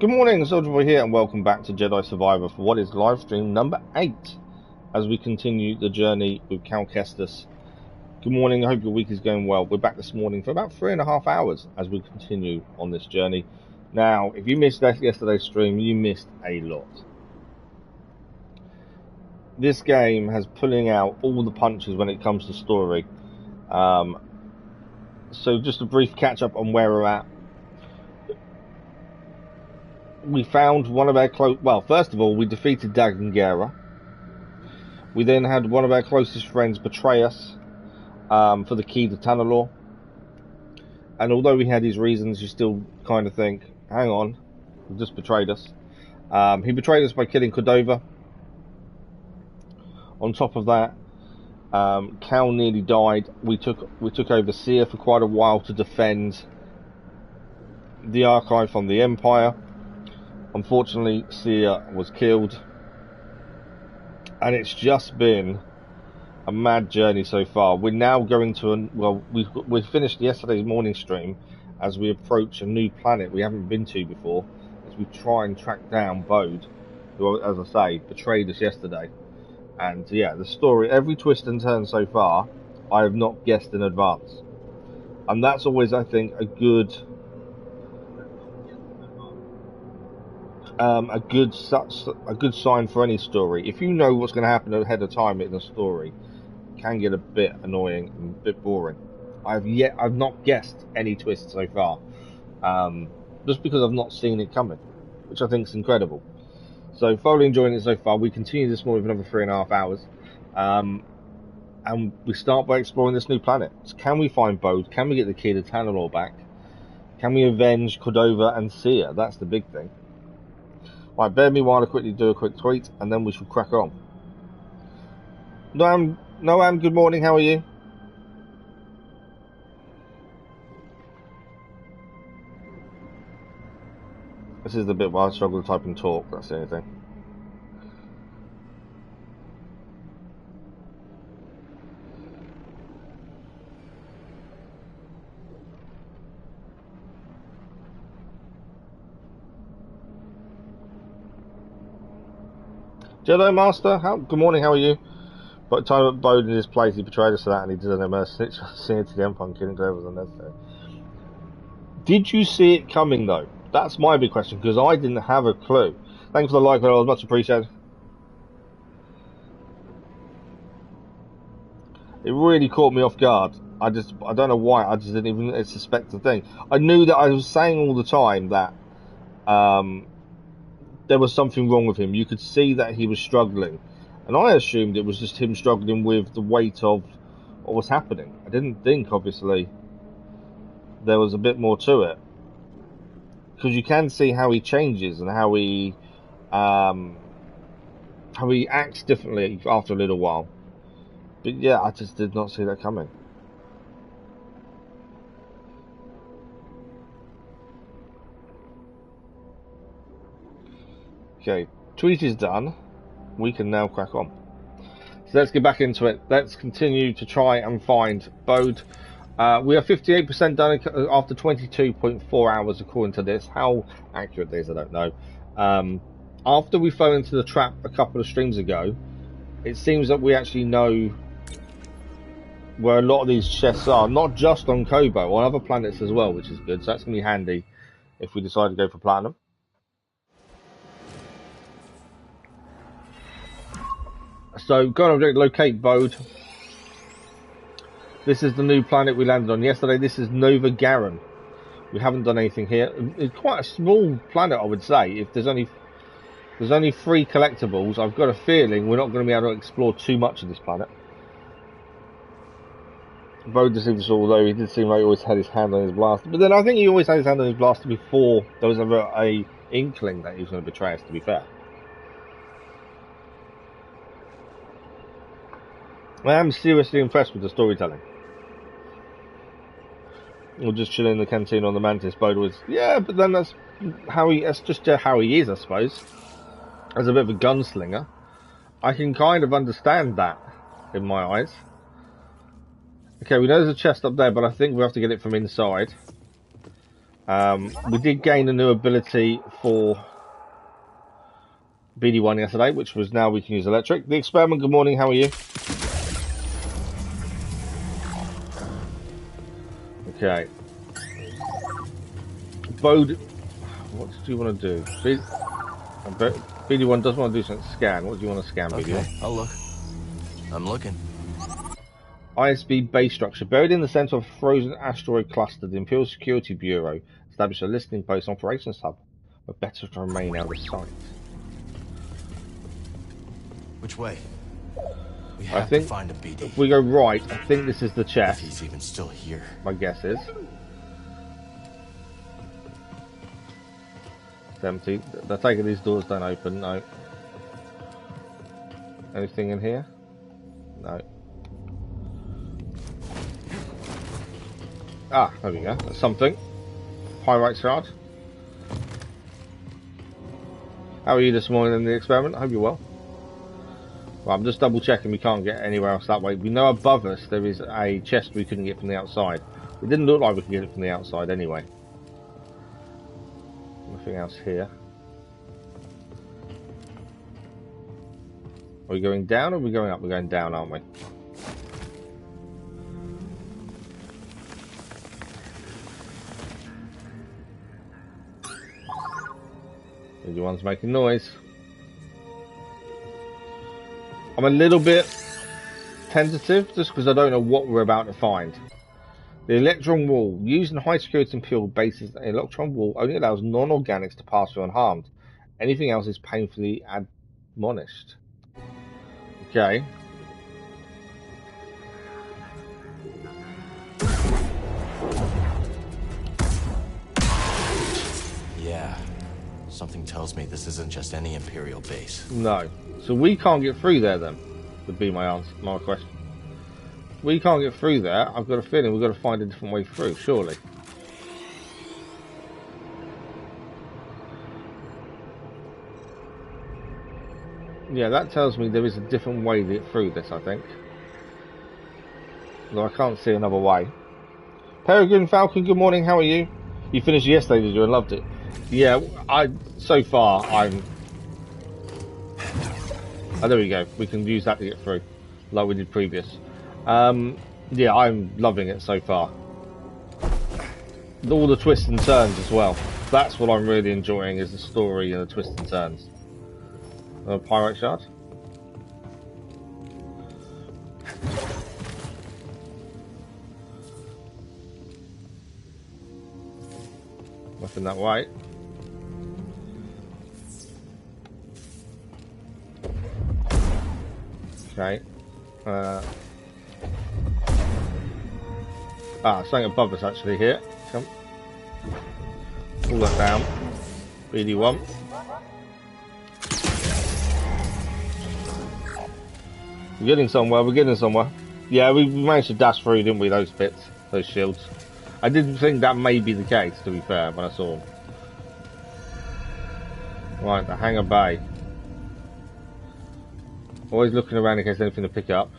Good morning, Soldier Boy here, and welcome back to Jedi Survivor for what is live stream number 8 as we continue the journey with Cal Kestis. Good morning, I hope your week is going well. We're back this morning for about 3.5 hours as we continue on this journey. Now, if you missed yesterday's stream, you missed a lot. This game has pulling out all the punches when it comes to story. So just a brief catch up on where we're at. We found one of our first of all, we defeated Garon. We then had one of our closest friends betray us for the key to Tanalorr. And although we had his reasons, you still kind of think, hang on, he just betrayed us. He betrayed us by killing Koboh. On top of that, Cal nearly died. We took over Seer for quite a while to defend the archive from the Empire. Unfortunately, Seer was killed, and it's just been a mad journey so far. We're now going to we finished yesterday's morning stream as we approach a new planet we haven't been to before, as we try and track down Bode, who, as I say, betrayed us yesterday. And yeah, the story, every twist and turn so far, I have not guessed in advance, and that's always, I think, a good sign for any story. If you know what's going to happen ahead of time in a story, it can get a bit annoying and a bit boring. I've not guessed any twists so far, just because I've not seen it coming, which I think is incredible. So thoroughly enjoying it so far. We continue this morning with another 3.5 hours, and we start by exploring this new planet. So can we find Bode? Can we get the key to Tanalorr back? Can we avenge Koboh and Seer? That's the big thing. Right, bear me while I quickly do a quick tweet, and then we shall crack on. Noam, good morning, how are you? This is the bit where I struggle to type and talk, that's the only thing. Jedi Master, good morning, how are you? But time at Bode in his place, he betrayed us for that, and he did an immersion to the Empire and killing Koboh was unnecessary. Did you see it coming though? That's my big question, because I didn't have a clue. Thanks for the like, Earl, much appreciated. It really caught me off guard. I don't know why, I just didn't even suspect the thing. I knew that I was saying all the time that there was something wrong with him. You could see that he was struggling, and I assumed it was just him struggling with the weight of what was happening. I didn't think, obviously, there was a bit more to it, because you can see how he changes and how he acts differently after a little while. But yeah, I just did not see that coming. Okay, tweet is done. We can now crack on. So let's get back into it. Let's continue to try and find Bode. We are 58% done after 22.4 hours according to this. How accurate it is, I don't know. After we fell into the trap a couple of streams ago, it seems that we actually know where a lot of these chests are, not just on Koboh, on other planets as well, which is good. So that's going to be handy if we decide to go for platinum. So, go on object, locate Bode. This is the new planet we landed on yesterday. This is Nova Garon. We haven't done anything here. It's quite a small planet, I would say. If there's only 3 collectibles, I've got a feeling we're not going to be able to explore too much of this planet. Bode seems, although he did seem like he always had his hand on his blaster, but then I think he always had his hand on his blaster before there was ever a inkling that he was going to betray us, to be fair. I am seriously impressed with the storytelling. We're just chilling in the canteen on the Mantis. Bode was, yeah, but then that's just how he is, I suppose. As a bit of a gunslinger, I can kind of understand that in my eyes. Okay, we know there's a chest up there, but I think we have to get it from inside. We did gain a new ability for BD1 yesterday, which was now we can use electric. The experiment, good morning, how are you? Okay. Bode, what do you want to do? BD1 doesn't want to do something. Scan. What do you want to scan, BD1? Okay, I'll look. I'm looking. ISB base structure. Buried in the center of a frozen asteroid cluster, the Imperial Security Bureau established a listening post operations hub, but better to remain out of sight. Which way? We have to find a BD. If we go right, I think this is the chest. If he's even still here. My guess is. It's empty. They're taking these doors don't open. No. Anything in here? No. Ah, there we go. That's something. Pyrite shard. How are you this morning in the experiment? I hope you're well. Well, I'm just double checking we can't get anywhere else that way. We know above us there is a chest we couldn't get from the outside. It didn't look like we could get it from the outside anyway. Nothing else here. Are we going down or are we going up? We're going down, aren't we? The one's making noise. I'm a little bit tentative just because I don't know what we're about to find. The electron wall. Used in high security Imperial bases, the electron wall only allows non-organics to pass through unharmed. Anything else is painfully admonished. Okay. Yeah. Something tells me this isn't just any Imperial base. No. So we can't get through there then, would be my answer, my question. We can't get through there. I've got a feeling we've got to find a different way through, surely. Yeah, that tells me there is a different way to get through this, I think. Though I can't see another way. Peregrine Falcon, good morning, how are you? You finished yesterday, did you, and loved it? Yeah, so far, I'm... Oh, there we go. We can use that to get through, like we did previous. Yeah, I'm loving it so far. All the twists and turns as well. That's what I'm really enjoying, is the story and the twists and turns. Pyrite shard. Nothing that way. Okay. Something above us actually here. Come. Pull that down. BD1. We're getting somewhere, we're getting somewhere. Yeah, we managed to dash through, didn't we, those bits, those shields. I didn't think that may be the case, to be fair, when I saw them. Right, the hangar bay. Always looking around in case there's anything to pick up.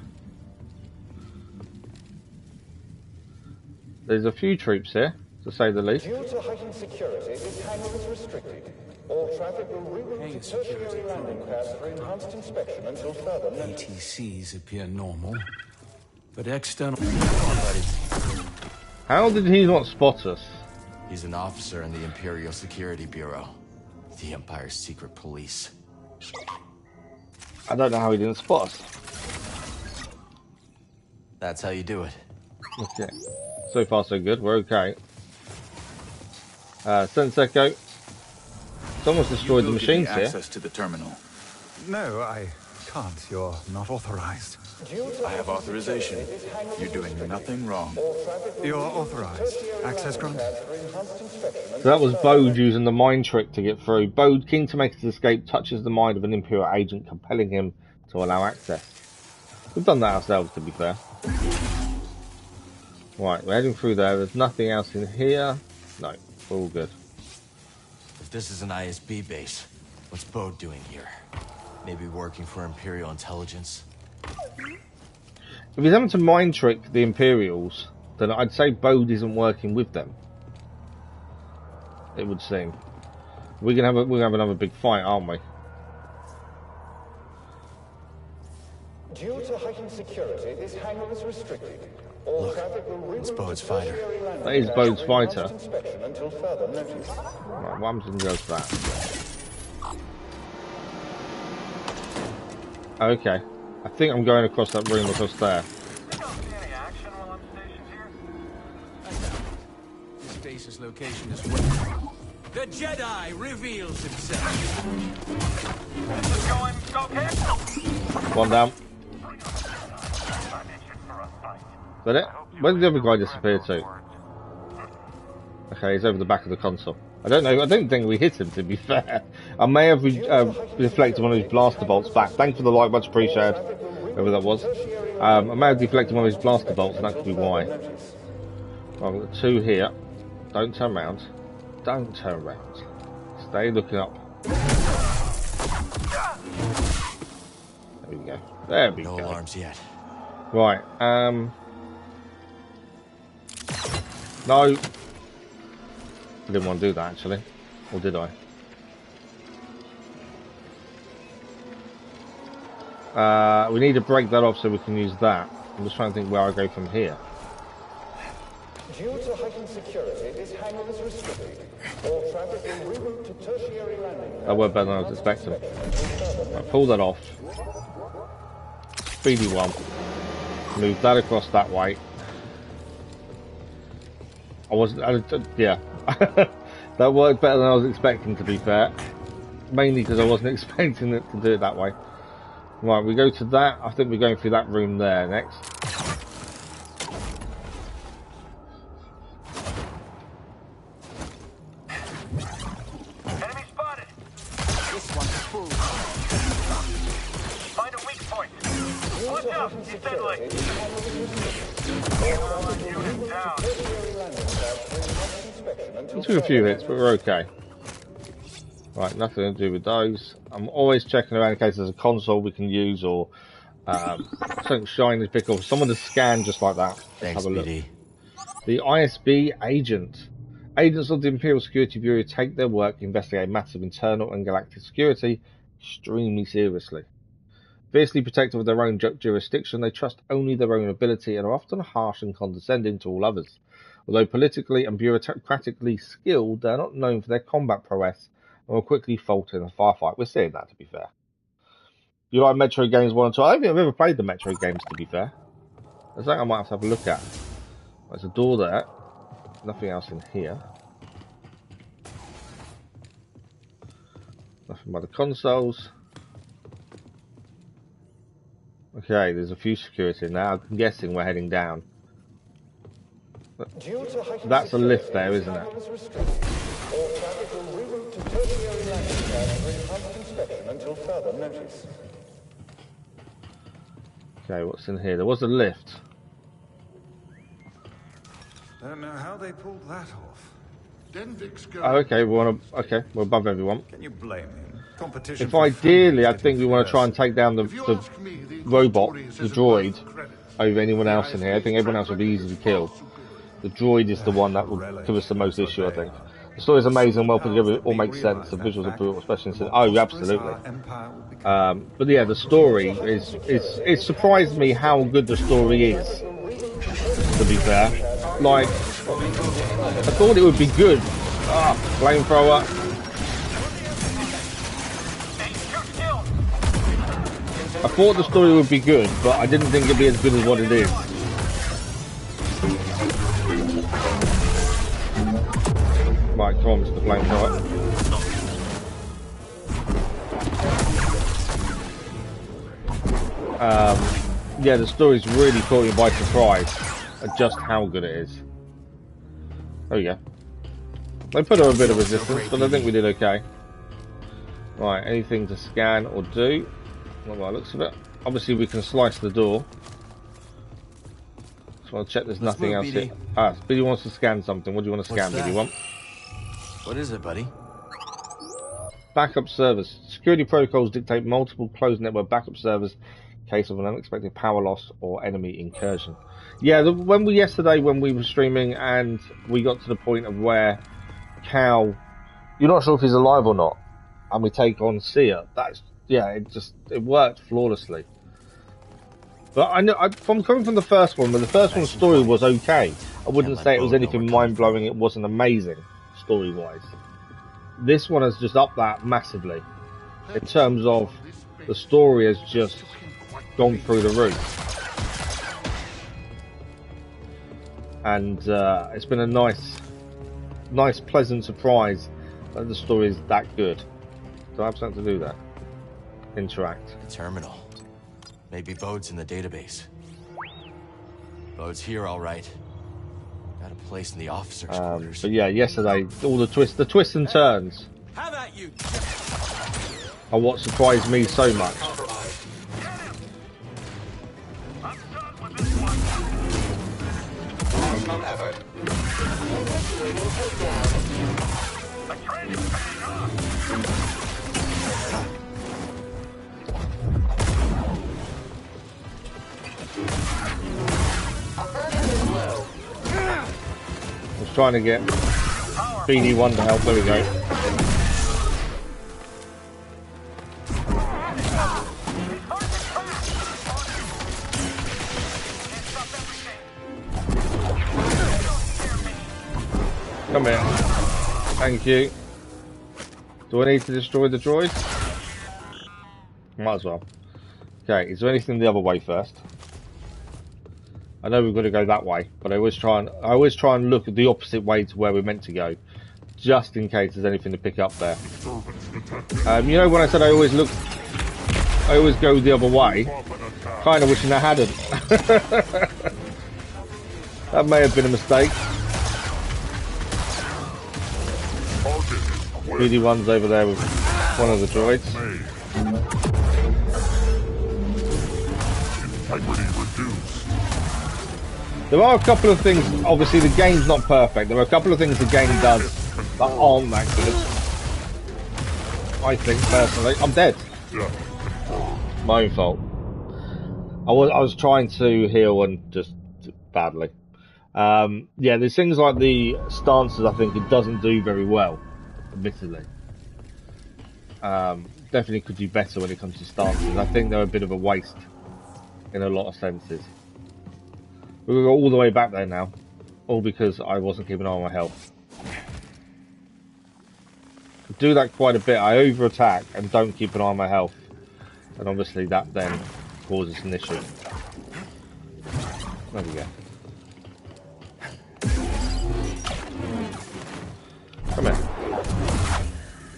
There's a few troops here, to say the least. Due to heightened security, this hangar is restricted. All traffic will reroute to tertiary landing pads for enhanced inspection until further notice. ATCs appear normal, but external... How did he not spot us? He's an officer in the Imperial Security Bureau, the Empire's secret police. I don't know how he didn't spot us. That's how you do it. Okay. So far so good, we're okay. Senseko. Someone's destroyed the machines here. Access to the terminal. No, I can't. You're not authorized. I have authorization. You're doing nothing wrong. You're authorized. Access granted. So that was Bode using the mind trick to get through. Bode, keen to make his escape, touches the mind of an Imperial agent, compelling him to allow access. We've done that ourselves, to be fair. Right, we're heading through there. There's nothing else in here. No, we're all good. If this is an ISB base, what's Bode doing here? Maybe working for Imperial intelligence? If he's having to mind trick the Imperials, then I'd say Bode isn't working with them. it would seem. We're gonna have another big fight, aren't we? Due to heightened security, this hangar is restricted. All traffic will it's reroute Bode's to fighter. tertiary landing That is pads Bode's for fighter. enhanced inspection until further notice. Right, what happens when he does that? Okay. I think I'm going across that room across there. You don't see any action while I'm stationed here? This base's location is where the Jedi reveals himself. This is going okay? One down. Is that it? Where did the other guy disappear to? Okay, he's over the back of the console. I don't know. I don't think we hit him, to be fair. I may have deflected one of his blaster bolts back. Thanks for the like, much appreciated. Whoever that was. I may have deflected one of his blaster bolts, and that could be why. Well, I've got two here. Don't turn around. Don't turn around. Stay looking up. There we go. There we No go. alarms yet. Right. No. I didn't want to do that, actually. Or did I? We need to break that off so we can use that. I'm just trying to think where I go from here. Due to heightened security, this hangar is restricted. All traffic will reroute to tertiary landing pads. That went better than I was expecting. Right, pull that off. Speedy one. Move that across that way. Yeah. That worked better than I was expecting, to be fair. Mainly because I wasn't expecting it to do it that way. Right, we go to that. I think we're going through that room there next. Enemy spotted! This one's full. Find a weak point. Watch out! He's deadly! Unit down. We took a few hits, but we're okay. Right, nothing to do with those. I'm always checking around in case there's a console we can use or something shiny to pick up. Someone to scan just like that. Thanks, Have a look. BD. The ISB agent. Agents of the Imperial Security Bureau take their work investigating matters of internal and galactic security extremely seriously. Fiercely protective of their own jurisdiction, they trust only their own ability and are often harsh and condescending to all others. Although politically and bureaucratically skilled, they are not known for their combat prowess and will quickly falter in a firefight. We're seeing that, to be fair. You like Metro games 1 and 2? I don't think I've ever played the Metro games, to be fair. There's something I might have to look at. There's a door there. Nothing else in here. Nothing by the consoles. Okay, there's a few security now. I'm guessing we're heading down. That's a lift there, isn't it? All traffic will reroute to tertiary landing pads for enhanced inspection until further notice. Okay, what's in here? There was a lift. I don't know how they pulled that off. Oh, okay, we're above everyone. Can you blame him? Competition. If ideally, I think we want to try and take down the robot, the droid, over anyone else in here. I think everyone else will be easily killed. The droid is the one that will give us the most issue, I think. The story is amazing, well put together, it all makes sense. The visuals are brutal, especially in... Oh, absolutely. But yeah, the story is... It surprised me how good the story is, to be fair. Like, I thought it would be good. Flamethrower. I thought the story would be good, but I didn't think it'd be as good as what it is. Right, come on, Mr. Flamethrower. Yeah, the story's really caught me by surprise at just how good it is. Oh yeah. They put up a bit of resistance, but I think we did okay. Right, anything to scan or do? Not by the looks of it. Obviously we can slice the door. Just want to check there's nothing else here. Speedy wants to scan something. What do you want to scan, Speedy? Want? What is it, buddy? Backup servers. Security protocols dictate multiple closed network backup servers in case of an unexpected power loss or enemy incursion. Yeah, when we were streaming and we got to the point of where Cal you're not sure if he's alive or not, and we take on Seer. That's it worked flawlessly. But I know from coming from the first one, when the first one's story was okay, I wouldn't say it was anything mind blowing. It wasn't amazing story wise. This one has just upped that massively in terms of the story has just gone through the roof. And it's been a nice, pleasant surprise that the story is that good. So I have something to do there. Interact. The terminal. Maybe Bode's in the database. Bode's here, all right. Got a place in the officers' quarters. But yeah, yesterday, all the twists and turns Have at you! are what surprised me so much. I was trying to get BD1 to help. There we go. Come here. Thank you. Do I need to destroy the droids? Might as well. Okay, is there anything the other way first? I know we've got to go that way, but I always try and look at the opposite way to where we're meant to go, just in case there's anything to pick up there. You know when I said I always go the other way, kind of wishing I hadn't. That may have been a mistake. BD1's over there with one of the droids. There are a couple of things, obviously the game's not perfect, there are a couple of things the game does that aren't that good. I think, personally. I'm dead. My own fault. I was trying to heal and just badly. Yeah, there's things like the stances I think it doesn't do very well, admittedly. Definitely could do better when it comes to stances. I think they're a bit of a waste in a lot of senses. We'll go all the way back there now, all because I wasn't keeping an eye on my health. I do that quite a bit. I over attack and don't keep an eye on my health, and obviously that then causes an issue. There we go. Come here.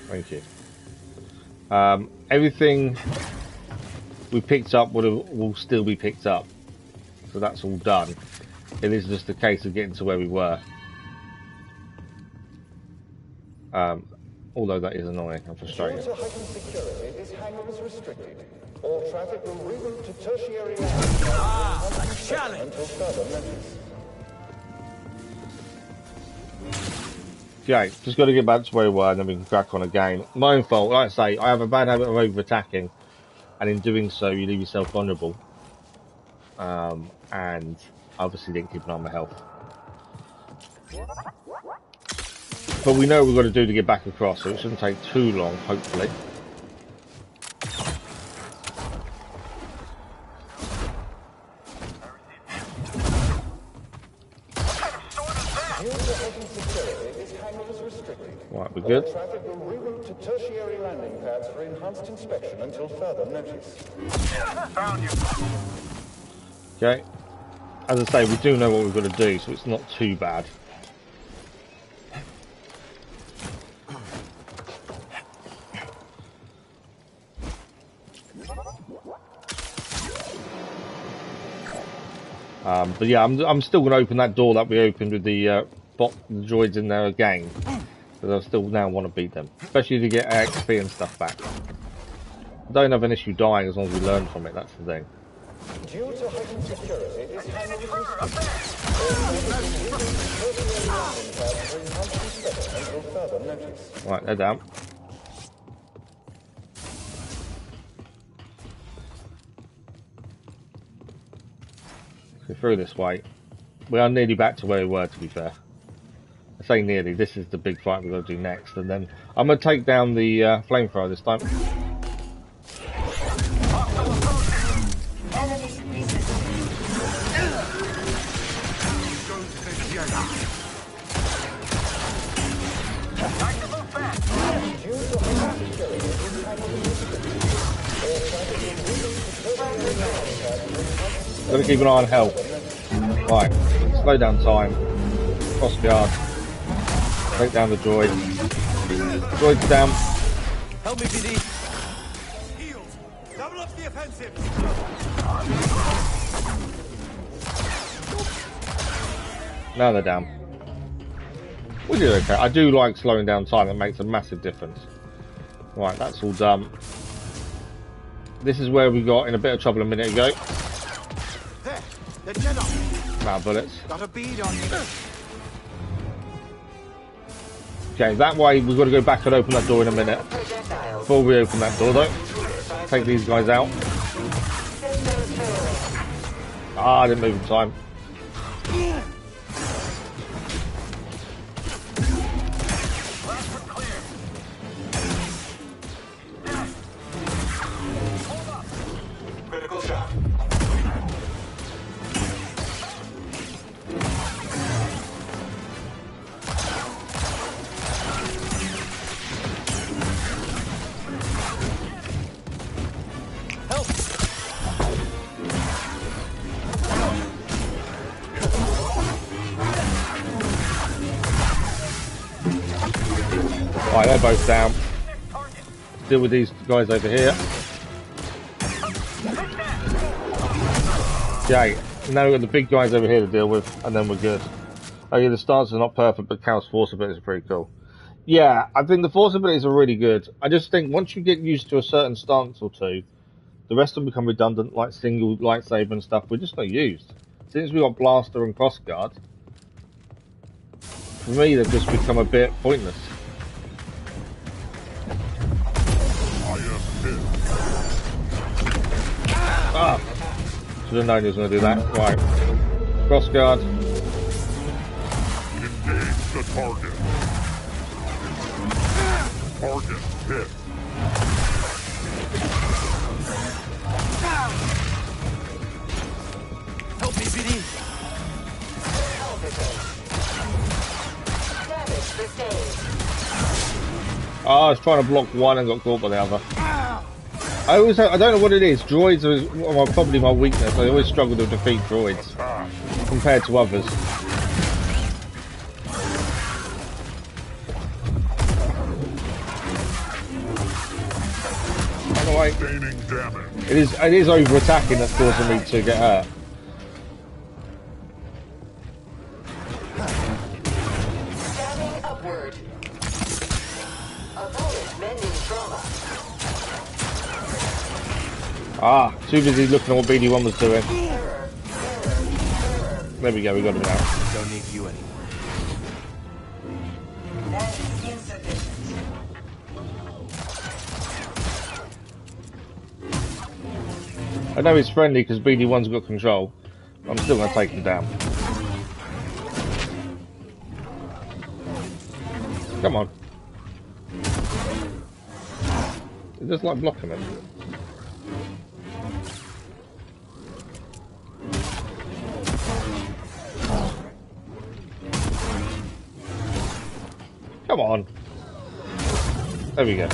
Thank you. Everything we picked up will still be picked up. So that's all done. It is just a case of getting to where we were. Although that is annoying and frustrating. Due to heightened security, this hangar is restricted. All traffic will reroute to tertiary landing challenge! until further notice. Okay, just got to get back to where we were and then we can crack on again. My own fault, like I say, I have a bad habit of over-attacking, and in doing so you leave yourself vulnerable. And obviously didn't keep an eye on my health. But we know what we've got to do to get back across, so it shouldn't take too long, hopefully. Right, we're good. Traffic will reroute to tertiary landing pads for enhanced inspection until further notice. Found you. Okay. As I say, we do know what we've got to do, so it's not too bad. But yeah, I'm still going to open that door that we opened with the droids in there again, because I still now want to beat them, especially to get XP and stuff back. I don't have an issue dying as long as we learn from it. That's the thing. Due to heightened security, this hangar is restricted. Until further notice. Right, they're down. Go through this way. We are nearly back to where we were, to be fair. I say nearly. This is the big fight we're going to do next, and then I'm going to take down the flamethrower this time. Got to keep an eye on health. Right, slow down time. Cross guard. Take down the droid. Droid's down. Help me, BD. Heals. Double up the offensive. Now they're down. We did okay. I do like slowing down time. It makes a massive difference. Right, that's all done. This is where we got in a bit of trouble a minute ago. There. The Jedi. Now bullets. Got a bead on you. Okay, that way we've got to go back and open that door in a minute. Before we open that door though, take these guys out. Ah, I didn't move in time. Critical shot. Right, they're both down. Deal with these guys over here. Okay, now we've got the big guys over here to deal with, and then we're good. Okay, the stance is not perfect, but Cal's force abilities are pretty cool. Yeah, I think the force abilities are really good. I just think once you get used to a certain stance or two, the rest will become redundant, like single lightsaber and stuff. We're just not used. Since we got blaster and crossguard, for me they've just become a bit pointless. Ah! Should have known he was going to do that. Right. Crossguard. Engage the target. Target hit. Help me, BD. Oh, I was trying to block one and got caught by the other. I don't know what it is. Droids are probably my weakness. I always struggle to defeat droids compared to others. Anyway, it is over attacking that's causing me to get hurt. Standing upward. Opponent mending trauma. Ah, too busy looking at what BD1 was doing. There we go, we got him now. Don't need you anymore. That is insufficient. I know he's friendly because BD1's got control. I'm still going to take him down. Come on. It's just like blocking him. Come on. There we go.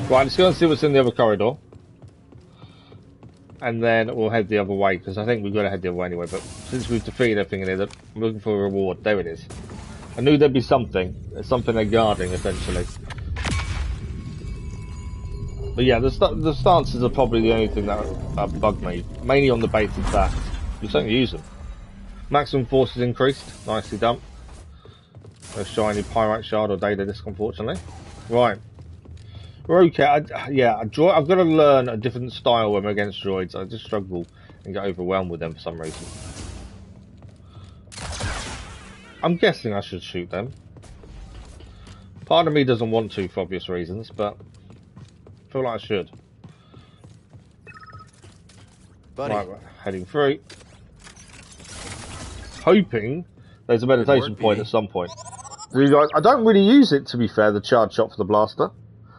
Right, let's go and see what's in the other corridor. And then we'll head the other way, because I think we've got to head the other way anyway. But since we've defeated everything in here, I'm looking for a reward. There it is. I knew there'd be something. There's something they're guarding, essentially. But yeah, the stances are probably the only thing that bug me. Mainly on the basis that you certainly use them. Maximum force is increased. Nicely done. No shiny pyrite shard or data disc, unfortunately. Right. We're okay. I've got to learn a different style when we're against droids. I just struggle and get overwhelmed with them for some reason. I'm guessing I should shoot them. Part of me doesn't want to for obvious reasons, but I feel like I should. Buddy. Right, we're heading through. Hoping There's a meditation point at some point. I don't really use it, to be fair, the charge shot for the blaster.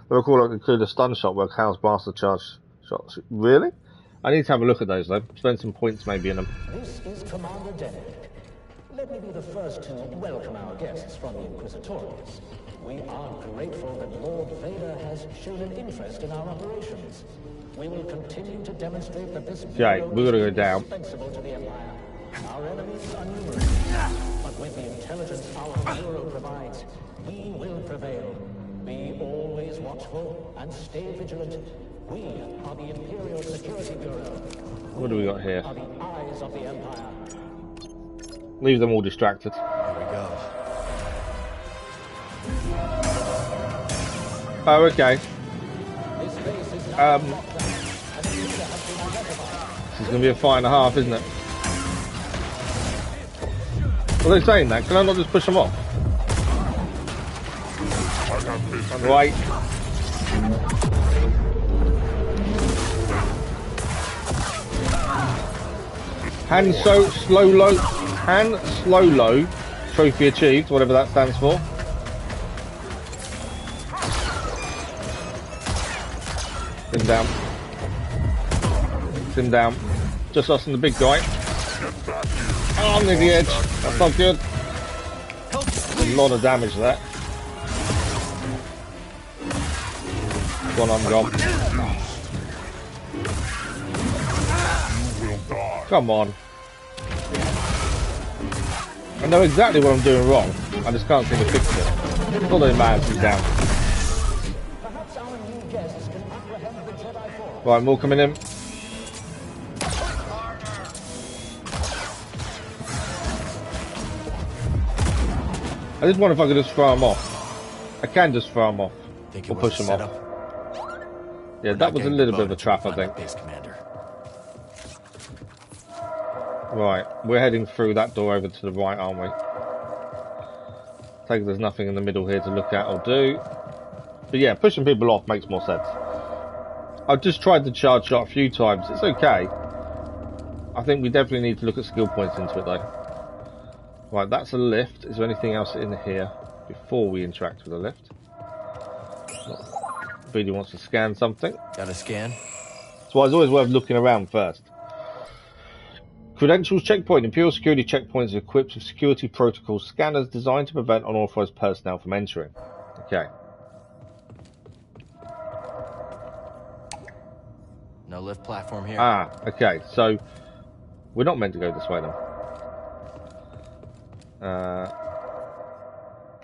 They'll call it include a stun shot where Cal's blaster charge shots. Really? I need to have a look at those though. Spend some points maybe in them. This is Commander Denny. Let me be the first to welcome our guests from the Inquisitorials. We are grateful that Lord Vader has shown an interest in our operations. We will continue to demonstrate that this okay, we're gonna go down. indispensable to the Empire. Our enemies are numerous, but with the intelligence our Bureau provides, we will prevail. Be always watchful and stay vigilant. We are the Imperial Security Bureau. What do we got here? Are the eyes of the Empire. Leave them all distracted. Here we go. Oh, okay. This base is now This is going to be a fight and a half, isn't it? Well, they're saying that. Can I not just push them off? Right. Han Slowlo trophy achieved, whatever that stands for. Him down. Him down. Just us and the big guy. Oh, I'm near the edge. That's not good. A lot of damage there. One I'm gone. Come on. I know exactly what I'm doing wrong. I just can't seem to fix it. It's all that matters, he's down. Right, more coming in. I just wonder if I could just throw him off. I can just throw him off. Or push him off. Yeah, that was a little bit of a trap, I think. Right, we're heading through that door over to the right, aren't we? Take there's nothing in the middle here to look at or do. But yeah, pushing people off makes more sense. I've just tried the charge shot a few times. It's okay. I think we definitely need to look at skill points into it though. Right, that's a lift. Is there anything else in here before we interact with the lift? Bode wants to scan something. Got a scan? That's why it's always worth looking around first. Credentials checkpoint. Imperial security checkpoints are equipped with security protocol scanners designed to prevent unauthorized personnel from entering. Okay. No lift platform here. Ah, okay. So we're not meant to go this way then.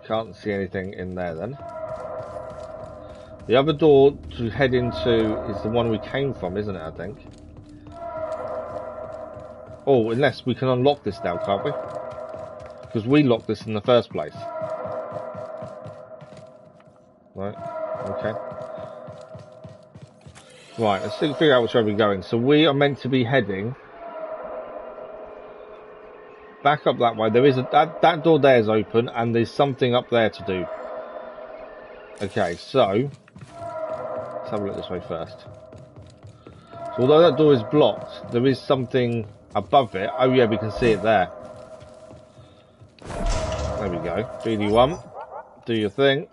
Can't see anything in there then. The other door to head into is the one we came from, isn't it, I think? Oh, unless we can unlock this now, can't we? Because we locked this in the first place. Right, okay. Right, let's figure out which way we're going. So we are meant to be heading back up that way. There is that door there is open, and there's something up there to do. Okay, so let's have a look this way first. So although that door is blocked, there is something above it. Oh yeah, we can see it there. There we go. BD1, do your thing.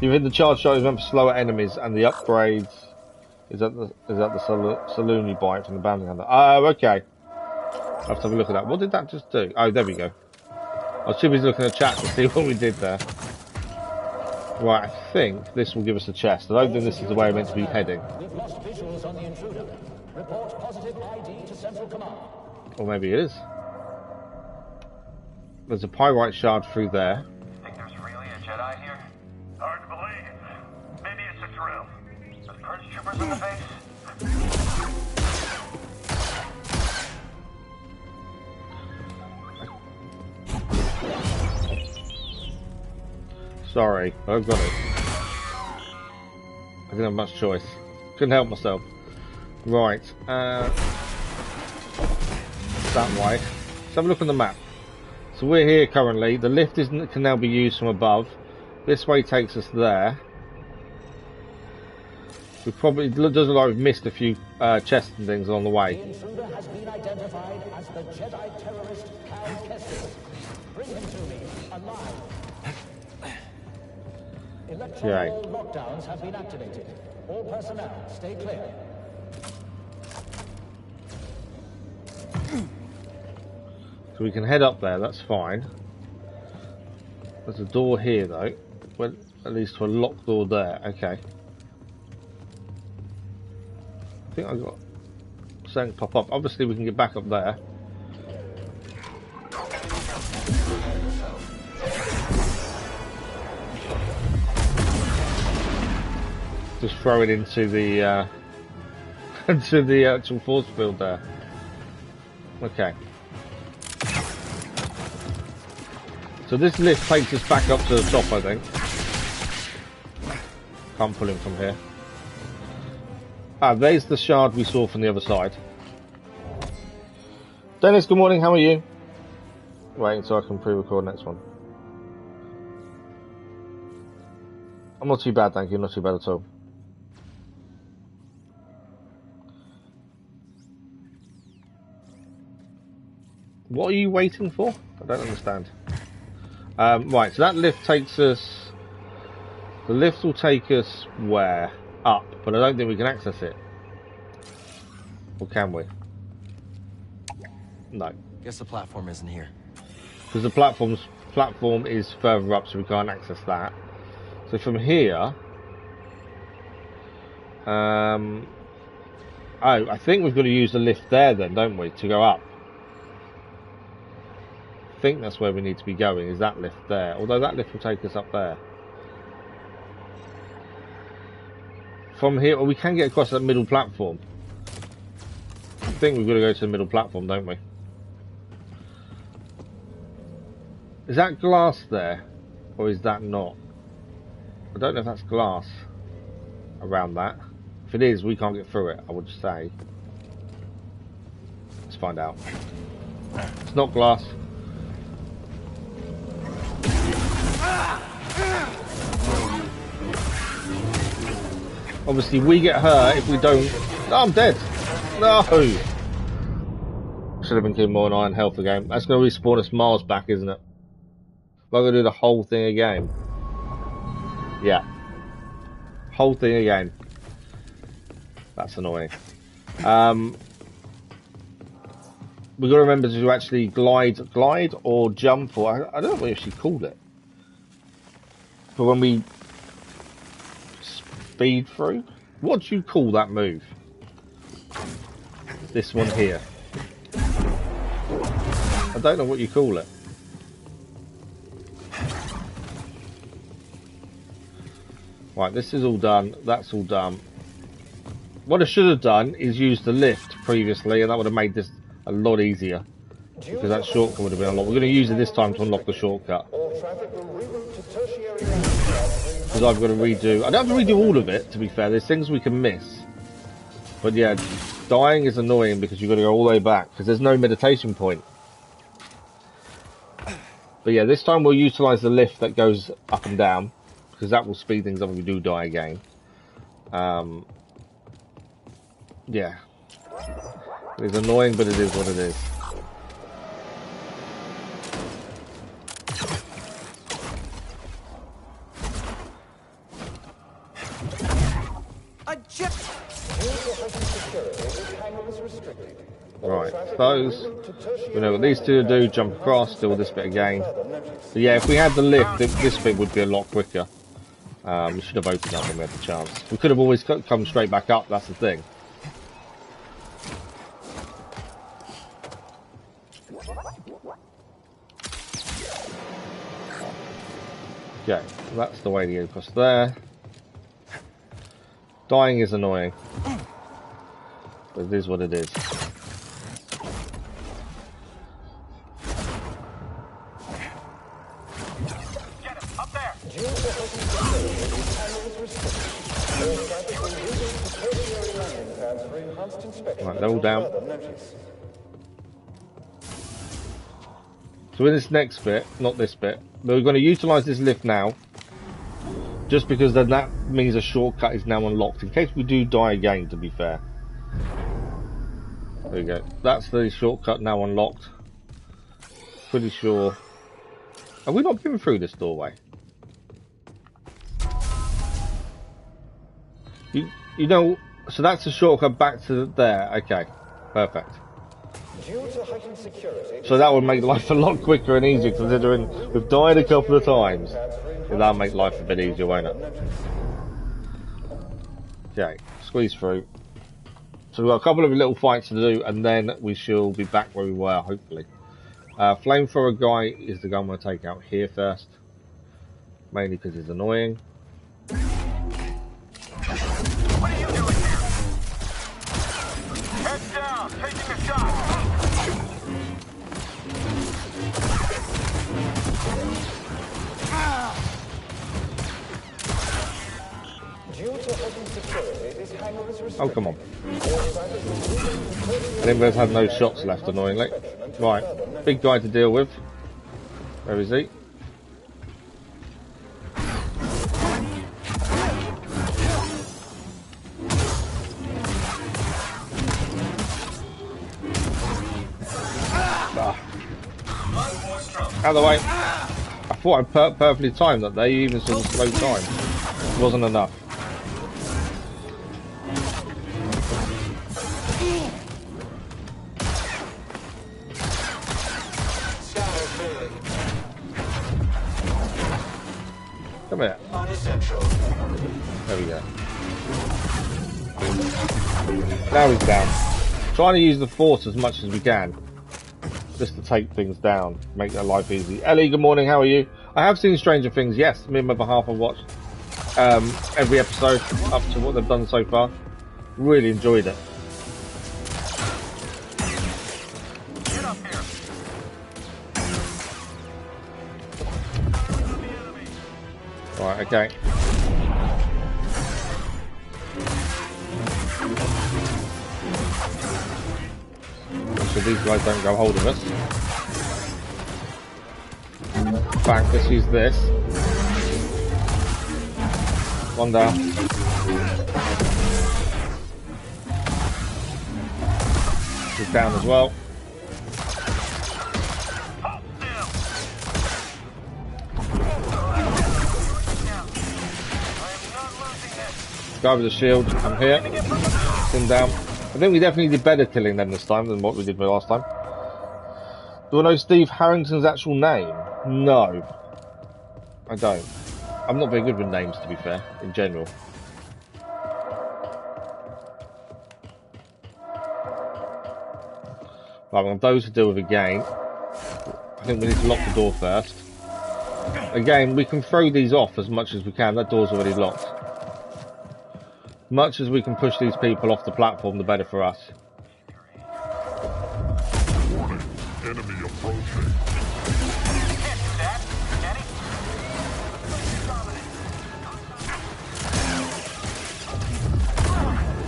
You've hit the charge shot is meant for slower enemies, and the upgrades is that the saloon you buy it from the bounty hunter. Oh, okay. I'll have to have a look at that. What did that just do? Oh, there we go. I was too busy looking at chat to see what we did there. Right, I think this will give us a chest. I don't think this is the way we're meant to be heading. We've lost visuals on the intruder. Report positive ID to Central Command. Or maybe it is. There's a pyrite shard through there. Think there's really a Jedi here? Hard to believe. Maybe it's a drill. There's purge troopers in the base. Sorry, I've got it. I didn't have much choice. Couldn't help myself. Right, that way. Let's have a look on the map. So we're here currently. The lift can now be used from above. This way takes us there. We probably, it does look like we've missed a few chests and things along the The way. intruder has been identified as the Jedi terrorist Cal Kestis. Bring him to me, alive. Electronic wall lockdowns have been activated. All personnel, stay clear. So we can head up there, that's fine. There's a door here though. Well, at least to a locked door there, okay. I think I got something pop up. Obviously we can get back up there. Just throw it into the into the actual force field there. Okay. So this lift takes us back up to the top, I think. Can't pull him from here. Ah, there's the shard we saw from the other side. Dennis, good morning, how are you? Waiting so I can pre-record next one. I'm not too bad, thank you, not too bad at all. What are you waiting for? I don't understand. Right, so that lift takes us... The lift will take us where? Up, but I don't think we can access it. Or can we? No. Guess the platform isn't here. Because the platform is further up, so we can't access that. So from here... oh, I think we've got to use the lift there then, don't we, to go up? I think that's where we need to be going, is that lift there. Although that lift will take us up there. From here, well, we can get across that middle platform. I think we've got to go to the middle platform, don't we? Is that glass there? Or is that not? I don't know if that's glass around that. If it is, we can't get through it, I would say. Let's find out. It's not glass. Obviously, we get hurt if we don't... No, I'm dead! No! Should have been keeping more than iron health again. That's going to respawn us miles back, isn't it? I'm going to do the whole thing again. Yeah. Whole thing again. That's annoying. We've got to remember to actually glide or jump, or I don't know what you actually called it. But when we speed through, what do you call that move? This one here. I don't know what you call it. Right, this is all done. That's all done. What I should have done is use the lift previously, and that would have made this a lot easier. Because that shortcut would have been unlocked. We're going to use it this time to unlock the shortcut. Because I've got to redo... I don't have to redo all of it, to be fair. There's things we can miss. But yeah, dying is annoying because you've got to go all the way back. Because there's no meditation point. But yeah, this time we'll utilise the lift that goes up and down. Because that will speed things up if we do die again. Yeah. It is annoying, but it is what it is. Right, suppose we know what these two do, jump across, do all this bit again. But yeah, if we had the lift, this bit would be a lot quicker. We should have opened up when we had the chance. We could have always come straight back up, that's the thing. Okay, that's the way to get across there. Dying is annoying. But it is what it is. Right, they're all down. So in this next bit, not this bit, but we're going to utilise this lift now Just because then that means a shortcut is now unlocked, in case we do die again, to be fair. There we go. That's the shortcut now unlocked. Pretty sure. Have we not been through this doorway? You know, so that's a shortcut back to there. Okay, perfect. So that would make life a lot quicker and easier, considering we've died a couple of times. That'll make life a bit easier, won't it? Okay, squeeze through. So we've got a couple of little fights to do, and then we shall be back where we were, hopefully. Flamethrower guy is the guy I'm going to take out here first. Mainly because he's annoying. What are you doing here? Heads down, taking a shot. Oh, come on. I think we've had no shots left, annoyingly. Right, big guy to deal with. Where is he? Out of the way. I thought I perfectly timed that there. You even saw the slow time. It wasn't enough. Come here. There we go. Now he's down. Trying to use the force as much as we can. Just to take things down, make their life easy. Ellie, good morning, how are you? I have seen Stranger Things, yes. Me and my behalf, I've watched every episode up to what they've done so far. Really enjoyed it. Get up here. Right, okay. So these guys don't go hold of us. In fact, let's use this. One down. He's down as well. Guy with the shield, I'm here. Him down. I think we definitely did better killing them this time than what we did last time. Do I know Steve Harrington's actual name? No. I don't. I'm not very good with names, to be fair, in general. Right, well, those to deal with again. I think we need to lock the door first. Again, we can throw these off as much as we can. That door's already locked. Much as we can push these people off the platform, the better for us. Warning. Enemy approaching. Can't do that, can he?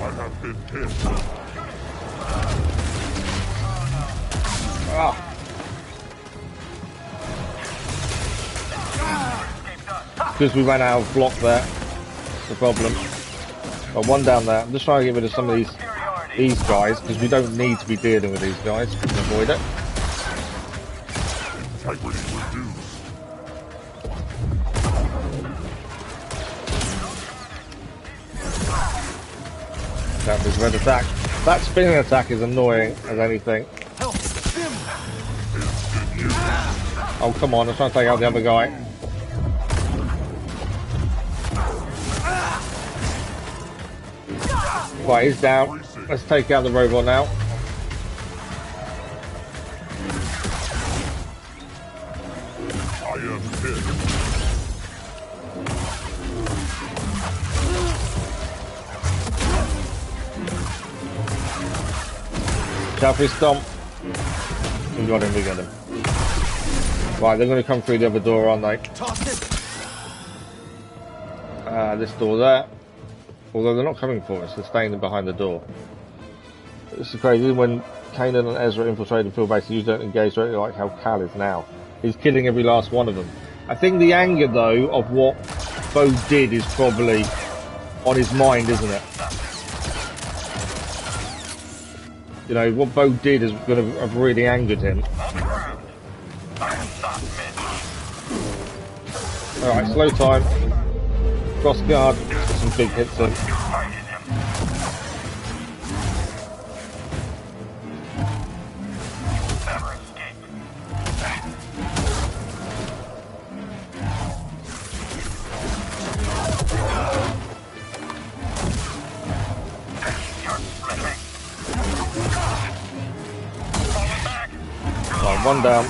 I have been hit. Ah. Because we ran out of block there. That's the problem. Got one down there. I'm just trying to get rid of some of these guys, because we don't need to be dealing with these guys. We can avoid it. Integrity reduced. That was red attack. That spinning attack is annoying as anything. Oh, come on. I'm trying to take out the other guy. Right, he's down. Let's take out the robot now. I am hit. Chaffee stomp. We got him, we got him. Right, they're going to come through the other door, aren't they? This door there. Although they're not coming for us, they're staying behind the door. This is crazy. When Kanan and Ezra infiltrated field base, you don't engage directly like how Cal is now. He's killing every last one of them. I think the anger, though, of what Bode did is probably on his mind, isn't it? You know, what Bode did is going to have really angered him. Alright, slow time. Cross guard, some big hits in. One down.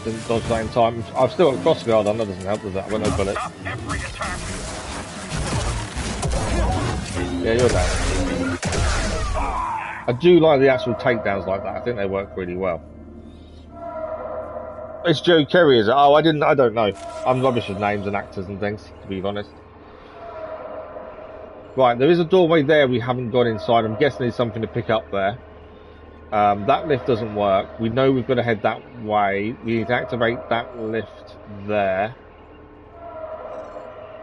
Didn't dodge that in time. I've still got cross guard on, that doesn't help with that. I went no bullet. Yeah, you're down. I do like the actual takedowns like that. I think they work really well. It's Joe Kerry, is it? Oh, I don't know. I'm rubbish with names and actors and things, to be honest. Right, there is a doorway there we haven't gone inside. I'm guessing there's something to pick up there. That lift doesn't work. We know we've got to head that way. We need to activate that lift there.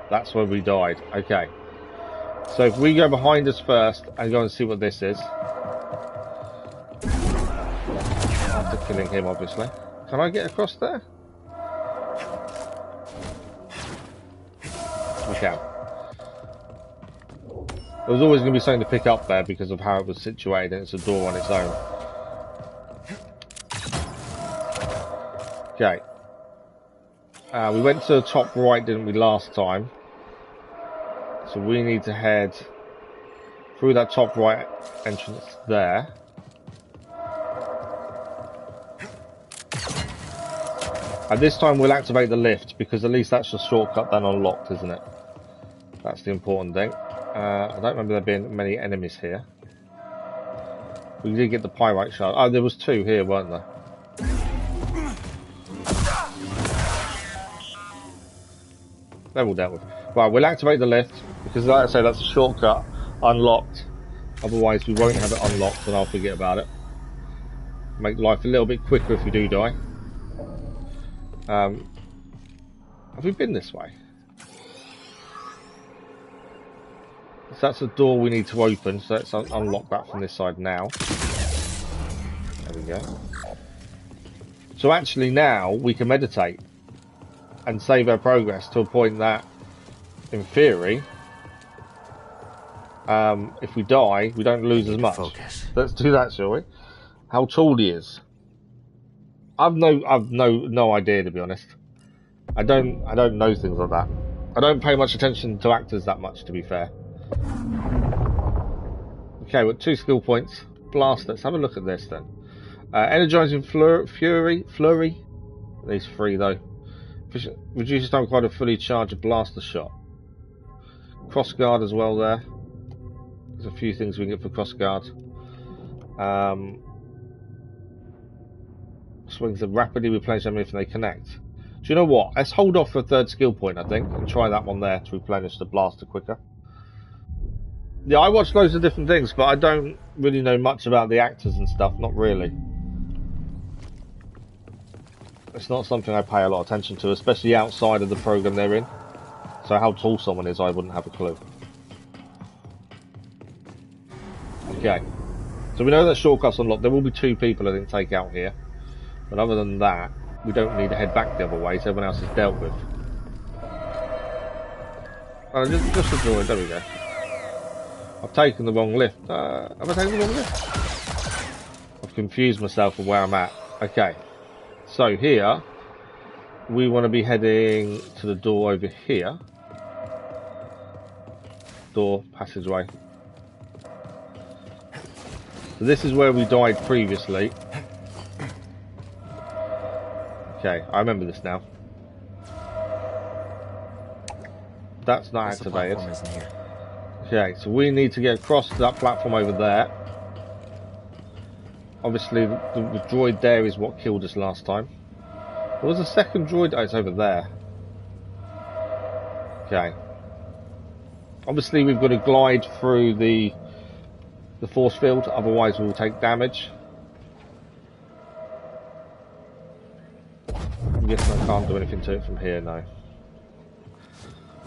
That's where we died. Okay. So if we go behind us first and go and see what this is. After killing him, obviously. Can I get across there? We can. There was always going to be something to pick up there because of how it was situated, and it's a door on its own. Okay. We went to the top right, didn't we, last time? So we need to head through that top right entrance there. And this time we'll activate the lift, because at least that's a shortcut then unlocked, isn't it? That's the important thing. I don't remember there being many enemies here. We did get the pyrite shard. Oh, there was two here, weren't there? They're all dealt with. Right, we'll activate the lift, because like I say, that's a shortcut unlocked. Otherwise we won't have it unlocked and I'll forget about it. Make life a little bit quicker if we do die. Have we been this way? So that's a door we need to open, so let's unlock that from this side now. There we go. So actually now we can meditate and save our progress to a point that, in theory, if we die, we don't lose as much. Focus. Let's do that, shall we? How tall he is? I've no idea, to be honest. I don't know things like that. I don't pay much attention to actors that much, to be fair. Okay, with 2 skill points. Blast. Let's have a look at this then. Energizing Flurry. These 3 though. Reduces time required to fully charge a blaster shot. Cross guard as well there. There's a few things we can get for cross guard. Swings that rapidly replenish them if they connect. Do you know what? Let's hold off for a 3rd skill point, I think, and try that one there to replenish the blaster quicker. Yeah, I watch loads of different things, but I don't really know much about the actors and stuff. Not really. It's not something I pay a lot of attention to, especially outside of the program they're in. So how tall someone is, I wouldn't have a clue. Okay. So we know that shortcuts unlocked. There will be 2 people I didn't take out here. But other than that, we don't need to head back the other way, so everyone else is dealt with. Oh, just the droid, there we go. I've taken the wrong lift. Have I taken the wrong lift? I've confused myself with where I'm at. Okay. So here, we want to be heading to the door over here. Door, passageway. So this is where we died previously. Okay, I remember this now. That's not activated. Okay, so we need to get across to that platform over there. Obviously, the droid there is what killed us last time. There was a second droid. Oh, it's over there. Okay. Obviously, we've got to glide through the force field, otherwise we'll take damage. I guess I can't do anything to it from here, no.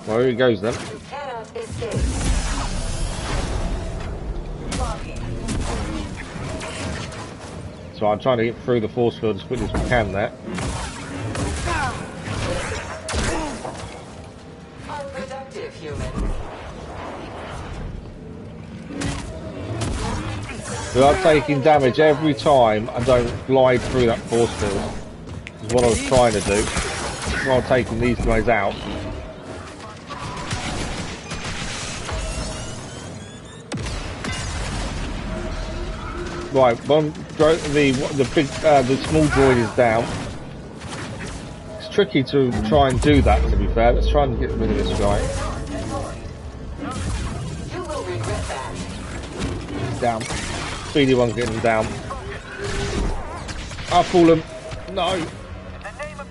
Well, here he goes then. You cannot escape. Blocking. So I'm trying to get through the force field as quickly as we can there. Unproductive human. We are taking damage every time I don't glide through that force field. This is what I was trying to do while taking these guys out. Right, the small droid is down. It's tricky to try and do that, to be fair. Let's try and get rid of this guy. You will regret that. He's down. Speedy one's getting down. I've fallen. No.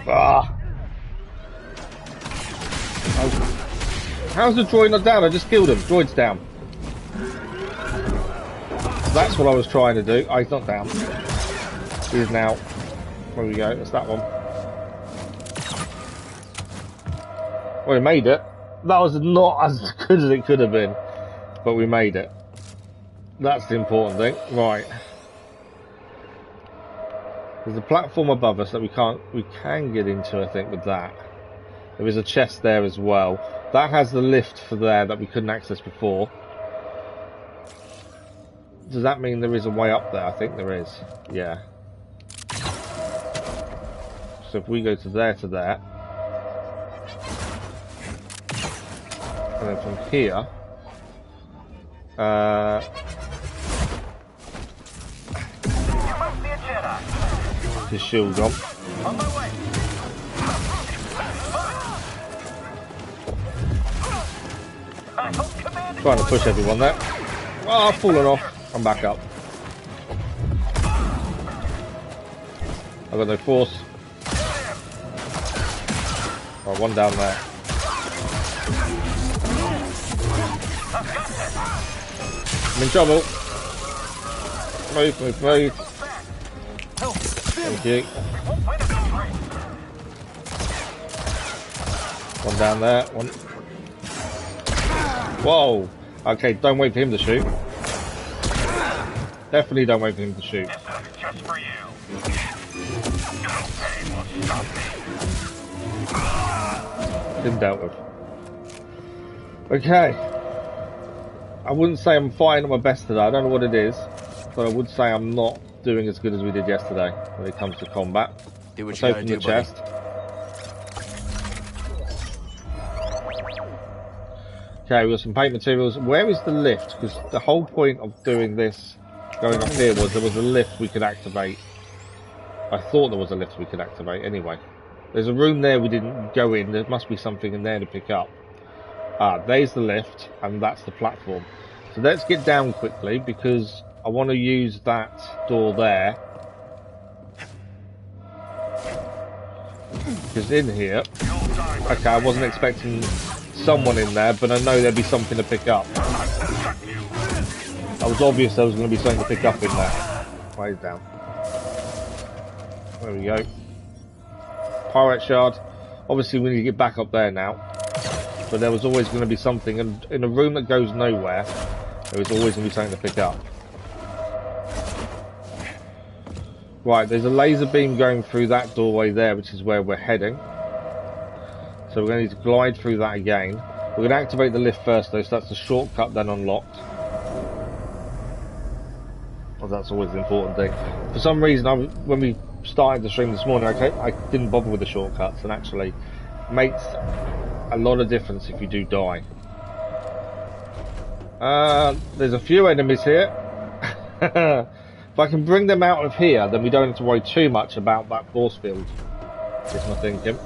Ah. How's the droid not down? I just killed him. Droid's down. That's what I was trying to do. Oh, he's not down. He is now. There we go. That's that one. Well, we made it. That was not as good as it could have been, but we made it. That's the important thing. Right. There's a platform above us that we can get into, I think, with that. There is a chest there as well. That has the lift for there that we couldn't access before. Does that mean there is a way up there? I think there is. Yeah. So if we go to there, and then from here, his shield gone. On my way. Trying to push everyone there. Oh, I've fallen off. I'm back up. I've got no force. Oh, one down there. I'm in trouble. Move, move, move. Thank you. One down there. One. Whoa. Okay, don't wait for him to shoot. Definitely don't wait for him to shoot. Just for you. Been dealt with. Okay. I wouldn't say I'm fighting at my best today. I don't know what it is, but I would say I'm not doing as good as we did yesterday when it comes to combat. Do what Let's you gotta open do, the chest. Okay, we've got some paint materials. Where is the lift? Because the whole point of doing this, going up here, was there was a lift we could activate. I thought there was a lift we could activate anyway. There's a room there we didn't go in. There must be something in there to pick up. Ah, there's the lift, and that's the platform. So let's get down quickly, because I want to use that door there. Because in here... Okay, I wasn't expecting someone in there, but I know there'd be something to pick up. That was obvious there was going to be something to pick up in there. Way down. There we go. Pirate shard. Obviously we need to get back up there now. But there was always going to be something, and in a room that goes nowhere, there is always going to be something to pick up. Right, there's a laser beam going through that doorway there, which is where we're heading. So we're going to need to glide through that again. We're going to activate the lift first though, so that's the shortcut then unlocked. Well, that's always the important thing. For some reason, when we started the stream this morning, I didn't bother with the shortcuts, and actually makes a lot of difference if you do die. There's a few enemies here. If I can bring them out of here, then we don't have to worry too much about that force field. Is my thinking.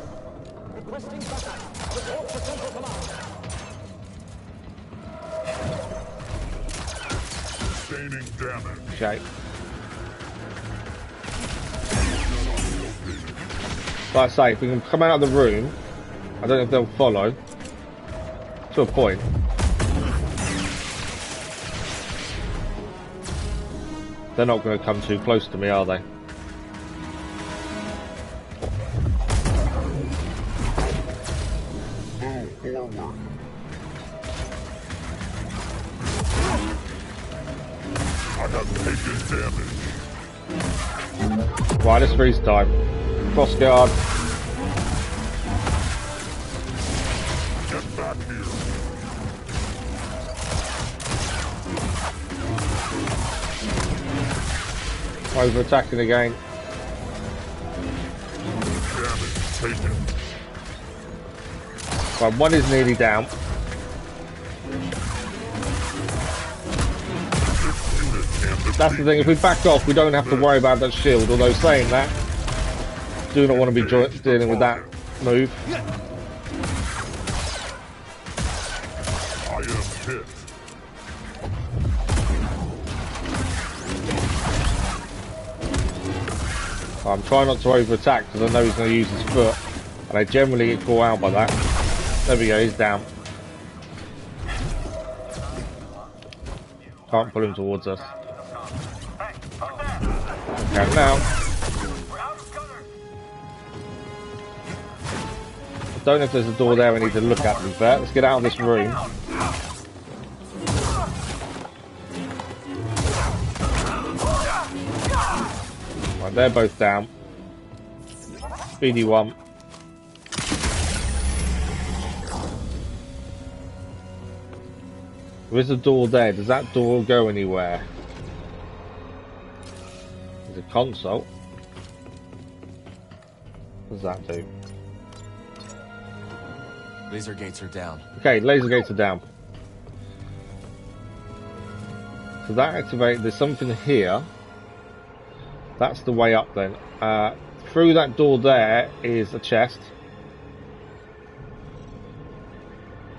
Sustaining damage. Okay. Like I say, if we can come out of the room, I don't know if they'll follow. To a point. They're not going to come too close to me, are they? Move forward. forward. I have taken damage. Right, it's freeze time. Cross guard. Get back here. Over attacking again. Damage taken. Right, one is nearly down. That's the thing, if we back off, we don't have to worry about that shield, although saying that, do not want to be dealing with that move. I am hit. I'm trying not to over-attack because I know he's going to use his foot, and I generally get caught out by that. There we go, he's down. Can't pull him towards us. Can now. I don't know if there's a door there I need to look at, to be fair. Let's get out of this room. Right, they're both down. Speedy one. There is a door there. Does that door go anywhere? There's a console. What does that do? Laser gates are down. Okay, laser gates are down. So that activates. There's something here. That's the way up then. Through that door there is a chest.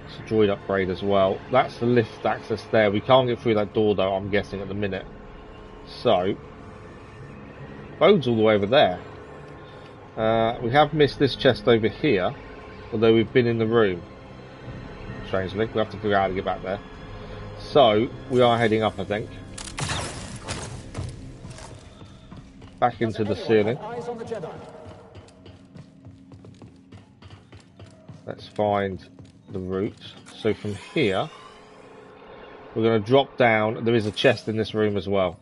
It's a droid upgrade as well. That's the lift access there. We can't get through that door though, I'm guessing at the minute. So, Bode's all the way over there. We have missed this chest over here, although we've been in the room. Strangely, we have to figure out how to get back there. So, we are heading up, I think. Back into the ceiling. Let's find the route. So from here, we're going to drop down. There is a chest in this room as well.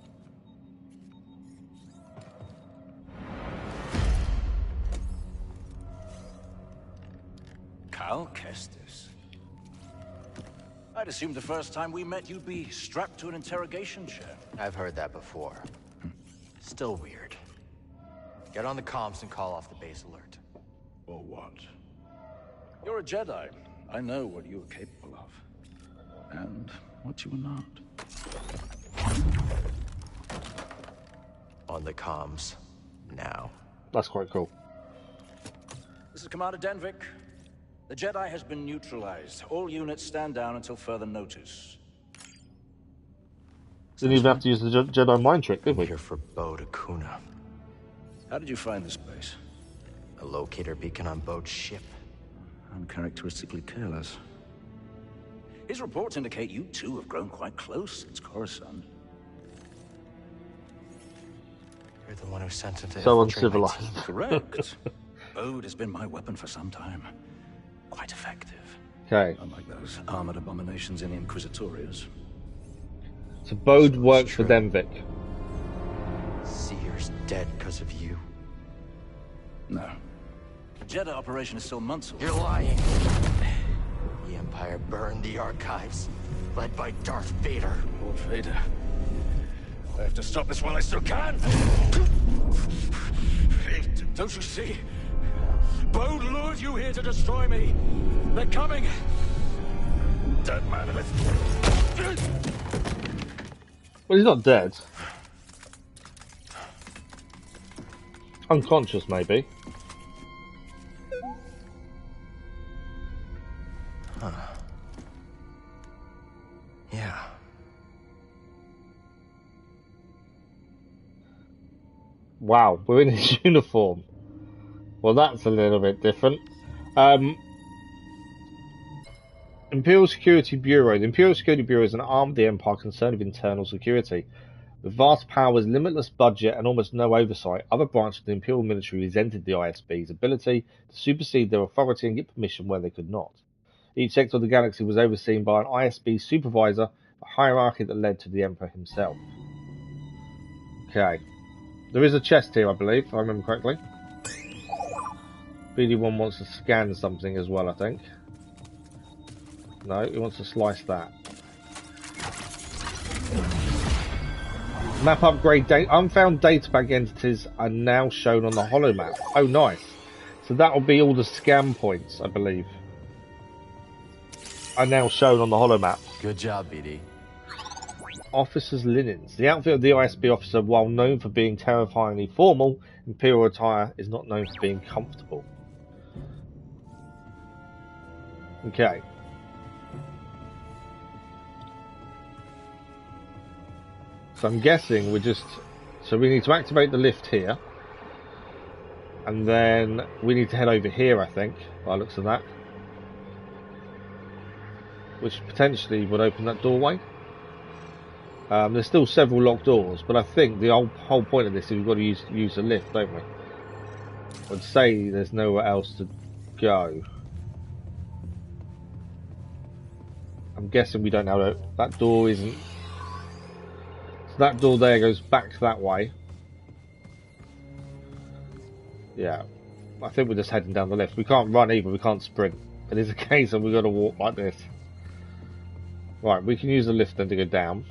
Cal Kestis. I'd assumed the first time we met you'd be strapped to an interrogation chair. I've heard that before. Still weird. Get on the comms and call off the base alert. Or what? You're a Jedi. I know what you are capable of. And what you are not. On the comms. Now. That's quite cool. This is Commander Denvik. The Jedi has been neutralized. All units stand down until further notice. Didn't even have to use the Jedi mind trick, did we? Here for Bode. How did you find this place? A locator beacon on Bode's ship. Uncharacteristically careless. His reports indicate you two have grown quite close since Coruscant. You're the one who sent him to so infiltrate my uncivilized. team. Correct. Bode has been my weapon for some time. Quite effective. Okay. Unlike those armored abominations in the Inquisitorius. So Bode worked for Denvik. Seer's dead because of you. No. The Jedi operation is still months away. You're lying. The Empire burned the archives, led by Darth Vader. Lord Vader. I have to stop this while I still can. Don't you see? Bode lured you here to destroy me. They're coming. Dead man of it. Well, he's not dead. Unconscious, maybe. Huh. Yeah. Wow, we're in his uniform. Well, that's a little bit different. Imperial Security Bureau. The Imperial Security Bureau is an arm of the Empire concerned with internal security. With vast powers, limitless budget, and almost no oversight, other branches of the Imperial military resented the ISB's ability to supersede their authority and get permission where they could not. Each sector of the galaxy was overseen by an ISB supervisor, a hierarchy that led to the Emperor himself. Okay. There is a chest here, I believe, if I remember correctly. BD1 wants to scan something as well, I think. No, he wants to slice that. Map upgrade date. Unfound databank entities are now shown on the holo map. Oh, nice. So that will be all the scan points, I believe, are now shown on the holo map. Good job, BD. Officers' linens. The outfit of the ISB officer, while known for being terrifyingly formal, Imperial attire is not known for being comfortable. Okay. So I'm guessing we're just... So we need to activate the lift here. And then we need to head over here, I think, by the looks of that. Which potentially would open that doorway. There's still several locked doors, but I think the whole point of this is we've got to use the lift, don't we? I'd say there's nowhere else to go. I'm guessing we don't know that door isn't... So that door there goes back that way. Yeah, I think we're just heading down the lift. We can't run either, we can't sprint. It is a case of we've got to walk like this. Right, we can use the lift then to go down.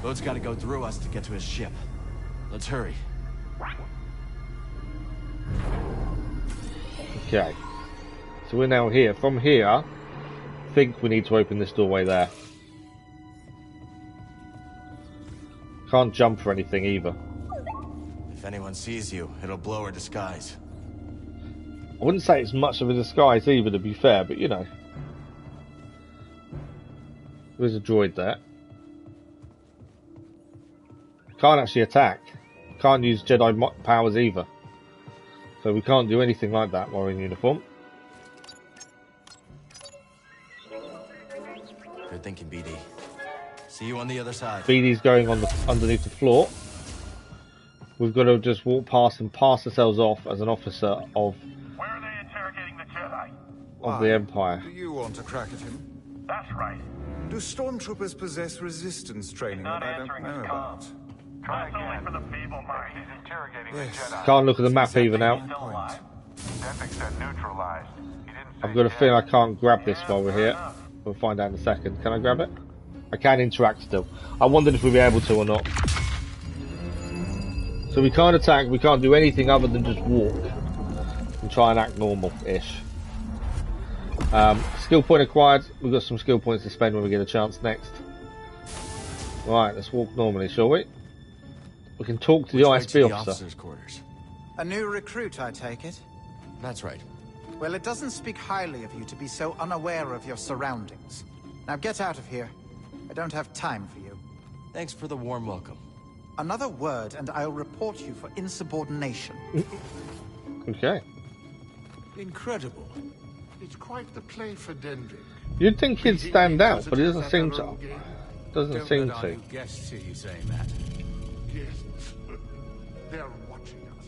Bode's got to go through us to get to his ship. Let's hurry. Okay. So we're now here. From here, I think we need to open this doorway there. Can't jump for anything either. If anyone sees you, it'll blow our disguise. I wouldn't say it's much of a disguise either, to be fair, but you know. There's a droid there. Can't actually attack. Can't use Jedi powers either. So we can't do anything like that while we're in uniform. Good thinking, BD. See you on the other side. BD's going on underneath the floor. We've got to just walk past and pass ourselves off as an officer of... Where are they interrogating the Jedi? Of the Empire. Do you want to crack at him? That's right. Do stormtroopers possess resistance training that I don't know about? Try again. Only for the feeble-minded. He's interrogating the Jedi. Can't look at the map either now. Denvik said neutralized. I've got a feeling I can't grab this while we're here. We'll find out in a second. Can I grab it? I can interact still. I wondered if we'd be able to or not. So we can't attack, we can't do anything other than just walk and try and act normal-ish. Skill point acquired. We've got some skill points to spend when we get a chance next. Right, let's walk normally, shall we? We can talk to the ISB officer. Officer's quarters. A new recruit, I take it? That's right. Well, it doesn't speak highly of you to be so unaware of your surroundings. Now get out of here. I don't have time for you. Thanks for the warm welcome. Another word and I'll report you for insubordination. Okay. Incredible. It's quite the play for Denvik. You'd think he'd stand out, but he doesn't seem to. Doesn't seem to. Guests hear you saying that. Yes. They're watching us.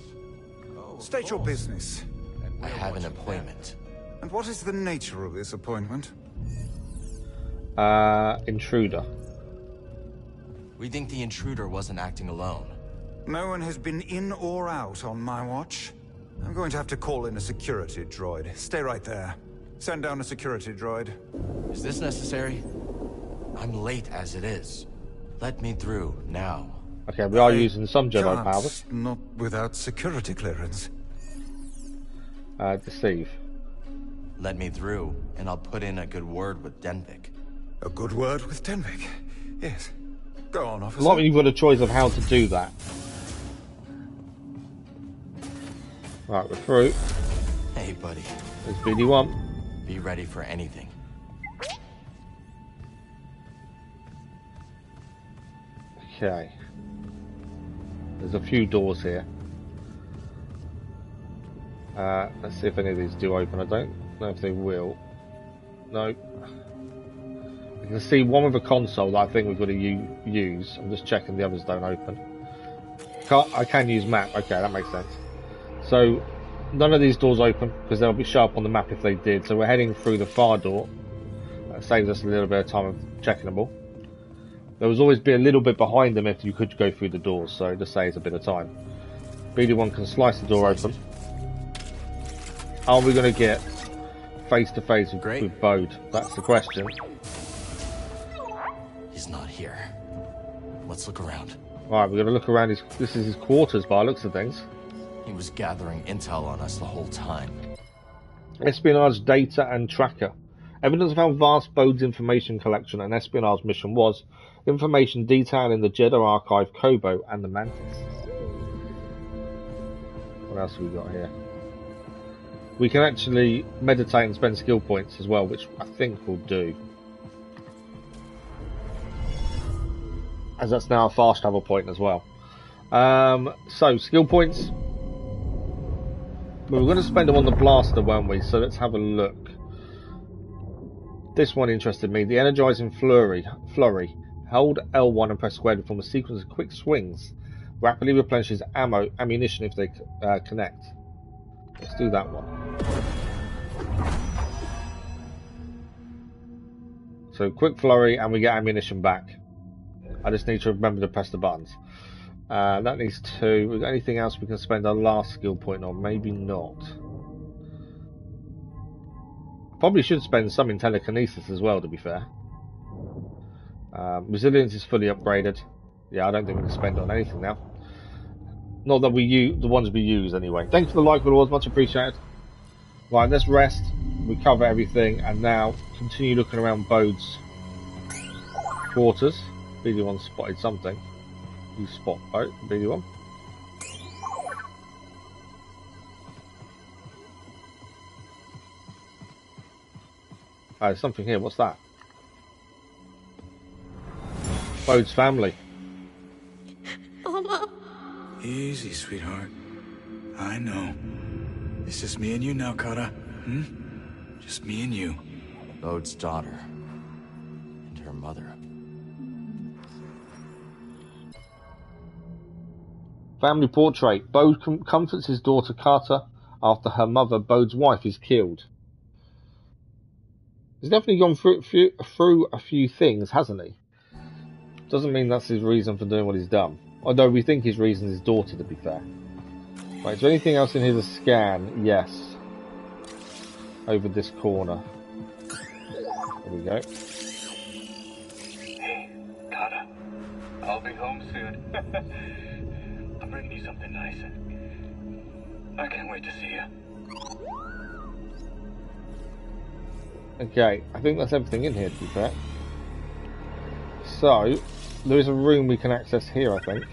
Oh, State your business. I have an appointment. And what is the nature of this appointment? Intruder. We think the intruder wasn't acting alone. No one has been in or out on my watch. I'm going to have to call in a security droid. Stay right there. Send down a security droid. Is this necessary? I'm late as it is. Let me through now. Okay, we are using some Jedi powers. Not without security clearance. Deceive. Let me through, and I'll put in a good word with Denvik. A good word with Denvik? Yes. Go on, officer. Like when you've got a choice of how to do that. Right, we're through. Hey, buddy. There's BD1. Be ready for anything. Okay. There's a few doors here. Let's see if any of these do open. I don't know if they will. No. I can see one with a console that I think we've got to use. I'm just checking the others don't open. I can use map. Okay, that makes sense. So, none of these doors open because they'll be show up on the map if they did. So we're heading through the far door. That saves us a little bit of time of checking them all. There will always be a little bit behind them if you could go through the doors, so it just saves a bit of time. BD1 can slice the door open. Are we going to get face to face with Bode? That's the question. He's not here. Let's look around. Right, we're going to look around his... This is his quarters by the looks of things. He was gathering intel on us the whole time. Espionage data and tracker. Evidence of how vast Bode's information collection and espionage mission was. Information detailing the Jedi archive, Koboh, and the Mantis. What else have we got here? We can actually meditate and spend skill points as well, which I think will do. As that's now a fast travel point as well. So, skill points. We were going to spend them on the blaster, weren't we? So let's have a look. This one interested me. The energizing flurry. Hold L1 and press square to form a sequence of quick swings. Rapidly replenishes ammunition if they connect. Let's do that one. So quick flurry and we get ammunition back. I just need to remember to press the buttons. That needs 2. We got anything else we can spend our last skill point on? Maybe not. Probably should spend some in telekinesis as well, to be fair. Resilience is fully upgraded. Yeah, I don't think we can spend it on anything now. Not that we use the ones we use anyway. Thanks for the like, followers, much appreciated. Right, let's rest, recover everything, and now continue looking around Bode's quarters. BD1 spotted something. You spot Bode, BD1. Oh, there's something here. What's that? Bode's family. Mama. Easy, sweetheart. I know. It's just me and you now, Kara. Hmm? Just me and you. Bode's daughter. And her mother. Family portrait. Bode comforts his daughter Carter after her mother, Bode's wife, is killed. He's definitely gone through a few things, hasn't he? Doesn't mean that's his reason for doing what he's done. Although we think his reason is his daughter, to be fair. Right, is there anything else in here to scan? Yes. Over this corner. There we go. Hey, Kata. I'll be home soon. I'm bringing you something nice. I can't wait to see you. Okay, I think that's everything in here, to be fair. So, there is a room we can access here, I think.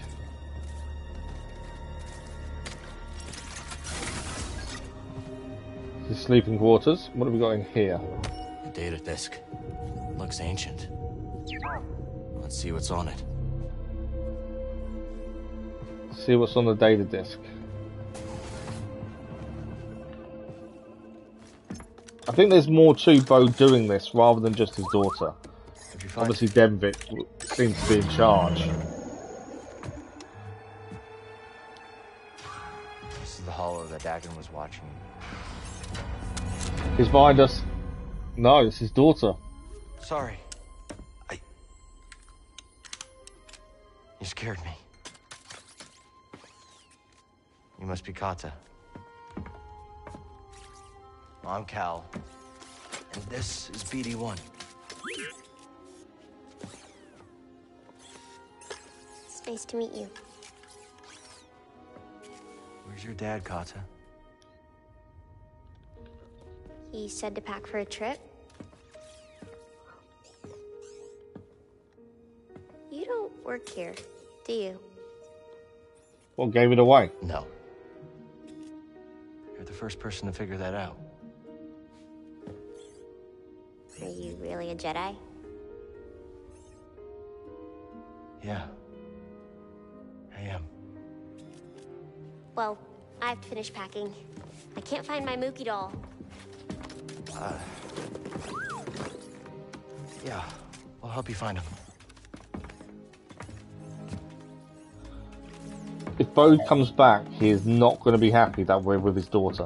The sleeping quarters. What have we got in here? A data disk. Looks ancient. Let's see what's on it. See what's on the data disk. I think there's more to Bode doing this rather than just his daughter. Obviously Denvik seems to be in charge. This is the hollow that Dagon was watching. He's behind us. No, it's his daughter. Sorry. You scared me. You must be Kata. I'm Cal. And this is BD1. It's nice to meet you. Where's your dad, Kata? He said to pack for a trip. You don't work here, do you? What gave it away? No. You're the first person to figure that out. Are you really a Jedi? Yeah. I am. Well, I have to finish packing. I can't find my Mookie doll. Yeah. I'll help you find him. if Bode comes back, he is not going to be happy that we're with his daughter.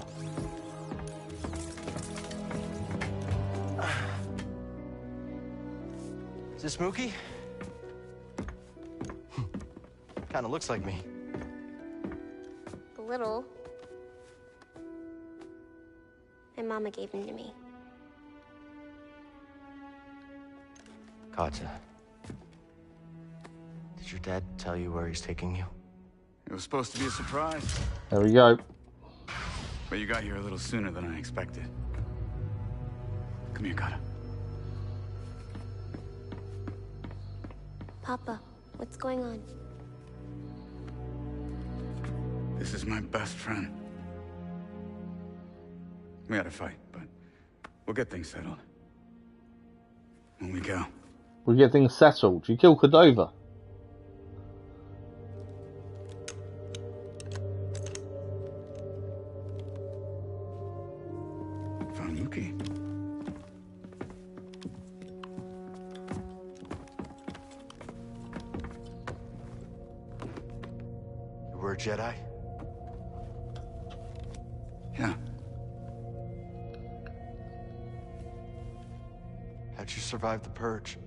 Is this Mookie? Kind of looks like me. A little. My mama gave him to me. Kata. Did your dad tell you where he's taking you? It was supposed to be a surprise. There we go. But you got here a little sooner than I expected. Come here, Kata. Papa, what's going on? This is my best friend. We had a fight, but we'll get things settled. When we go. We get things settled. You kill Cordova. Found Mookie. You were a Jedi? Yeah. How'd you survive the Purge?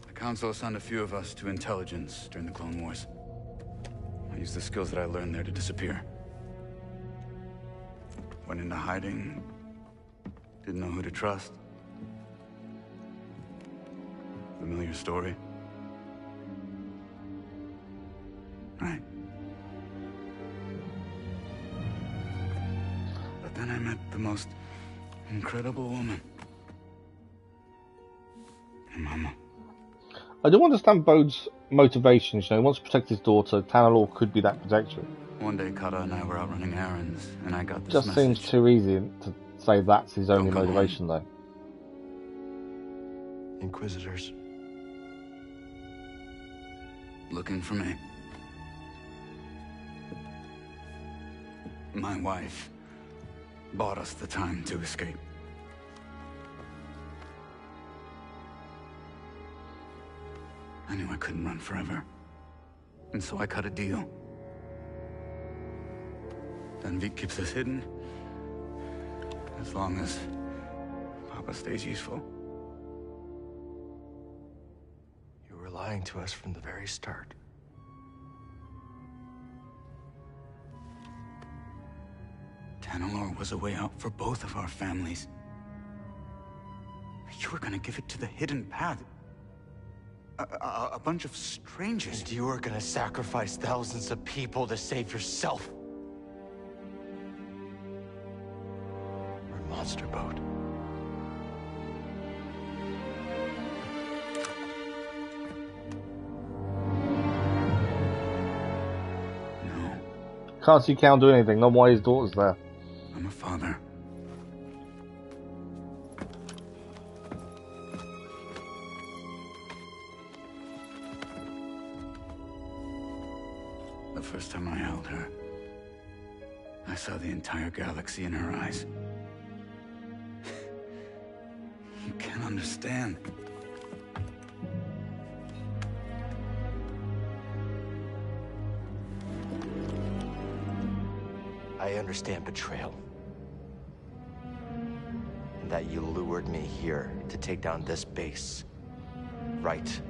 The Council assigned a few of us to intelligence during the Clone Wars. I used the skills that I learned there to disappear. Went into hiding. Didn't know who to trust. Familiar story. Right. But then I met the most incredible woman. Your mama. I don't understand Bode's motivations. You know, he wants to protect his daughter. Tanalorr could be that protection. One day, Kata and I were out running errands, and I got this Just message. seems too easy to say that's his only Don't come motivation, though. Inquisitors. Looking for me. My wife bought us the time to escape. I knew I couldn't run forever, and so I cut a deal. Danvik keeps us hidden, as long as Papa stays useful. You were lying to us from the very start. Tanalorr was a way out for both of our families. You were gonna give it to the hidden path. A bunch of strangers. And you were gonna sacrifice thousands of people to save yourself. You're a monster, Bode. No. Can't see Cal do anything, not why his daughter's there. I'm a father. The first time I held her, I saw the entire galaxy in her eyes. You can't understand. I understand betrayal. And that you lured me here to take down this base. Right?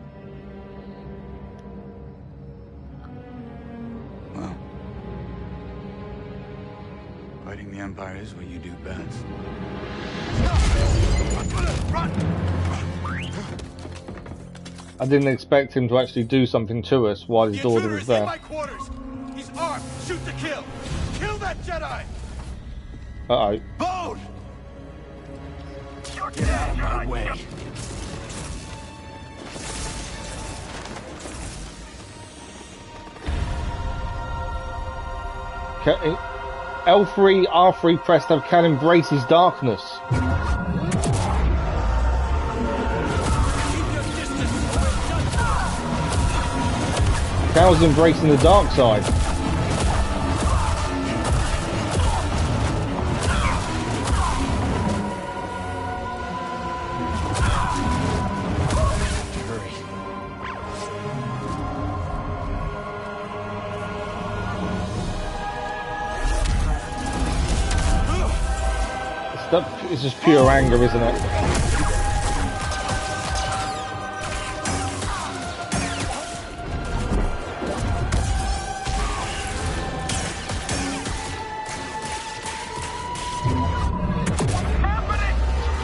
Well, fighting the Empire is what you do best. Run! I didn't expect him to actually do something to us while his daughter was In there. my quarters. He's armed. Shoot to kill. Kill that Jedi. Uh-oh. Bode! Get out of my way. L3, R3 pressed up can embrace his darkness. Cal's embracing the dark side. It's just pure anger, isn't it?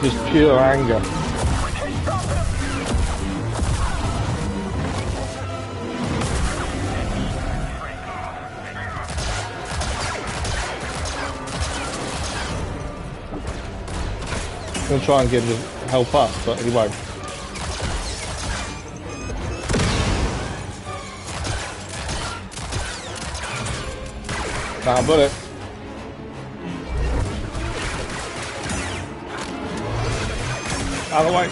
Just pure anger. I'm gonna try and get him to help us, but he won't. Now, bullet. Out of the way.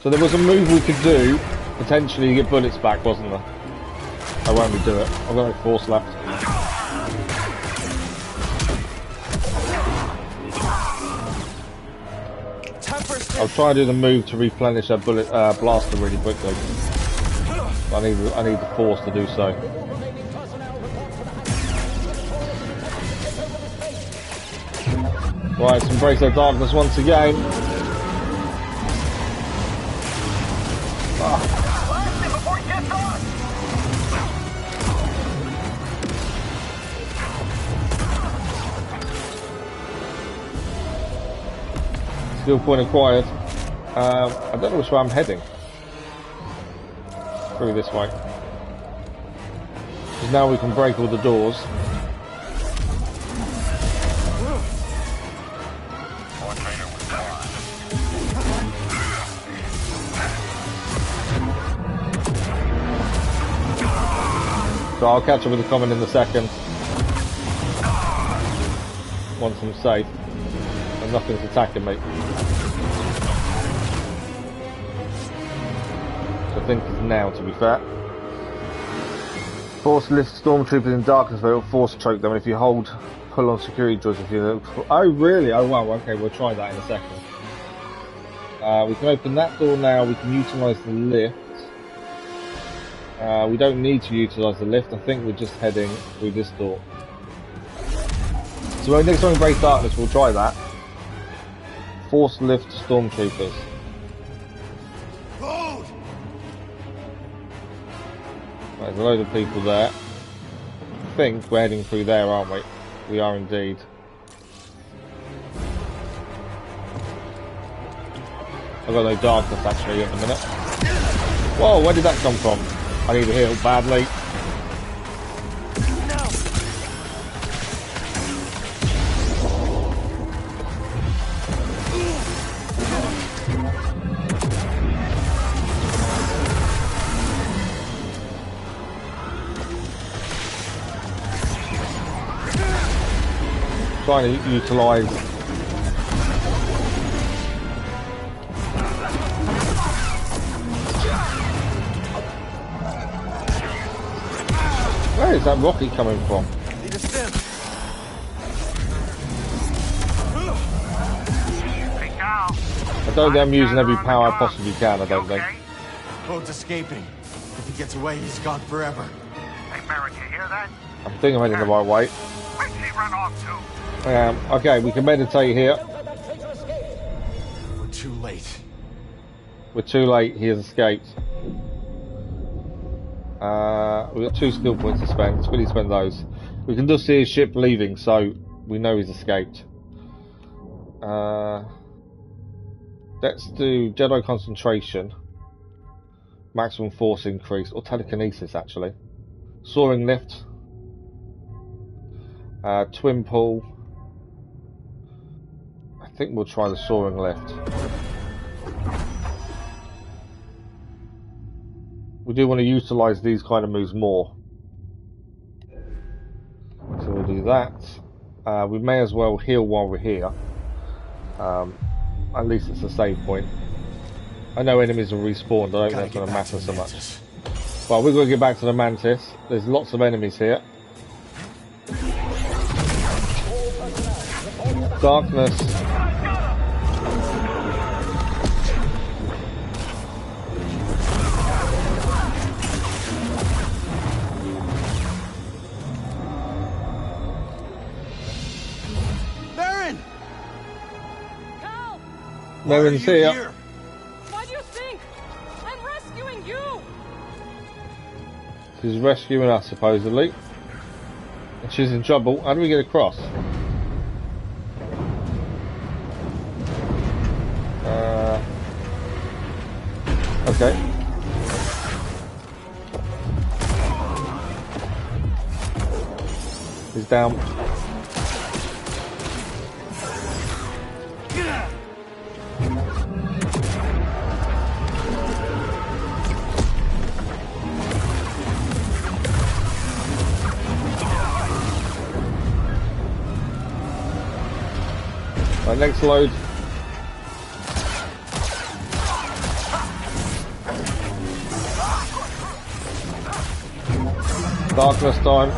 So there was a move we could do, potentially to get bullets back, wasn't there? I won't redo it. I've got no force left. I'll try and do the move to replenish that bullet blaster really quickly. I need the force to do so. Right, let's embrace our darkness once again. Skill point acquired. I don't know which way I'm heading. Through this way. Because now we can break all the doors. So I'll catch up with the comment in a second. Once I'm safe. And nothing's attacking me. I think it's now, to be fair. Force lift stormtroopers in darkness, but it will force choke them. And if you hold, pull on security joys. If you oh really? Oh wow. Okay, we'll try that in a second. We can open that door now. We can utilise the lift. We don't need to utilise the lift. I think we're just heading through this door. So when next time we break darkness, we'll try that. Force lift stormtroopers. There's a load of people there. I think we're heading through there, aren't we? We are indeed. I've got no darkness actually at the minute. Whoa, where did that come from? I need to heal badly. Trying to utilise where is that rocket coming from? I don't think I'm using every power I possibly can, I don't think. Bode's escaping. If he gets away, he's gone forever. Hey, Merrick, you hear that? I think I'm heading the right way. Where'd she run off to? Okay, we can meditate here. We're too late. We're too late, he has escaped. We've got 2 skill points to spend. Let's really spend those. We can just see his ship leaving, so we know he's escaped. Let's do Jedi concentration. Maximum force increase, or telekinesis actually. Soaring lift. Twin pull. I think we'll try the soaring lift. We do want to utilise these kind of moves more. So we'll do that. We may as well heal while we're here. At least it's a save point. I know enemies will respawn, I don't think that's going to matter so much. Well, we're going to get back to the Mantis. There's lots of enemies here. Darkness. Merrin's here. Why do you think? I'm rescuing you! She's rescuing us, supposedly. And she's in trouble. How do we get across? Okay. He's down. Right, next load. Darkness time.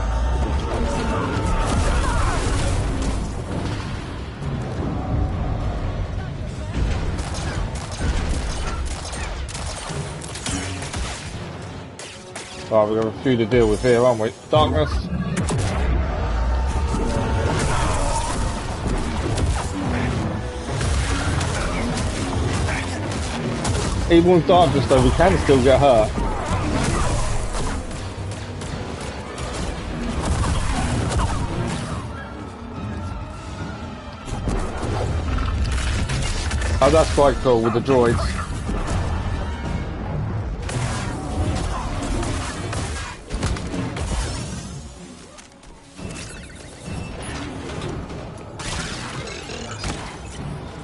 Right, we've got a few to deal with here, aren't we? Darkness. Even with darkness though, we can still get hurt. Oh, that's quite cool with the droids.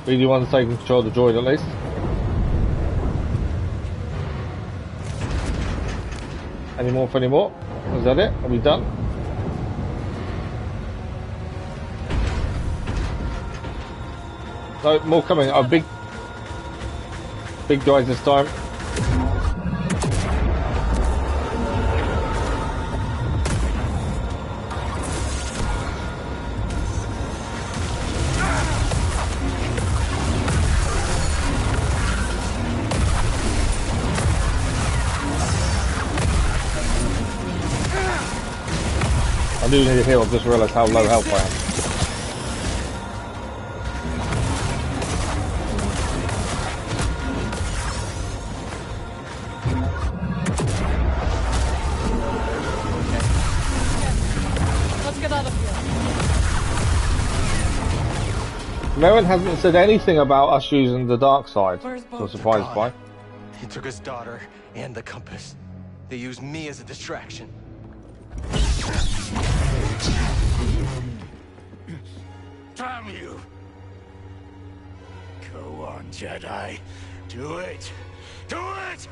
Be the ones taking control of the droid at least. Any more for any more? Is that it? Are we done? No, more coming. Oh, big guys this time. I do need a heal. I've just realised how low health I am. Merrin hasn't said anything about us using the dark side, so I'm surprised by. He took his daughter and the compass. They used me as a distraction. Damn you! Go on, Jedi. Do it! Do it!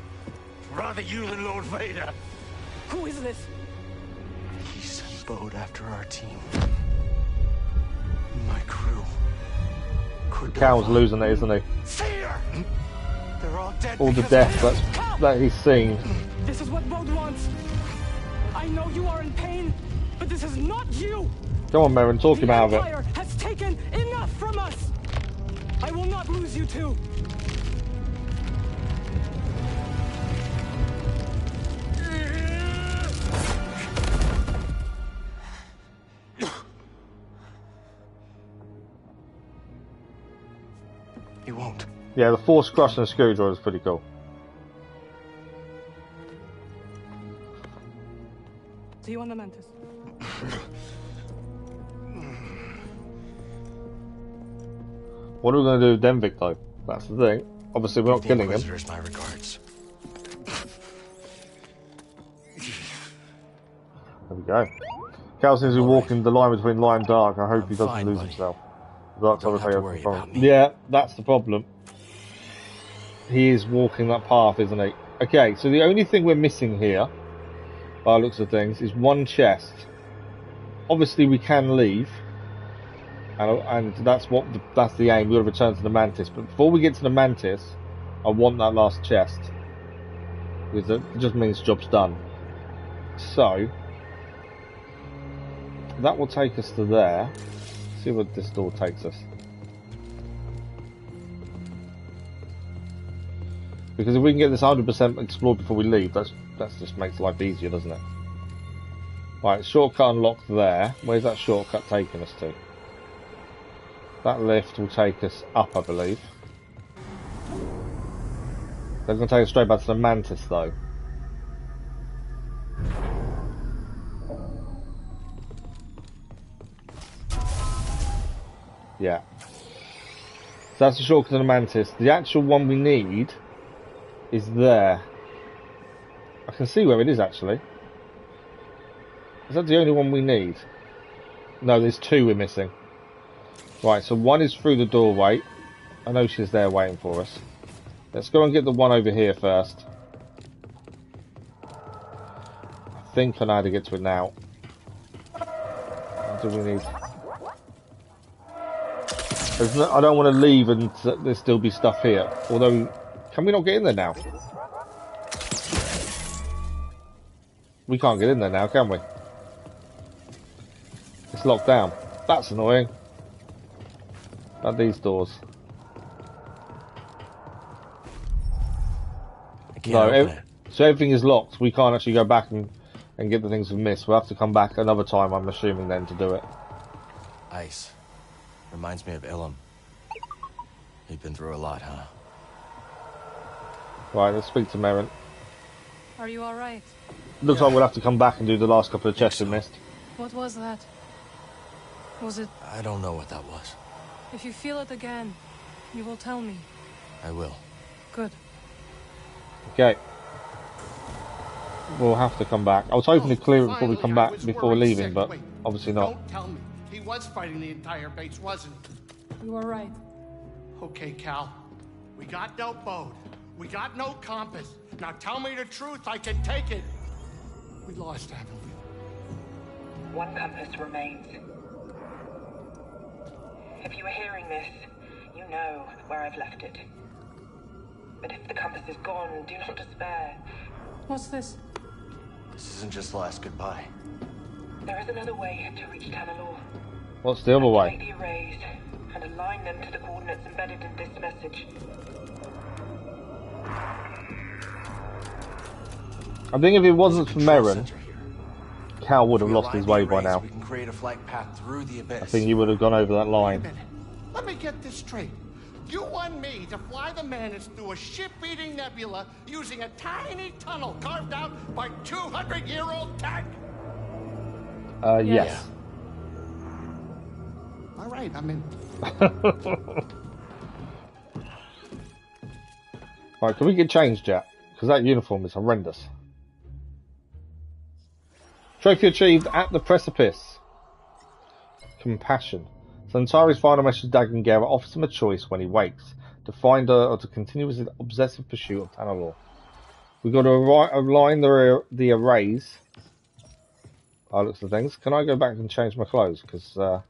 Rather you than Lord Vader. Who is this? He sent Bode after our team. My crew. Cal's losing it, isn't he? Fear! They're all dead. All the death that he's seen. This is what Bode wants. I know you are in pain, but this is not you. Come on, Merrin, talk him out of it. The Empire has taken enough from us. I will not lose you too. He won't. Yeah, the Force Crush and Screwdriver is pretty cool. See you on the Mantis. What are we going to do with Denvik though? That's the thing. Obviously we're not killing him. My regards. There we go. Cal seems to be walking the line between light and dark. I hope he doesn't lose himself. Dark side of the problem. Yeah, that's the problem. He is walking that path, isn't he? Okay, so the only thing we're missing here, by the looks of things, is one chest. Obviously we can leave. And that's the aim. We'll return to the Mantis. But before we get to the Mantis, I want that last chest. Because it just means job's done. So that will take us to there. See what this door takes us. Because if we can get this 100% explored before we leave, that just makes life easier, doesn't it? Right, shortcut unlocked there. Where's that shortcut taking us to? That lift will take us up, I believe. They're going to take us straight back to the Mantis, though. Yeah. So that's the shortcut to the Mantis. The actual one we need is there. I can see where it is, actually. Is that the only one we need? No, there's two we're missing. Right, so one is through the doorway. I know she's there waiting for us. Let's go and get the one over here first. I think I know how to get to it now. What do we need? I don't want to leave and there still be stuff here. Although, can we not get in there now? We can't get in there now, can we? It's locked down. That's annoying. At these doors. No, so everything is locked. We can't actually go back and get the things we've missed. We'll have to come back another time, I'm assuming, then to do it. Ice. Reminds me of Ilum. You've been through a lot, huh? Right, let's speak to Merrin. Are you alright? Looks like we'll have to come back and do the last couple of chests we missed. What was that? Was it... I don't know what that was. If you feel it again, you will tell me. I will. Good. Okay. We'll have to come back. I was hoping to clear it before we come back, before leaving, but obviously not. Don't tell me. He was fighting the entire base, wasn't he? You are right. Okay, Cal. We got no boat. We got no compass. Now tell me the truth. I can take it. We lost, haven't we? One compass remains. If you are hearing this, you know where I've left it. But if the compass is gone, do not despair. What's this? This isn't just the last goodbye. There is another way to reach Tanalorr. What's the other way? Activate the arrays and align them to the coordinates embedded in this message. I think if it wasn't for Merrin, Cal would have lost his way by now. We can create a flight path through the abyss. I think he would have gone over that line. Let me get this straight. You want me to fly the Mantis through a ship-eating nebula using a tiny tunnel carved out by 200-year-old tech? Yes. All right, I'm in. Right, can we get changed, Jack? Because that uniform is horrendous. Trophy achieved at the Precipice. Compassion. Santari's final message to Dagon Gera offers him a choice when he wakes, to find her or to continue his obsessive pursuit of Tanalorr. We've got to align the arrays. Oh, looks at things. Can I go back and change my clothes? Because the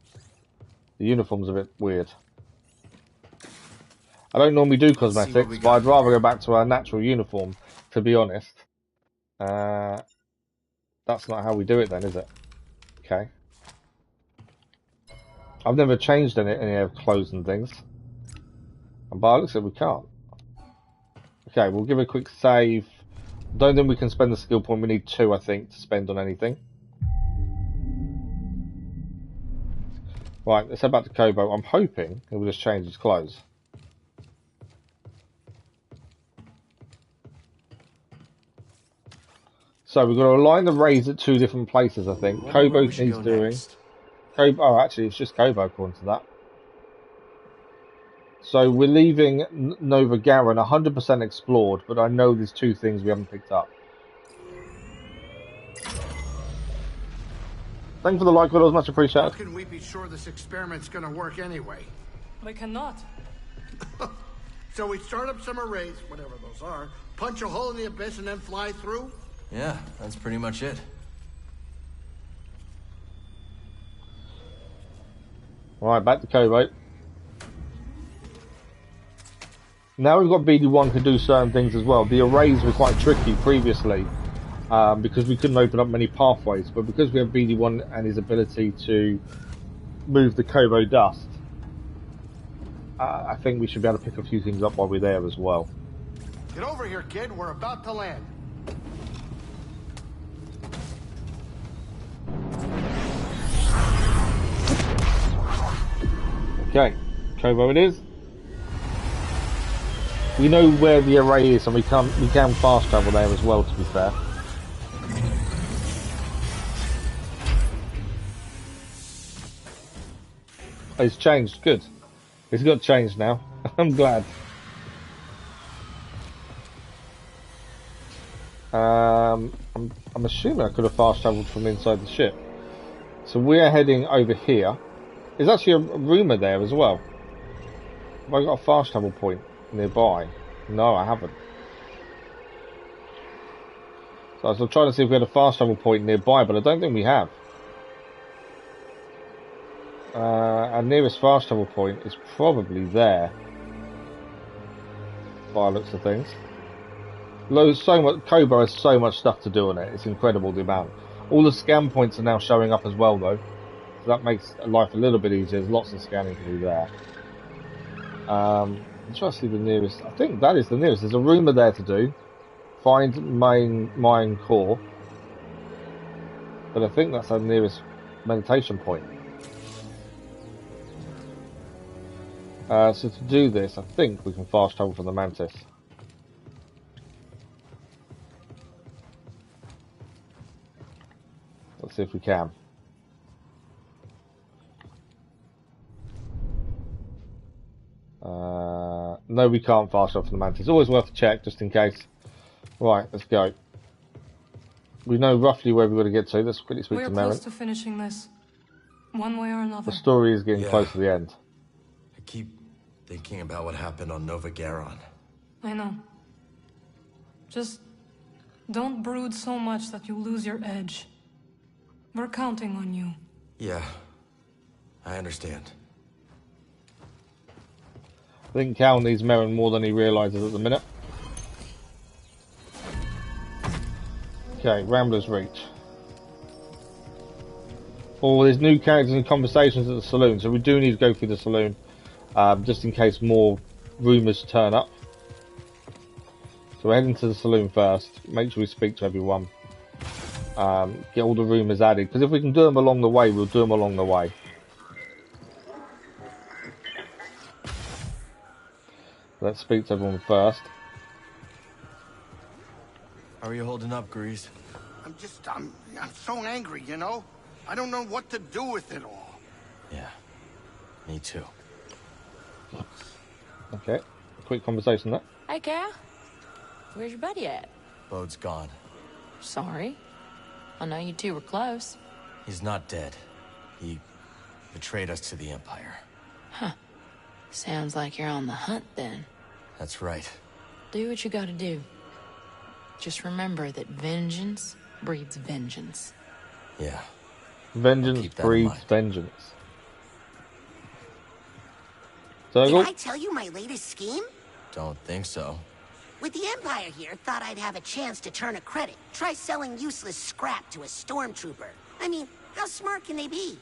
uniform's a bit weird. I don't normally do cosmetics, but I'd rather go back to our natural uniform, to be honest. That's not how we do it then, is it? Okay. I've never changed any of clothes and things. And by the looks of it, we can't. Okay, we'll give it a quick save. Don't think we can spend the skill point. We need 2, I think, to spend on anything. Right, let's head back to Koboh. I'm hoping he will just change his clothes. So we've got to align the rays at 2 different places, I think. Koboh needs doing. Oh, actually, it's just Koboh according to that. So we're leaving Nova Garon 100% explored, but I know there's 2 things we haven't picked up. Thank you for the like, it was much appreciated. How can we be sure this experiment's gonna work anyway? We cannot. So we start up some arrays, whatever those are, punch a hole in the abyss, and then fly through? Yeah, that's pretty much it. Alright, back to Koboh. Now we've got BD1 to do certain things as well. The arrays were quite tricky previously because we couldn't open up many pathways, but because we have BD1 and his ability to move the Koboh dust, I think we should be able to pick a few things up while we're there as well. Get over here, kid. We're about to land. Okay, Koboh it is. We know where the array is, and we can fast travel there as well. To be fair. It's changed. Good. It's got changed now. I'm glad. I'm assuming I could have fast travelled from inside the ship. So we're heading over here. There's actually a rumour there as well. Have I got a fast travel point nearby? No, I haven't. So I was trying to see if we had a fast travel point nearby, but I don't think we have. Our nearest fast travel point is probably there, by the looks of things. Koboh has so much stuff to do on it. It's incredible the amount. All the scan points are now showing up as well, though, so that makes life a little bit easier. There's lots of scanning to do there. I'm trying to see the nearest. I think that is the nearest. There's a rumour there to do. Find mine core, but I think that's our nearest meditation point. So to do this, I think we can fast travel from the Mantis. Let's see if we can. No, we can't fast travel from the Mantis. It's always worth a check, just in case. Right, let's go. We know roughly where we're going to get to. Let's quickly speak to Merrin. We're close to finishing this, one way or another. The story is getting close to the end. I keep thinking about what happened on Nova Garon. I know. Just don't brood so much that you lose your edge. We're counting on you. Yeah, I understand. I think Cal needs Merrin more than he realises at the minute. Okay, Rambler's Reach. Oh, there's new characters and conversations at the saloon, so we do need to go through the saloon, just in case more rumours turn up. So we're heading to the saloon first, make sure we speak to everyone, get all the rumours added, because if we can do them along the way, we'll do them along the way. Let's speak to everyone first. How are you holding up, Grease? I'm so angry, you know? I don't know what to do with it all. Yeah, me too. Okay, quick conversation there. Hi, Cal. Where's your buddy at? Bode's gone. Sorry. I know you two were close. He's not dead. He betrayed us to the Empire. Huh. Sounds like you're on the hunt, then. That's right. Do what you gotta do. Just remember that vengeance breeds vengeance. Yeah. Vengeance breeds vengeance. So did I tell you my latest scheme? Don't think so. With the Empire here, thought I'd have a chance to turn a credit. Try selling useless scrap to a stormtrooper. I mean, how smart can they be?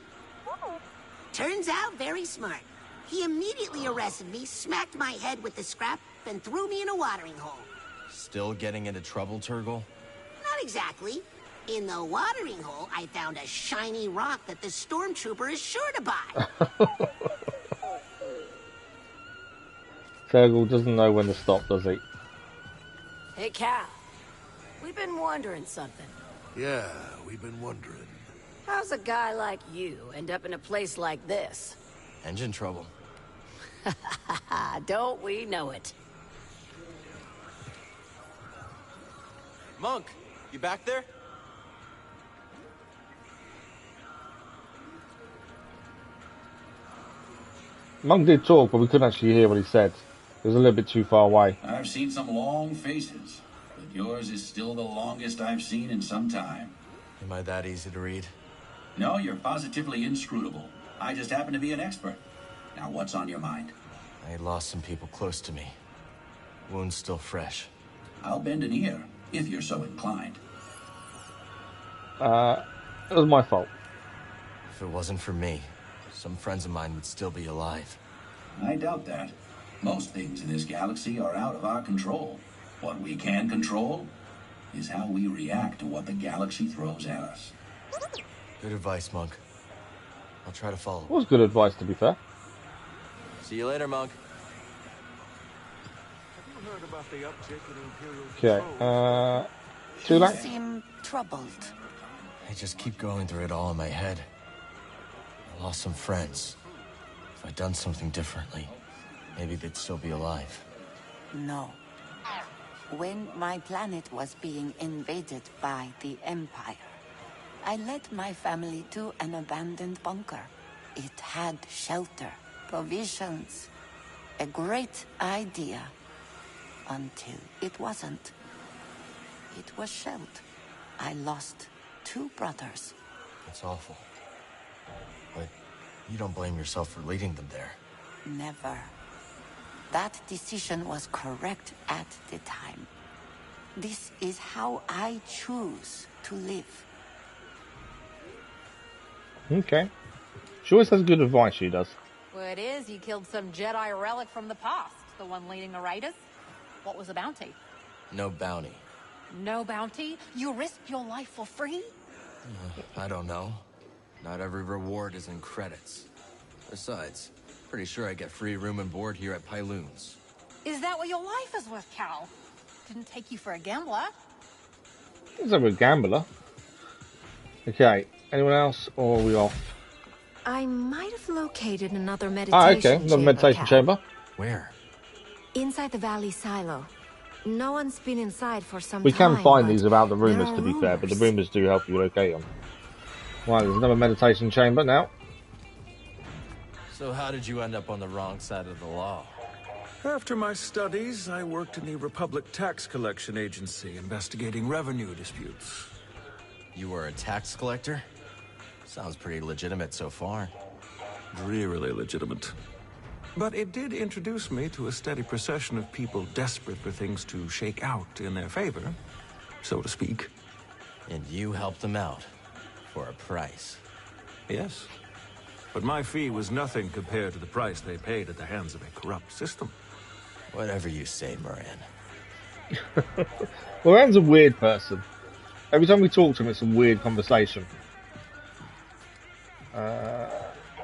Turns out, very smart. He immediately arrested me, smacked my head with the scrap, and threw me in a watering hole. Still getting into trouble, Turgle? Not exactly. In the watering hole, I found a shiny rock that the stormtrooper is sure to buy. Turgle doesn't know when to stop, does he? Hey, Cal. We've been wondering something. Yeah, we've been wondering. How's a guy like you end up in a place like this? Engine trouble. Don't we know it? Monk, you back there? Monk did talk, but we couldn't actually hear what he said. It was a little bit too far away. I've seen some long faces, but yours is still the longest I've seen in some time. Am I that easy to read? No, you're positively inscrutable. I just happen to be an expert. Now, what's on your mind? I lost some people close to me. Wounds still fresh. I'll bend an ear, if you're so inclined. It was my fault. If it wasn't for me, some friends of mine would still be alive. I doubt that. Most things in this galaxy are out of our control. What we can control is how we react to what the galaxy throws at us. Good advice, Monk. I'll try to follow. It was good advice, to be fair. See you later, Monk. heard about the uptick in Imperial Okay, too late. You seem troubled. I just keep going through it all in my head. I lost some friends. If I'd done something differently, maybe they'd still be alive. No. When my planet was being invaded by the Empire, I led my family to an abandoned bunker. It had shelter, provisions, a great idea, until it wasn't. It was shelled. I lost 2 brothers. It's awful. But you don't blame yourself for leading them there. Never. That decision was correct at the time. This is how I choose to live. Okay. She always has good advice, she does. Well, it is. You killed some Jedi relic from the past. The one leading the raiders. What was the bounty? No bounty. No bounty? You risked your life for free? I don't know. Not every reward is in credits. Besides, pretty sure I get free room and board here at Pyloon's. Is that what your life is worth, Cal? Didn't take you for a gambler. He's a gambler. Okay, anyone else, or are we off? I might have located another meditation okay, another meditation chamber. Where? Inside the valley silo. No one's been inside for some time. We can find these without the rumours, to be fair, but the rumours do help you locate them. Right, there's another meditation chamber now. So how did you end up on the wrong side of the law? After my studies, I worked in the Republic Tax Collection Agency, investigating revenue disputes. You were a tax collector? Sounds pretty legitimate so far. Drearily legitimate. But it did introduce me to a steady procession of people desperate for things to shake out in their favor, so to speak. And you helped them out, for a price. Yes. But my fee was nothing compared to the price they paid at the hands of a corrupt system. Whatever you say, Moran. Moran's a weird person. Every time we talk to him, it's a weird conversation.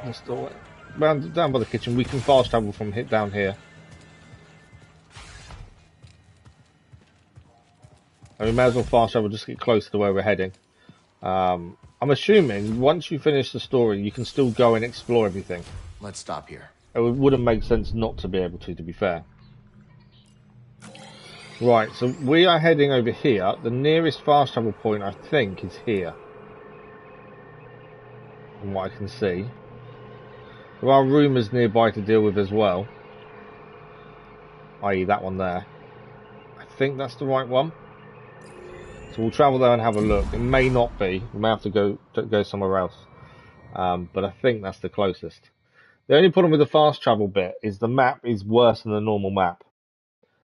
Just down by the kitchen. We can fast travel from down here. And we may as well fast travel just to get closer to where we're heading. I'm assuming once you finish the story, you can still go and explore everything. Let's stop here. It wouldn't make sense not to be able to be fair. Right, so we are heading over here. The nearest fast travel point, I think, is here. From what I can see. There are rumours nearby to deal with as well. I.e. that one there. I think that's the right one. So we'll travel there and have a look. It may not be. We may have to go somewhere else. But I think that's the closest. The only problem with the fast travel bit is the map is worse than the normal map.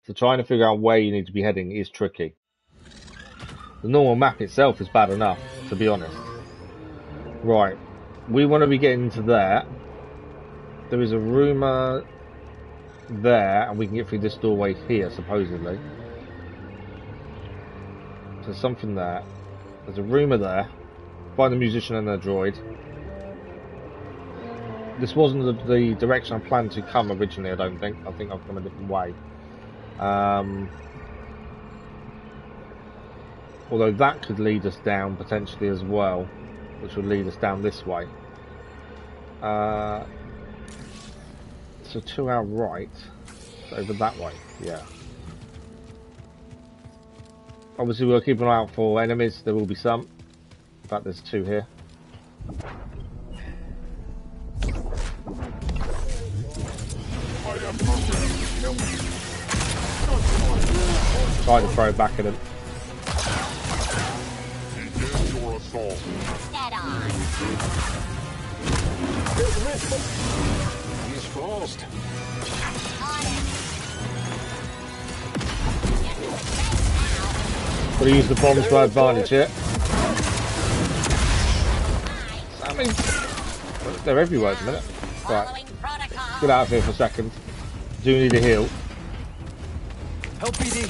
So trying to figure out where you need to be heading is tricky. The normal map itself is bad enough, to be honest. Right. We want to be getting to there. There is a rumour there, and we can get through this doorway here, supposedly. There's something there. There's a rumour there. Find the musician and the droid. This wasn't the direction I planned to come originally, I don't think. I think I've come a different way. Although that could lead us down potentially as well, which would lead us down this way. So to our right, over that way, yeah. Obviously we'll keep an eye out for enemies, there will be some. In fact, there's 2 here. Try to throw it back at him. He's fast. Got to use the bombs to our advantage here. I mean, they're everywhere at the minute. Right, get out of here for a second. Do need a heal. Help BD.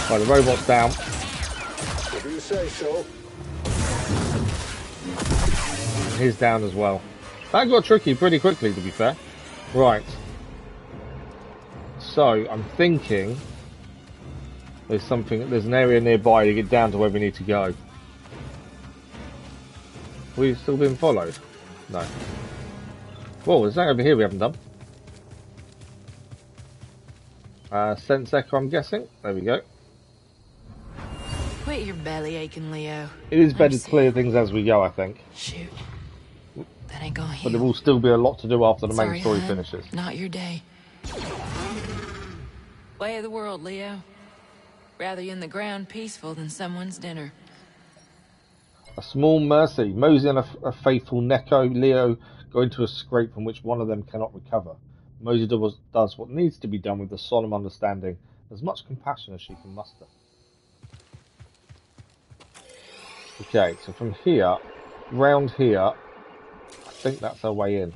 Right, the robot's down. If you say so. He's down as well. That got tricky pretty quickly, to be fair. Right. So I'm thinking there's an area nearby to get down to where we need to go. We've still been followed? No. Whoa, there's that over here we haven't done. Sense echo, I'm guessing. There we go. Quit your belly aching, Leo. It is better to clear things as we go, I think. Shoot. That ain't gonna heal. But there will still be a lot to do after the main story hun. finishes. Not your day. Way of the world, Leo. Rather you in the ground peaceful than someone's dinner. A small mercy. Mosey and a faithful Neko, Leo, go into a scrape from which one of them cannot recover. Mosey does what needs to be done with a solemn understanding, as much compassion as she can muster. Okay, so from here, round here, I think that's our way in.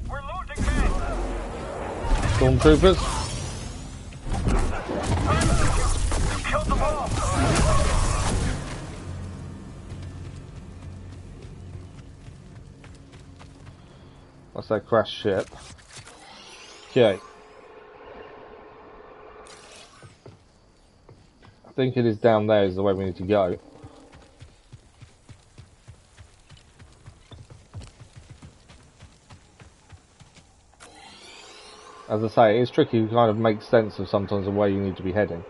We're losing men. Stormtroopers. You killed them all. That's that crashed ship. Okay. I think it is down there is the way we need to go. As I say, it's tricky to kind of make sense of sometimes the way you need to be heading.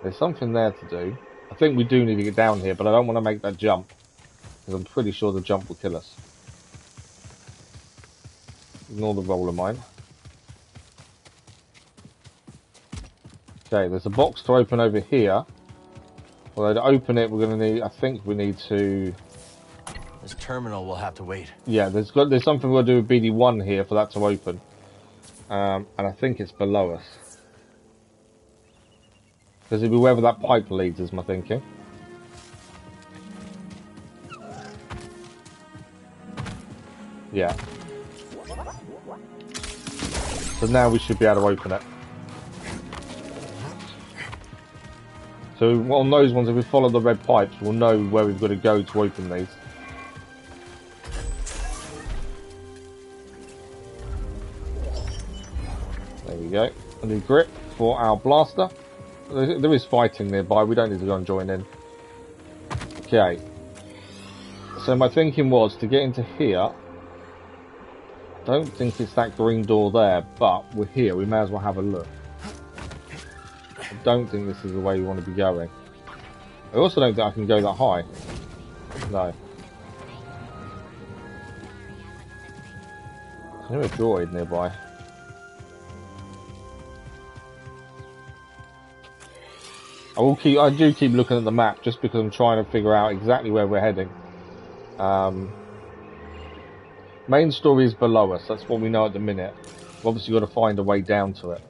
There's something there to do. I think we do need to get down here, but I don't want to make that jump, because I'm pretty sure the jump will kill us. Ignore the roll of mine. Okay, there's a box to open over here. Although to open it, we're going to need, I think we need to... This terminal will have to wait. Yeah, there's something we'll do with BD1 here for that to open. And I think it's below us. Because it'll be wherever that pipe leads, is my thinking. Yeah. So now we should be able to open it. So on those ones, if we follow the red pipes, we'll know where we've got to go to open these. There we go. A new grip for our blaster. There is fighting nearby, we don't need to go and join in. Okay. So my thinking was to get into here. I don't think it's that green door there, but we're here, we may as well have a look. I don't think this is the way we want to be going. I also don't think I can go that high. No. There's a droid nearby. I do keep looking at the map just because I'm trying to figure out exactly where we're heading. Main story is below us, that's what we know at the minute. We've obviously got to find a way down to it.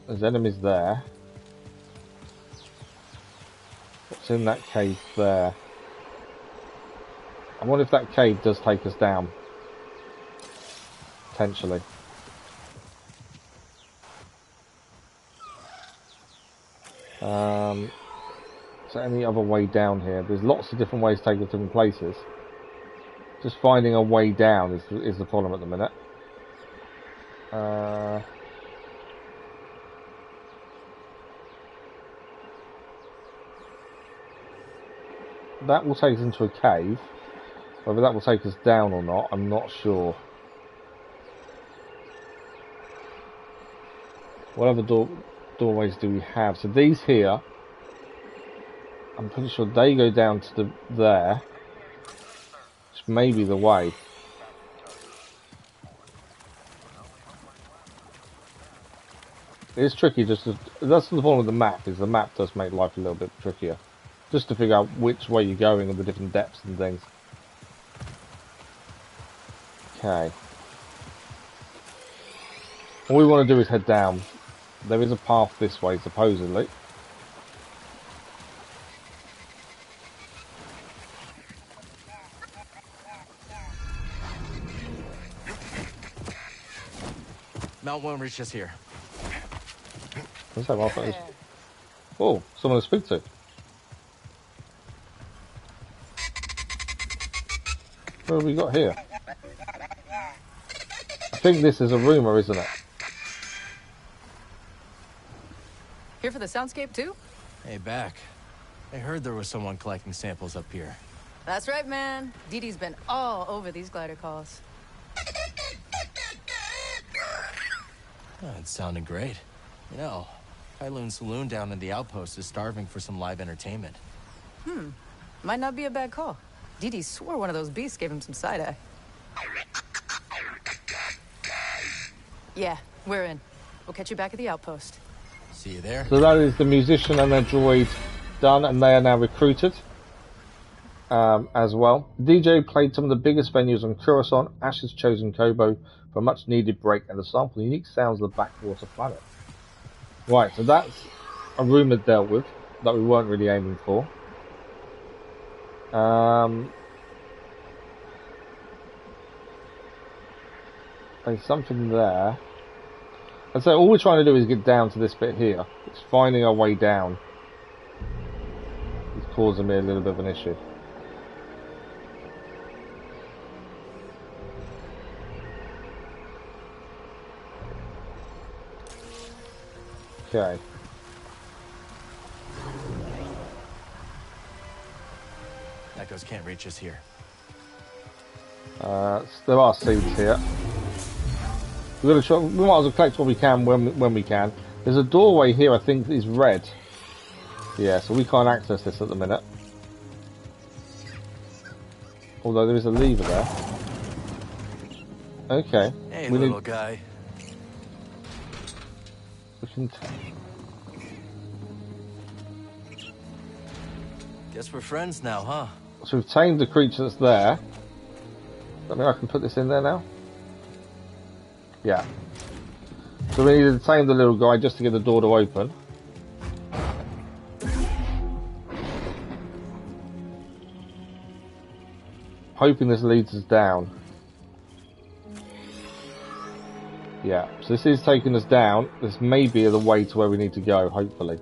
There's enemies there. What's in that cave there? I wonder if that cave does take us down. Potentially. Is there any other way down here? There's lots of different ways to take us to different places. Just finding a way down is the problem at the minute. That will take us into a cave. Whether that will take us down or not, I'm not sure. What other doorways do we have? So these here, I'm pretty sure they go down to there. Which may be the way. It's tricky that's the problem with the map, is the map does make life a little bit trickier. Just to figure out which way you're going and the different depths and things. Okay. All we want to do is head down. There is a path this way, supposedly. Mount won't reach us here. What's that? Oh, someone to speak to. What have we got here? I think this is a rumor, isn't it? Here for the soundscape too? Hey, back. I heard there was someone collecting samples up here. That's right, man. Dee Dee's been all over these glider calls. Oh, it's sounding great. You know, Kailoon Saloon down in the outpost is starving for some live entertainment. Might not be a bad call. Dee Dee swore one of those beasts gave him some side-eye. Yeah, we're in. We'll catch you back at the outpost. See you there. So that is the musician and their droid done, and they are now recruited as well. DJ played some of the biggest venues on Coruscant. Ash has chosen Koboh for a much needed break and a sample the unique sounds of the backwater planet. Right, so that's a rumour dealt with that we weren't really aiming for. There's something there. And so all we're trying to do is get down to this bit here. It's finding our way down. It's causing me a little bit of an issue. Okay. Echoes can't reach us here. There are seeds here. We're gonna try. We might as well collect what we can when we can. There's a doorway here. I think is red. Yeah, so we can't access this at the minute. Although there is a lever there. Okay. Hey, little guy. We can. Guess we're friends now, huh? So we've tamed the creature that's there. I mean, I can put this in there now. Yeah. So we need to tame the little guy just to get the door to open. Hoping this leads us down. Yeah, so this is taking us down. This may be the way to where we need to go, hopefully.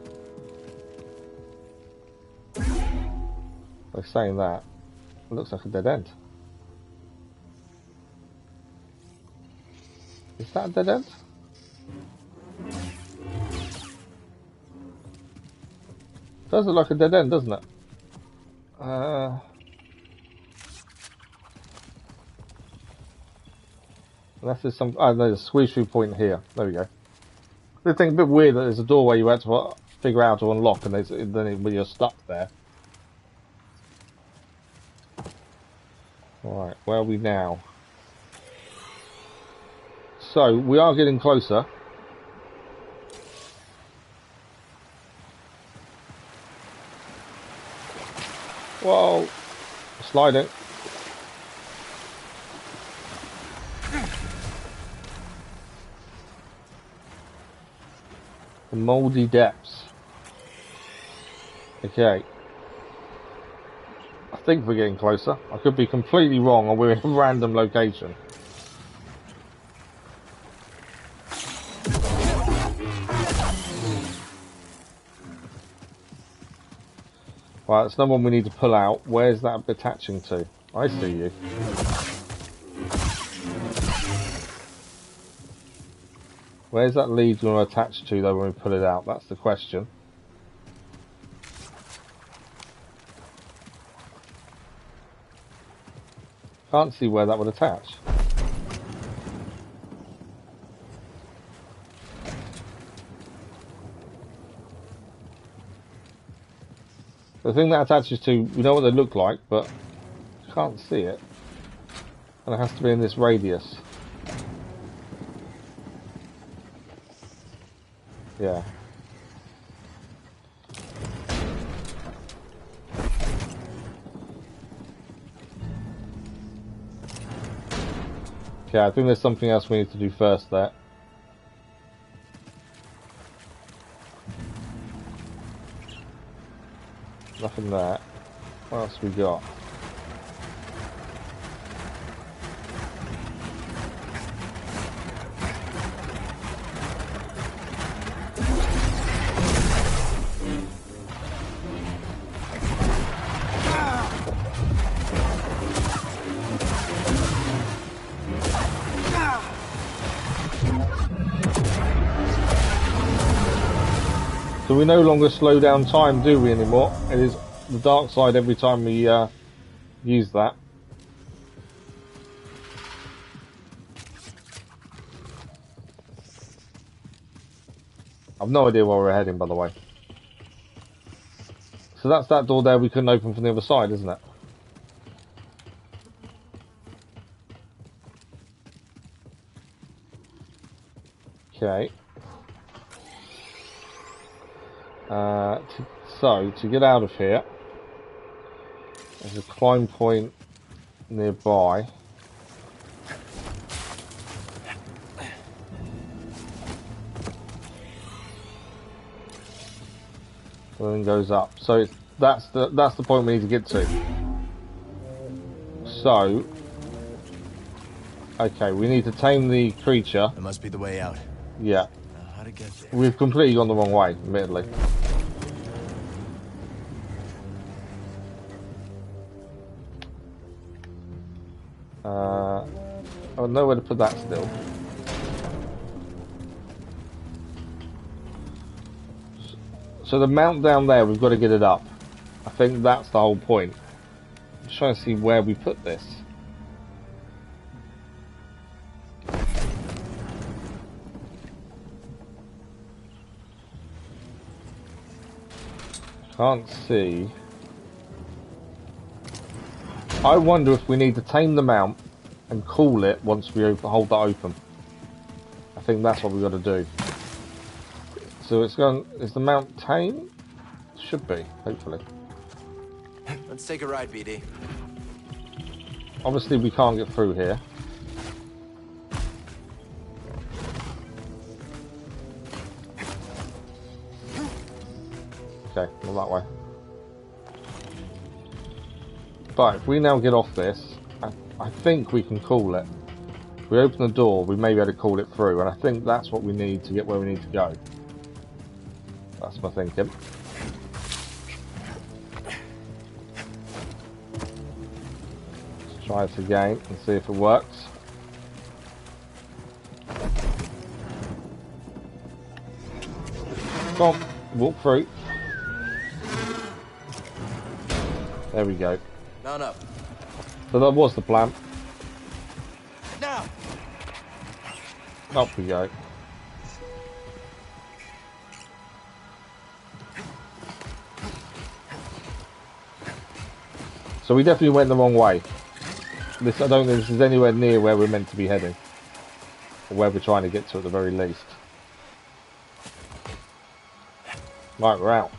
By saying that, it looks like a dead end. Is that a dead end? Does look like a dead end, doesn't it? Unless there's some... Oh, no, there's a squeeze through point here. There we go. I think a bit weird that there's a doorway you had to figure out to unlock, and then when you're stuck there. Alright, where are we now? So, we are getting closer. Whoa! Sliding. The mouldy depths. Okay. I think we're getting closer. I could be completely wrong, or we're in a random location. Right, that's another one we need to pull out. Where's that attaching to? I see you. Where's that lead going to attach to, though, when we pull it out? That's the question. Can't see where that would attach. The thing that attaches to, we know what they look like, but can't see it. And it has to be in this radius. Yeah. Okay, I think there's something else we need to do first there. Nothing there. What else we got? So we no longer slow down time, do we, anymore? It is the dark side every time we use that. I've no idea where we're heading, by the way. So that's that door there we couldn't open from the other side, isn't it? Okay. So, to get out of here, there's a climb point nearby. And then goes up. So that's the point we need to get to. So, okay, we need to tame the creature. That must be the way out. Yeah. How to get there? We've completely gone the wrong way, admittedly. I don't know where to put that still. So the mount down there, we've got to get it up. I think that's the whole point. I'm just trying to see where we put this. Can't see. I wonder if we need to tame the mount and cool it once we hold that open. I think that's what we've got to do. So it's going. Is the mount tame? Should be, hopefully. Let's take a ride, BD. Obviously, we can't get through here. Okay, not that way. But if we now get off this, I think we can cool it. If we open the door, we may be able to cool it through, and I think that's what we need to get where we need to go. That's my thinking. Let's try it again and see if it works. Come on, walk through. There we go. Mount up. So that was the plan. Now. Up we go. So we definitely went the wrong way. This, I don't think this is anywhere near where we're meant to be heading. Or where we're trying to get to at the very least. Right, we're out.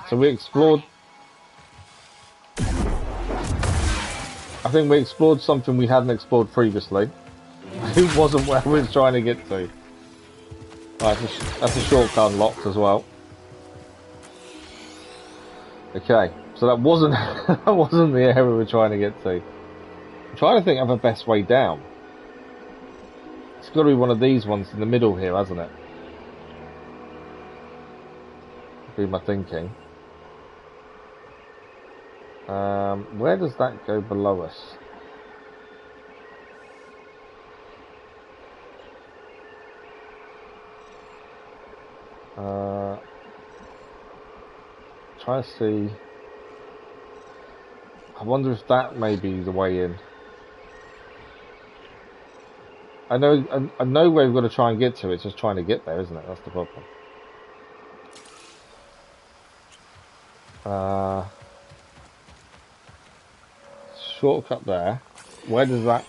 So we explored... I think we explored something we hadn't explored previously. It wasn't where we were trying to get to. Right, that's a shortcut unlocked as well. Okay, so that wasn't that wasn't the area we were trying to get to. I'm trying to think of a best way down. It's got to be one of these ones in the middle here, hasn't it? Be my thinking. Where does that go below us? Try to see. I wonder if that may be the way in. I know where we've got to try and get to. It's just trying to get there, isn't it? That's the problem. Shortcut there. Where does that...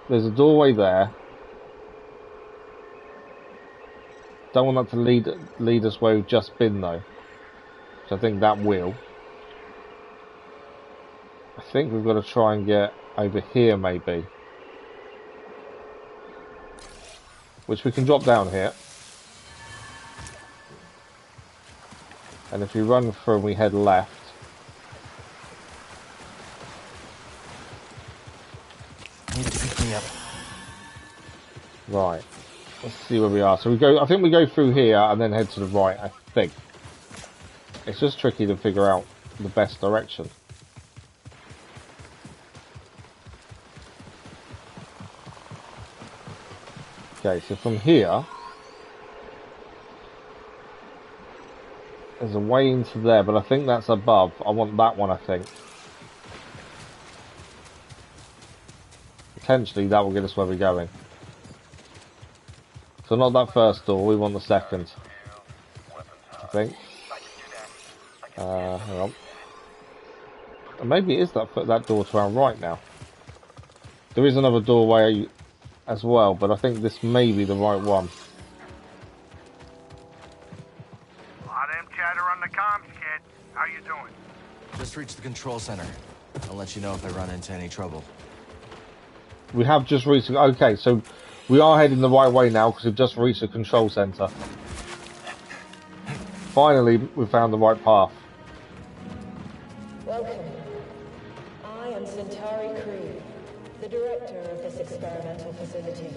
There's a doorway there. Don't want that to lead us where we've just been though. So I think that will. I think we've got to try and get over here maybe. Which we can drop down here. And if we run through and we head left. Need to pick me up. Right. Let's see where we are. So we go. I think we go through here and then head to the right. I think. It's just tricky to figure out the best direction. Okay, so from here, There's a way into there, but I think that's above. I want that one, I think. Potentially that will get us where we're going. So not that first door, we want the second. I think. Hang on. And maybe it is that door to our right now. There is another doorway as well, but I think this may be the right one. Lot of them chatter on the comms, kid. How you doing? Just reached the control center. I'll let you know if I run into any trouble. We have just reached... Okay, so we are heading the right way now because we've just reached the control center. Finally, we found the right path. Welcome. I am Centauri Crew, the director of this experimental facility.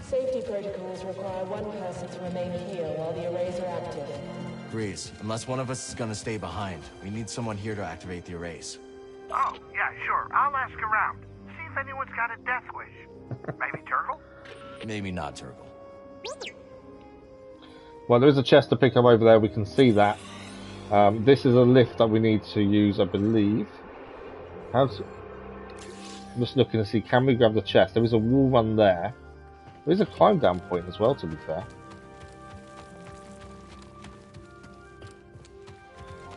Safety protocols require one person to remain here while the arrays are active. Breeze, unless one of us is gonna stay behind, we need someone here to activate the arrays. Oh, yeah, sure. I'll ask around. See if anyone's got a death wish. Maybe Turgle? Maybe not Turgle. Well, there is a chest to pick up over there. We can see that. This is a lift that we need to use, I believe. I'm just looking to see, can we grab the chest? There is a wall run there. There is a climb down point as well, to be fair.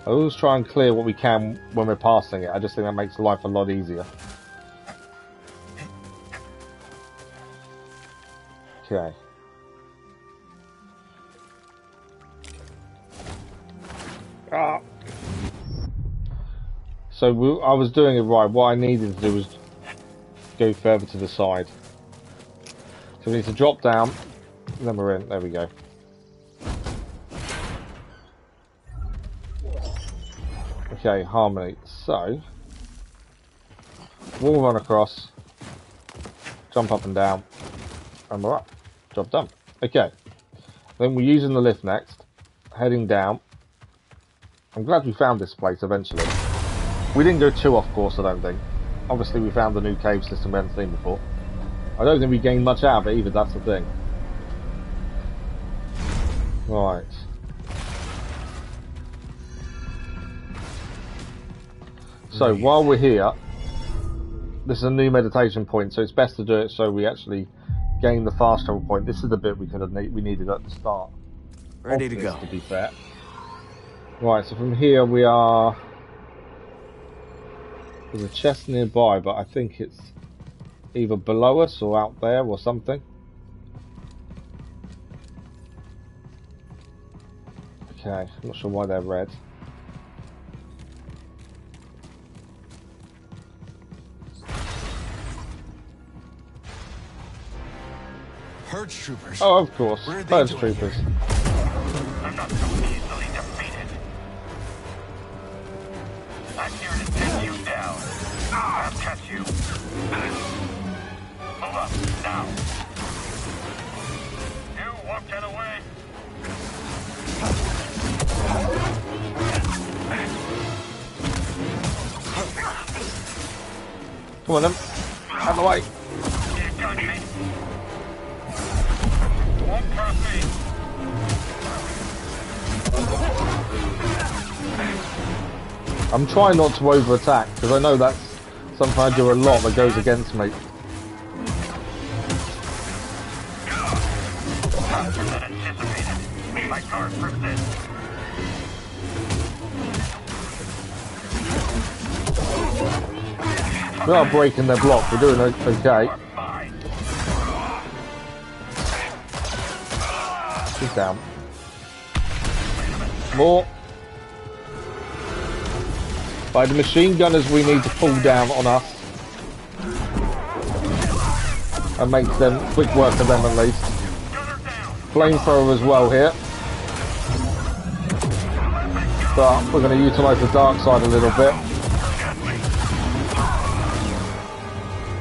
I always try and clear what we can when we're passing it. I just think that makes life a lot easier. Okay. So I was doing it right. What I needed to do was go further to the side. So we need to drop down, then we're in. There we go. Okay, harmony. So we'll run across, jump up and down, and we're up. Job done. Okay. Then we're using the lift next, heading down. I'm glad we found this place eventually. We didn't go too off course, I don't think. Obviously we found the new cave system we hadn't seen before. I don't think we gained much out of it either, that's the thing. Right. So while we're here, this is a new meditation point, so it's best to do it so we actually gain the fast travel point. This is the bit we needed at the start. Ready to go. To be fair. Right, so from here we are... There's a chest nearby, but I think it's either below us or out there or something. Okay, I'm not sure why they're red. Herd troopers. Oh, of course. Herd troopers. I'm not so easily defeated. I'm here to take you down. I'll catch you. Move up, now. You won't get away. Come on then. Out of the way. You got me. Won't proceed. I'm trying not to over-attack, because I know that's something I do a lot that goes against me. My guard persists. We are breaking their block, we're doing okay. She's down. More. By the machine gunners we need to pull down on us. And make them quick work of them at least. Flamethrower as well here. But we're going to utilise the dark side a little bit.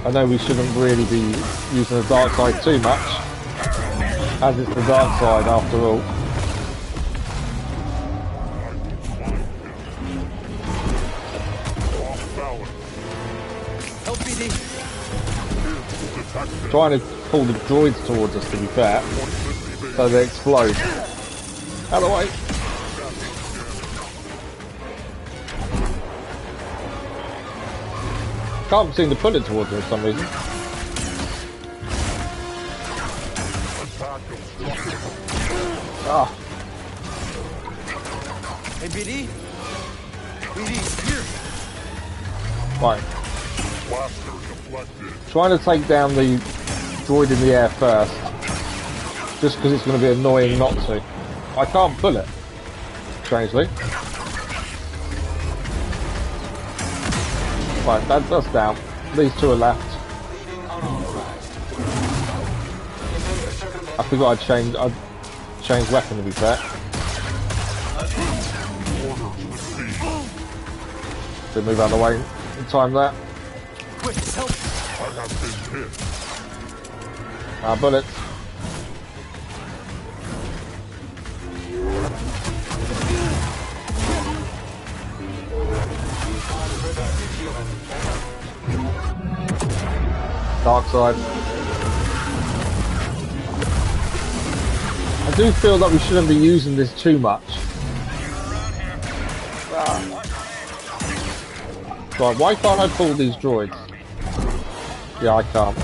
I know we shouldn't really be using the dark side too much, as it's the dark side after all. Trying to pull the droids towards us, to be fair, so they explode. Out of the way. Can't seem to pull it towards him for some reason. Ah. Hey, BD? BD, here. Right. Trying to take down the droid in the air first. Just because it's going to be annoying not to. I can't pull it. Strangely. Right, that's down. These two are left. I forgot I'd changed weapon to be fair. So move out of the way in time there. Quick, help! Bullets. Dark side. I do feel that we shouldn't be using this too much. Right, why can't I pull these droids? Yeah, I can't.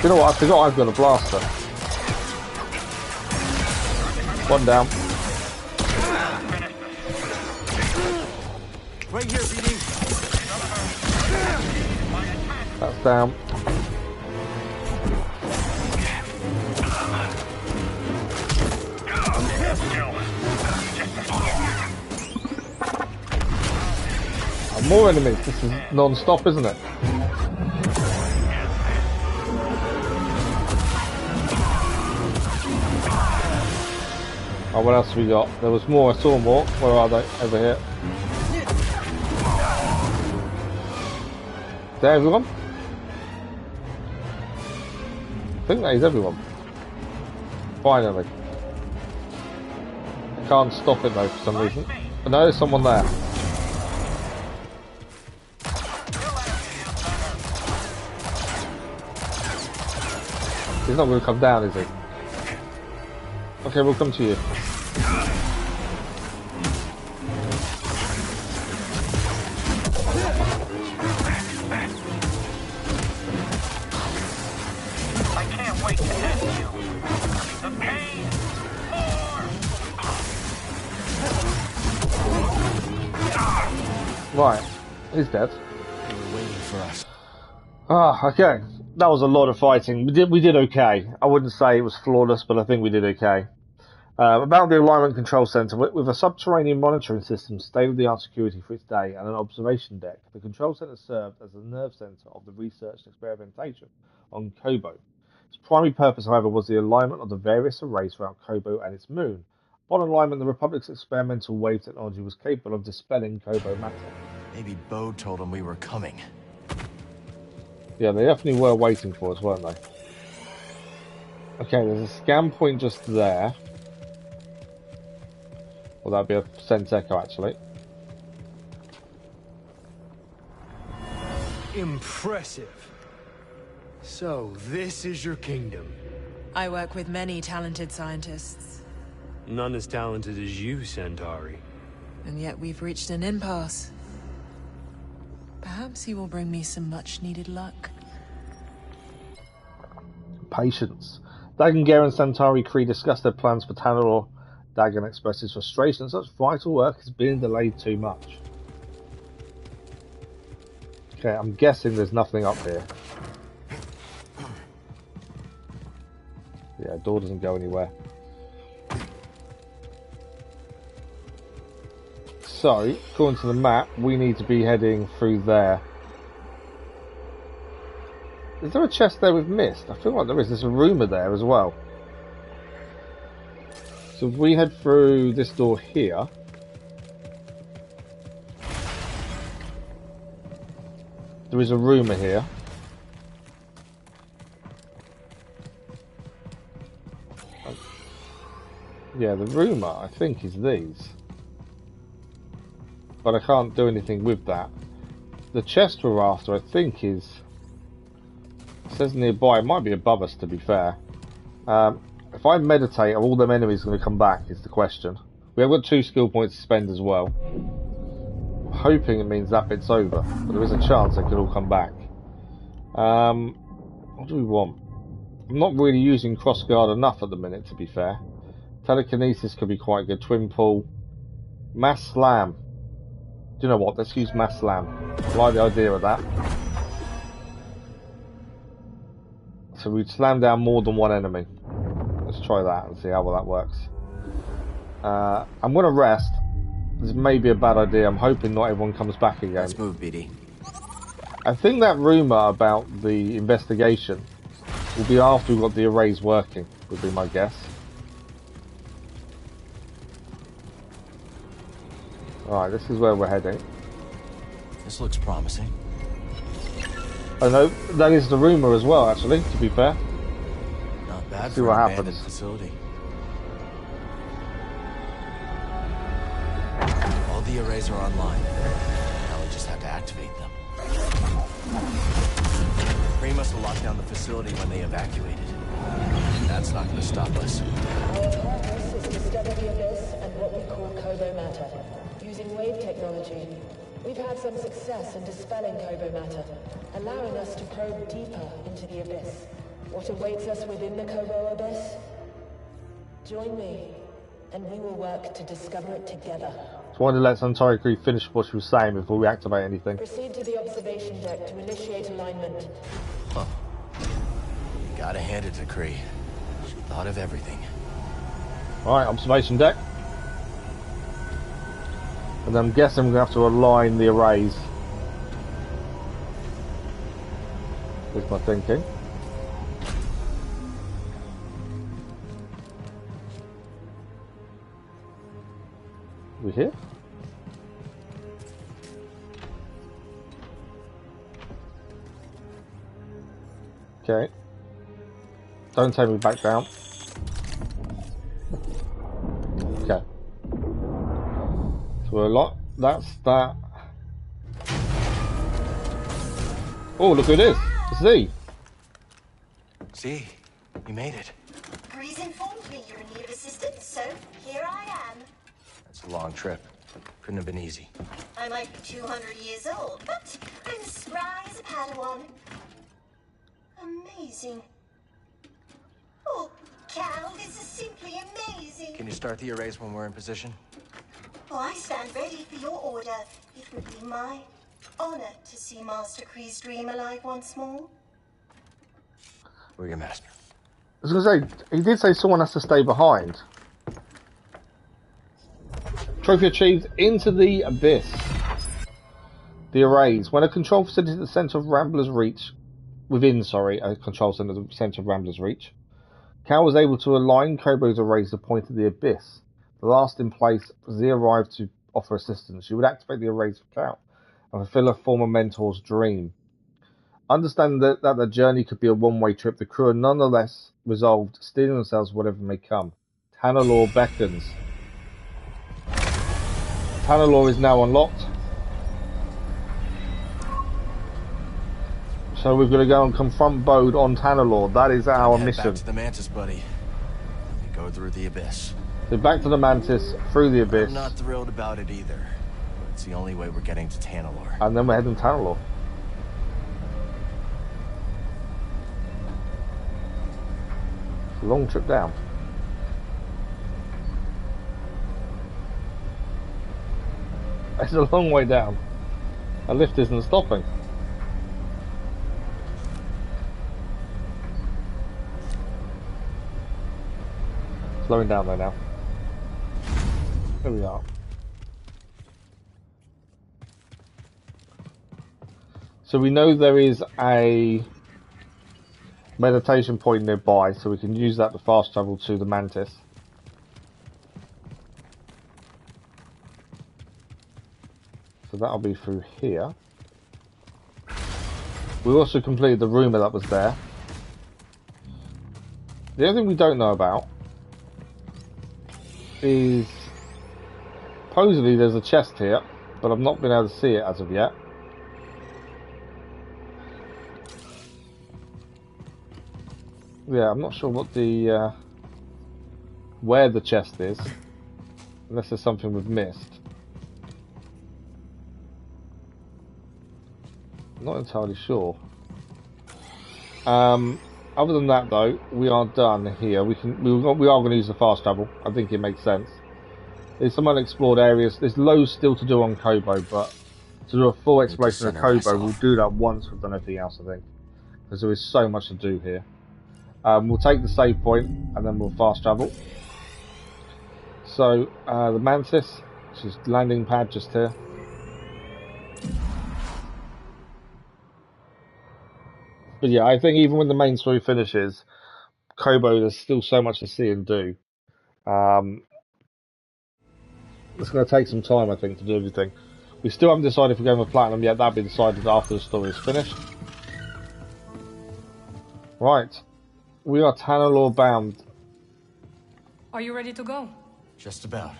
You know what, I forgot I've got a blaster. One down. Right here, BD. That's down. More enemies. This is non-stop, isn't it? Oh, what else have we got? There was more. I saw more. Where are they? Over here. Is that everyone? I think that is everyone. Finally. I can't stop it though for some reason. But no, there's someone there. He's not going to come down, is he? Okay, we'll come to you. I can't wait to end you. The pain. More. Right, he's dead. They were waiting for us. Ah, okay. That was a lot of fighting. We did okay. I wouldn't say it was flawless, but I think we did okay. About the Alignment Control Center, with a subterranean monitoring system, state-of-the-art security for its day, and an observation deck, the Control Center served as the nerve center of the research and experimentation on Koboh. Its primary purpose, however, was the alignment of the various arrays throughout Koboh and its moon. Upon alignment, the Republic's experimental wave technology was capable of dispelling Koboh matter. Maybe Bode told him we were coming. Yeah, they definitely were waiting for us, weren't they? Okay, there's a scan point just there. Well, that'd be a sense echo, actually. Impressive. So, this is your kingdom. I work with many talented scientists. None as talented as you, Centauri. And yet we've reached an impasse. Perhaps you will bring me some much-needed luck. Patience. Dagon, Garon, Centauri Kree discussed their plans for Tanalorr. Dagon expressed his frustration that such vital work has been delayed too much. Okay, I'm guessing there's nothing up here. Yeah, door doesn't go anywhere. So, according to the map, we need to be heading through there. Is there a chest there with mist? I feel like there is. There's a rumour there as well. So if we head through this door here. There is a rumour here. Yeah, the rumour, I think, is these. But I can't do anything with that. The chest we're after, I think, is... It says nearby. It might be above us, to be fair. If I meditate, are all them enemies going to come back, is the question. We have got 2 skill points to spend as well. I'm hoping it means that bit's over, but there is a chance they could all come back. What do we want? I'm not really using crossguard enough at the minute, to be fair. Telekinesis could be quite good. Twin pull. Mass slam. Do you know what? Let's use mass slam. I like the idea of that. So we'd slam down more than one enemy. Let's try that and see how well that works. I'm going to rest. This may be a bad idea. I'm hoping not everyone comes back again. Let's move, BD. I think that rumour about the investigation will be after we've got the arrays working, would be my guess. Alright, this is where we're heading. This looks promising. I know, that is the rumour as well, actually, to be fair. Not bad See for what an happens. abandoned facility. All the arrays are online. Now we just have to activate them. Ray must have locked down the facility when they evacuated. That's not going to stop us. Our purpose is to study the Abyss and what we call Koboh matter. Using wave technology, we've had some success in dispelling Koboh matter, allowing us to probe deeper into the Abyss. What awaits us within the Koboh Abyss? Join me, and we will work to discover it together. Just wanted to let Centauri crew finish what she was saying before we activate anything. Proceed to the observation deck to initiate alignment. Huh. Gotta hand it to Kree. She thought of everything. Alright, observation deck. And I'm guessing we're going to have to align the arrays. Here's my thinking. We here? Okay. Don't take me back down. Okay. So we're a lot. That's that. Oh, look who it is. It's Z. See, you made it. Grease informed me you're in need of assistance, so here I am. It's a long trip. Couldn't have been easy. I might be 200 years old, but I'm as spry as a Padawan. Amazing. Oh, Cal, this is simply amazing. Can you start the arrays when we're in position? Oh, I stand ready for your order. It would be my honor to see Master Kree's dream alive once more. We're your master. I was going to say, he did say someone has to stay behind. Trophy achieved into the Abyss. The arrays. When a control facility at the centre of Rambler's Reach, a control centre at the centre of Rambler's Reach, Cal was able to align Koboh's arrays to point at the Abyss. The last in place, Z arrived to offer assistance. She would activate the arrays for Cal and fulfill her former mentor's dream. Understanding that the journey could be a one-way trip, the crew are nonetheless resolved, steeling themselves whatever may come. Tanalorr beckons. Tanalorr is now unlocked. So we've got to go and confront Bode on Tanalorr. That is our mission. Back to the Mantis, buddy. We go through the Abyss. So back to the Mantis, through the Abyss. I'm not thrilled about it either. It's the only way we're getting to Tanalorr. And then we're heading to Tanalorr. It's a long trip down. It's a long way down. A lift isn't stopping. Slowing down there now. There we are. So we know there is a meditation point nearby, so we can use that to fast travel to the Mantis. So that'll be through here. We also completed the rumour that was there. The other thing we don't know about is supposedly there's a chest here, but I've not been able to see it as of yet. Yeah, I'm not sure what the where the chest is. Unless there's something we've missed. Not entirely sure. Other than that, though, we are done here. We are going to use the fast travel. I think it makes sense. There's some unexplored areas. There's loads still to do on Koboh, but to do a full exploration of Koboh, we'll do that once we've done everything else, I think. Because there is so much to do here. We'll take the save point, and then we'll fast travel. So, the Mantis, which is landing pad just here. But yeah, I think even when the main story finishes, Koboh, there's still so much to see and do. It's going to take some time, I think, to do everything. We still haven't decided if we're going for Platinum yet. That'll be decided after the story is finished. Right. We are Tanalorr bound. Are you ready to go? Just about.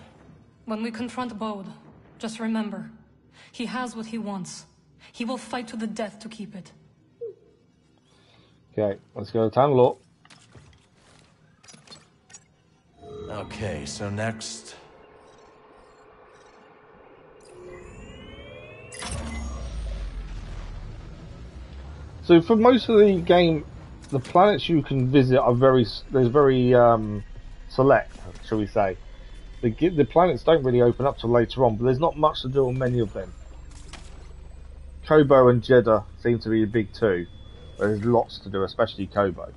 When we confront Bode, just remember, he has what he wants. He will fight to the death to keep it. Okay, let's go to Tanalorr. Okay, so next... So for most of the game, the planets you can visit are very select, shall we say. The planets don't really open up till later on, but there's not much to do on many of them. Koboh and Jedi seem to be the big two. There's lots to do, especially Koboh.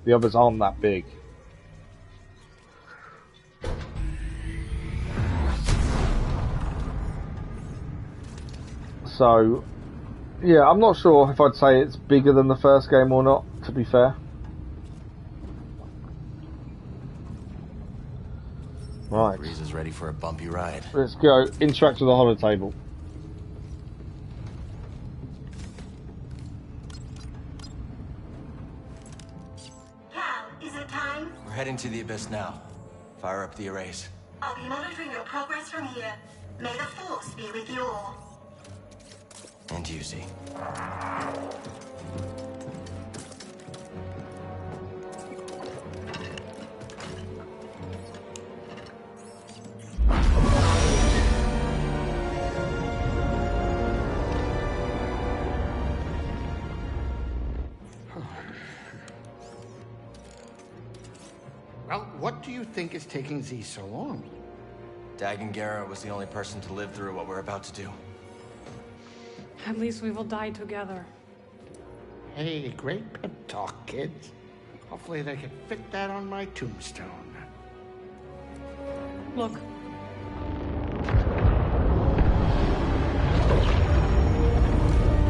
The others aren't that big. So, yeah, I'm not sure if I'd say it's bigger than the first game or not, to be fair. Right. Breeze is ready for a bumpy ride. Let's go. Interact with the holotable. We're heading to the Abyss now. Fire up the arrays. I'll be monitoring your progress from here. May the Force be with you all. And you, Z. Well, what do you think is taking Z so long? Dagon Garon was the only person to live through what we're about to do. At least we will die together. Hey, great pep talk, kids. Hopefully they can fit that on my tombstone. Look.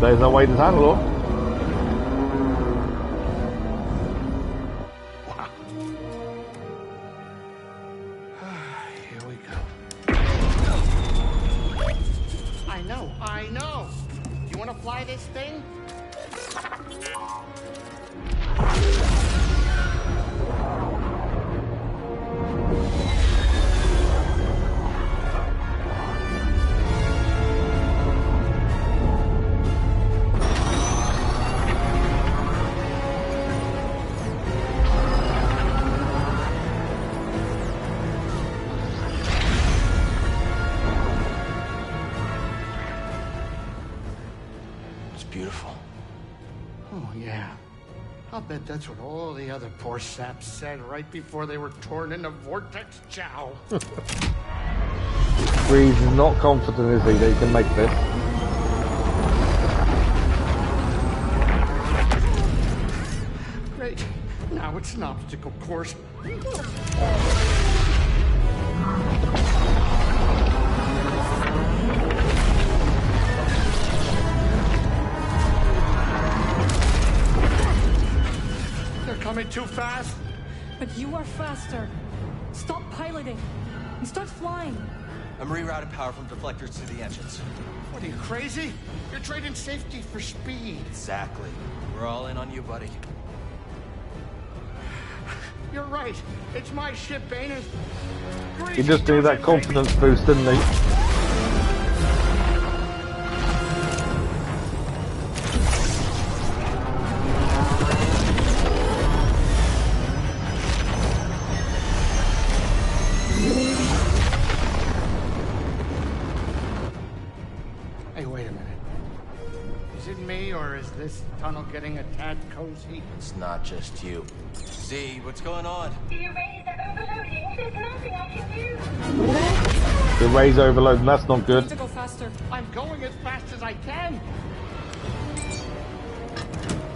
There's no way to handle it. I know. Do you want to fly this thing? Beautiful. Oh, yeah. I'll bet that's what all the other poor saps said right before they were torn into Vortex Chow. Breeze is not confident, is he, that he can make this? Great. Now it's an obstacle course. Coming too fast? But you are faster. Stop piloting and start flying. I'm rerouting power from deflectors to the engines. What, are you crazy? You're trading safety for speed. Exactly. We're all in on you, buddy. You're right. It's my ship, ain't it? He just needed that confidence boost, didn't he? me, or is this tunnel getting a tad cozy? It's not just you. Z, what's going on? The arrays are overloading. There's nothing I can do. The array's overloading, that's not good. To go faster. I'm going as fast as I can.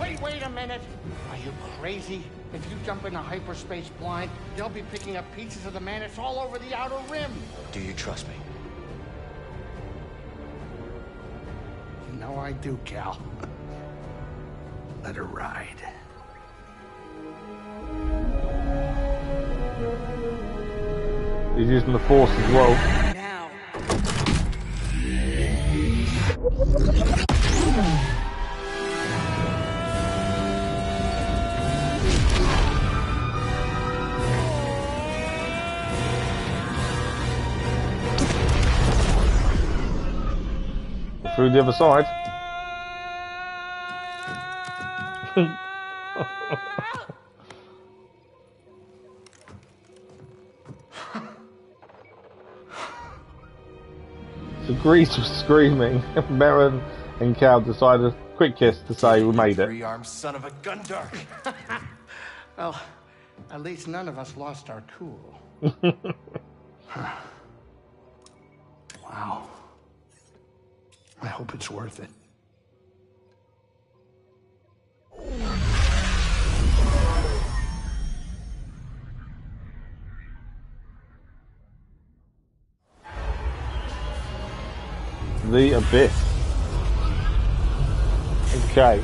Wait a minute. Are you crazy? If you jump in a hyperspace blind, they'll be picking up pieces of the Mantis all over the outer rim. Do you trust me? You know I do, Cal. Let her ride. He's using the Force as well. Now. Through the other side. So Grease was screaming. Merrin and Cal decided, quick kiss, to say we made it. Three-armed son of a gundark. Well, at least none of us lost our cool. Wow. I hope it's worth it. The Abyss. Okay.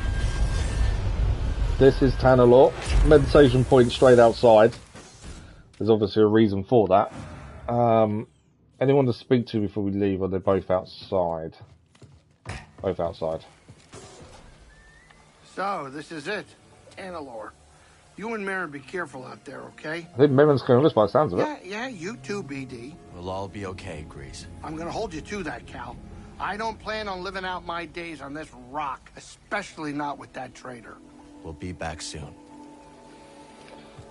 This is Tanalorr. Meditation point straight outside. There's obviously a reason for that. Anyone to speak to before we leave, or they're both outside? Both outside. So, this is it. Tanalorr. You and Merrin be careful out there, okay? I think Merrin's going to list by the sounds of it. Yeah, you too, BD. We'll all be okay, Grease. I'm gonna hold you to that, Cal. I don't plan on living out my days on this rock, especially not with that traitor. We'll be back soon.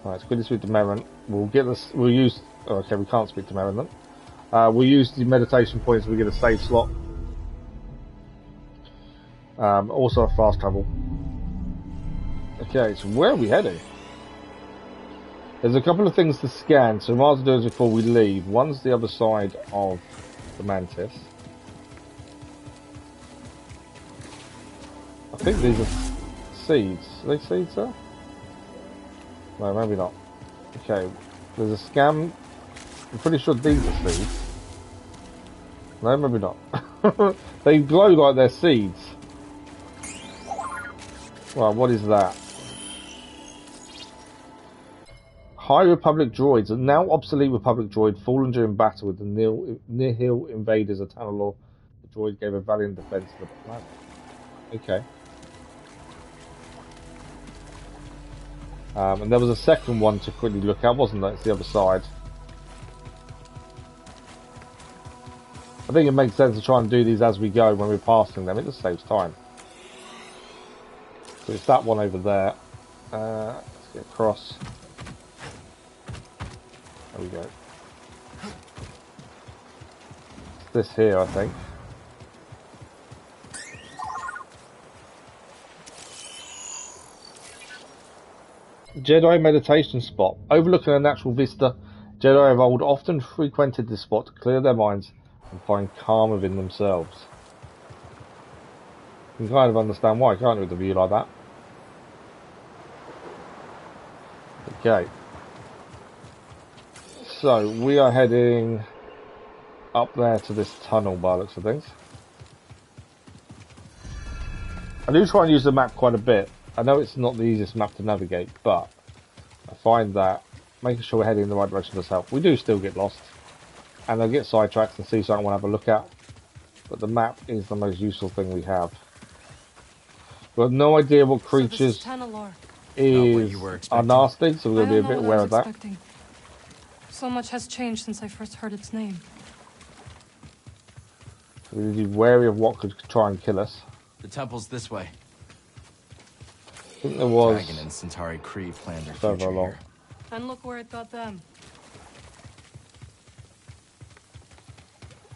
Alright, it's good to speak to Merrin. We'll get this, we'll use, okay, we can't speak to Merrin then. We'll use the meditation points, we get a save slot. Also a fast travel. Okay, so where are we heading? There's a couple of things to scan, so we might as well do it before we leave. One's the other side of the Mantis. I think these are seeds. Are they seeds, sir? No, maybe not. Okay, there's a scan. I'm pretty sure these are seeds. No, maybe not. They glow like they're seeds. Well, what is that? High Republic droids. A now obsolete Republic droid fallen during battle with the Nihil invaders of Tanalorr. The droid gave a valiant defense to the planet. Okay. And there was a second one to quickly look at, wasn't there? It's the other side. I think it makes sense to try and do these as we go when we're passing them. It just saves time. So it's that one over there. Let's get across. There we go. It's this here, I think. Jedi meditation spot. Overlooking a natural vista, Jedi of old often frequented this spot to clear their minds and find calm within themselves. You can kind of understand why, can't you, with a view like that? Okay. So, we are heading up there to this tunnel by the looks of things. I do try and use the map quite a bit. I know it's not the easiest map to navigate, but I find that making sure we're heading in the right direction does help. We do still get lost, and I get sidetracked and see something I want to have a look at, but the map is the most useful thing we have. We have no idea what creatures are nasty, so we're going to be a bit aware of that. So much has changed since I first heard its name. So we need to be wary of what could try and kill us. The temple's this way. I think there was Dragon and Centauri Kree planned their further future along. here. And look where it got them.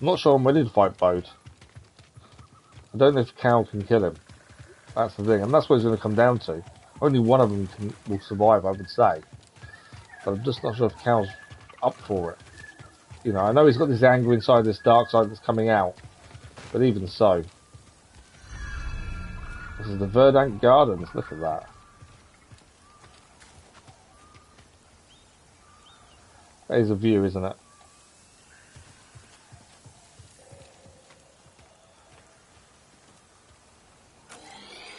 I'm not sure I'm ready to fight Bode. I don't know if Cal can kill him. That's the thing, and that's what it's going to come down to. Only one of them will survive, I would say. But I'm just not sure if Cal's up for it. You know, I know he's got this anger inside, this dark side that's coming out. But even so. This is the Verdant Gardens, look at that. That is a view, isn't it?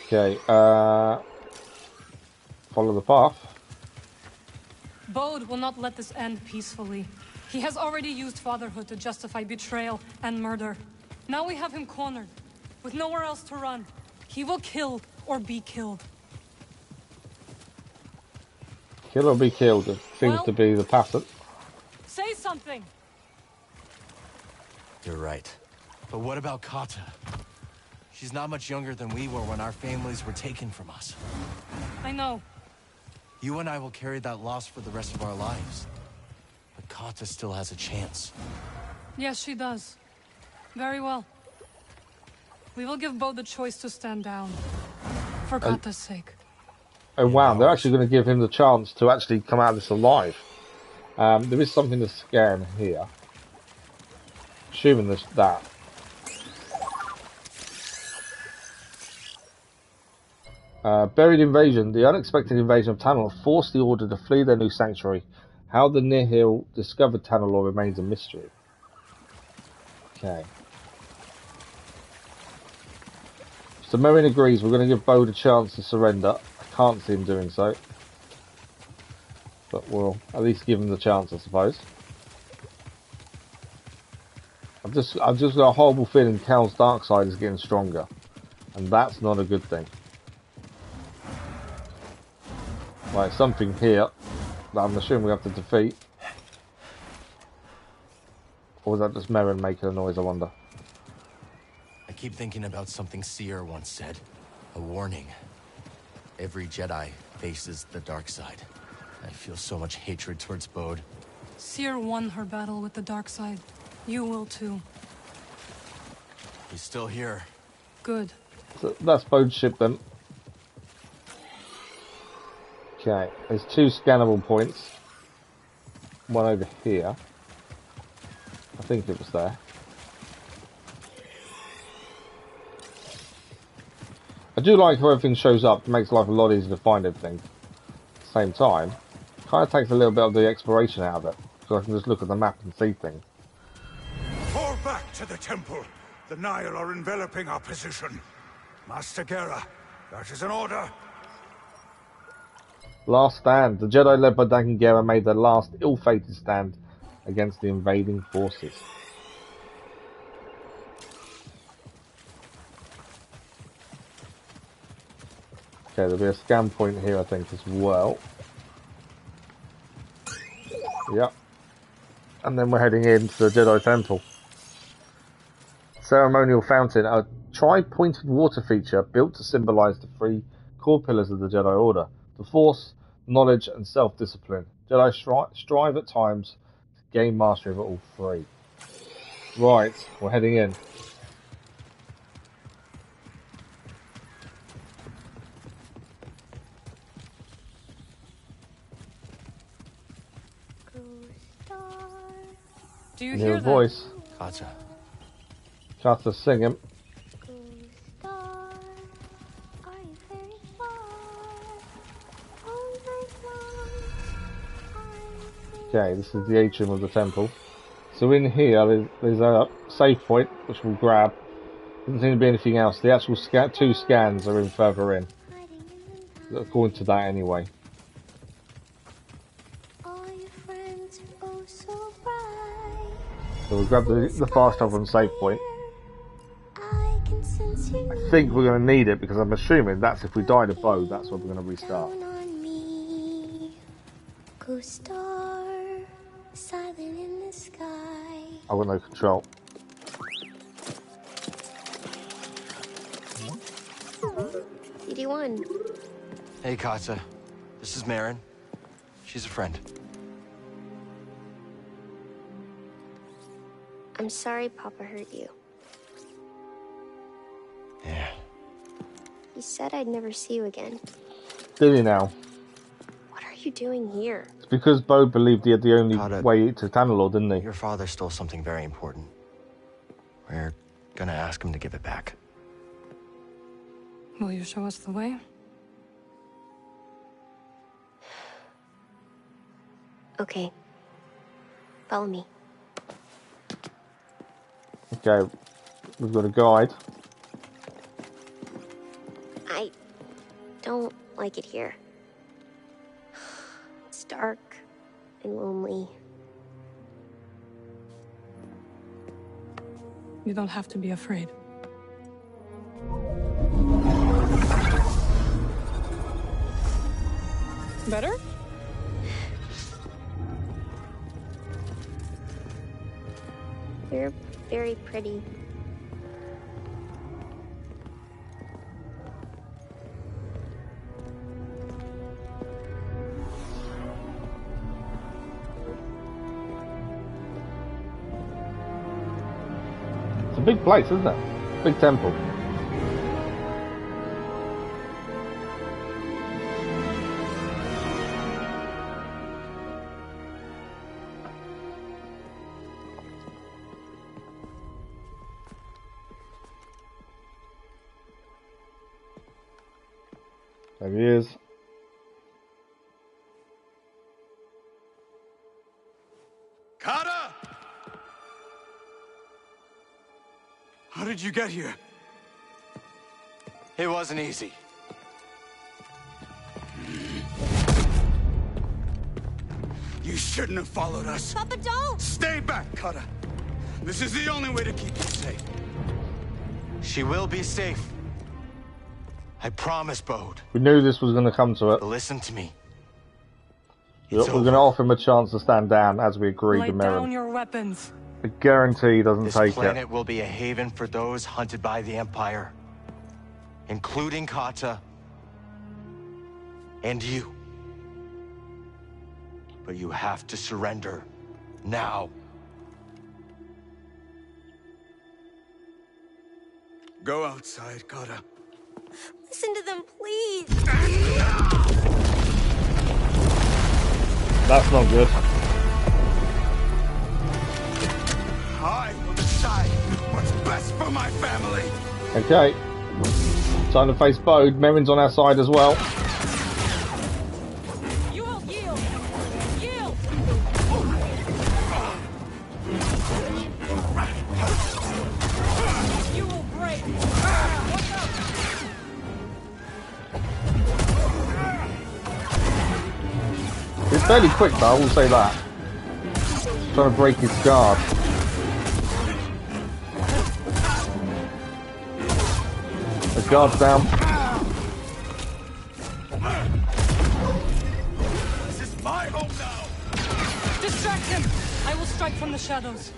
Okay, follow the path. Bode will not let this end peacefully. He has already used fatherhood to justify betrayal and murder. Now we have him cornered, with nowhere else to run. He will kill or be killed. Kill or be killed, it seems to be the pattern. Say something! You're right. But what about Kata? She's not much younger than we were when our families were taken from us. I know. You and I will carry that loss for the rest of our lives. But Kata still has a chance. Yes, she does. Very well. We will give Bode the choice to stand down. For Kata's sake. Oh wow, they're actually going to give him the chance to actually come out of this alive. There is something to scan here. Assuming there's that. Buried invasion. The unexpected invasion of Tanalorr forced the Order to flee their new sanctuary. How the Nihil discovered Tanalorr remains a mystery. Okay. So Merrin agrees we're going to give Bode a chance to surrender. I can't see him doing so. But we'll at least give him the chance, I suppose. I've just got a horrible feeling Cal's dark side is getting stronger. And that's not a good thing. Right, something here that I'm assuming we have to defeat. Or was that just Merrin making a noise, I wonder? I keep thinking about something Seer once said. A warning. Every Jedi faces the dark side. I feel so much hatred towards Bode. Seer won her battle with the dark side. You will too. He's still here. Good. So that's Bode's ship then. Okay, there's 2 scannable points. One over here. I think it was there. I do like how everything shows up. It makes life a lot easier to find everything. At the same time, kind of takes a little bit of the exploration out of it. So I can just look at the map and see things. Fall back to the temple. The Nihil are enveloping our position. Master Gera, that is an order. Last stand. The Jedi led by Duncan Gera made their last ill-fated stand against the invading forces. Okay, there'll be a scan point here, I think, as well. Yep. And then we're heading into the Jedi Temple. Ceremonial fountain, a tri-pointed water feature built to symbolise the 3 core pillars of the Jedi Order. The Force, knowledge and self-discipline. Jedi strive at times to gain mastery of all 3. Right, we're heading in. Do you hear that? Voice. Kata. Kata's singing. Okay, this is the atrium of the temple. So in here, there's a save point, which we'll grab. Doesn't seem to be anything else. The actual 2 scans are in further in. According to that, anyway. So we'll grab the fast travel and save point. I think we're going to need it, because I'm assuming that's if we die to Bode, that's what we're going to restart. I've got no control. CD1. Hey, Kata. This is Merrin. She's a friend. I'm sorry Papa hurt you. Yeah. You said I'd never see you again. Did he now? What are you doing here? It's because Bode believed he had the only way to Tanalorr, didn't he? Your father stole something very important. We're gonna ask him to give it back. Will you show us the way? Okay. Follow me. Okay, we've got a guide. I don't like it here. It's dark and lonely. You don't have to be afraid. Better? You're very pretty. It's a big place, isn't it? Big temple. There he is. Kata! How did you get here? It wasn't easy. You shouldn't have followed us. Papa, don't! Stay back, Kata. This is the only way to keep you safe. She will be safe. I promise, Bode. We knew this was going to come to it. Listen to me. We're going to offer him a chance to stand down, as we agreed Lay with down Merrin. your weapons. I guarantee he doesn't take it. This planet will be a haven for those hunted by the Empire, including Kata and you. But you have to surrender now. Go outside, Kata. Listen to them, please. That's not good. I will decide what's best for my family. Okay. Time to face Bode. Merrin's on our side as well. You will yield. Yield. You will break. Watch out. It's fairly quick though, I will say that. Trying to break his guard. The guard's down. This is my home now. Distract him. I will strike from the shadows.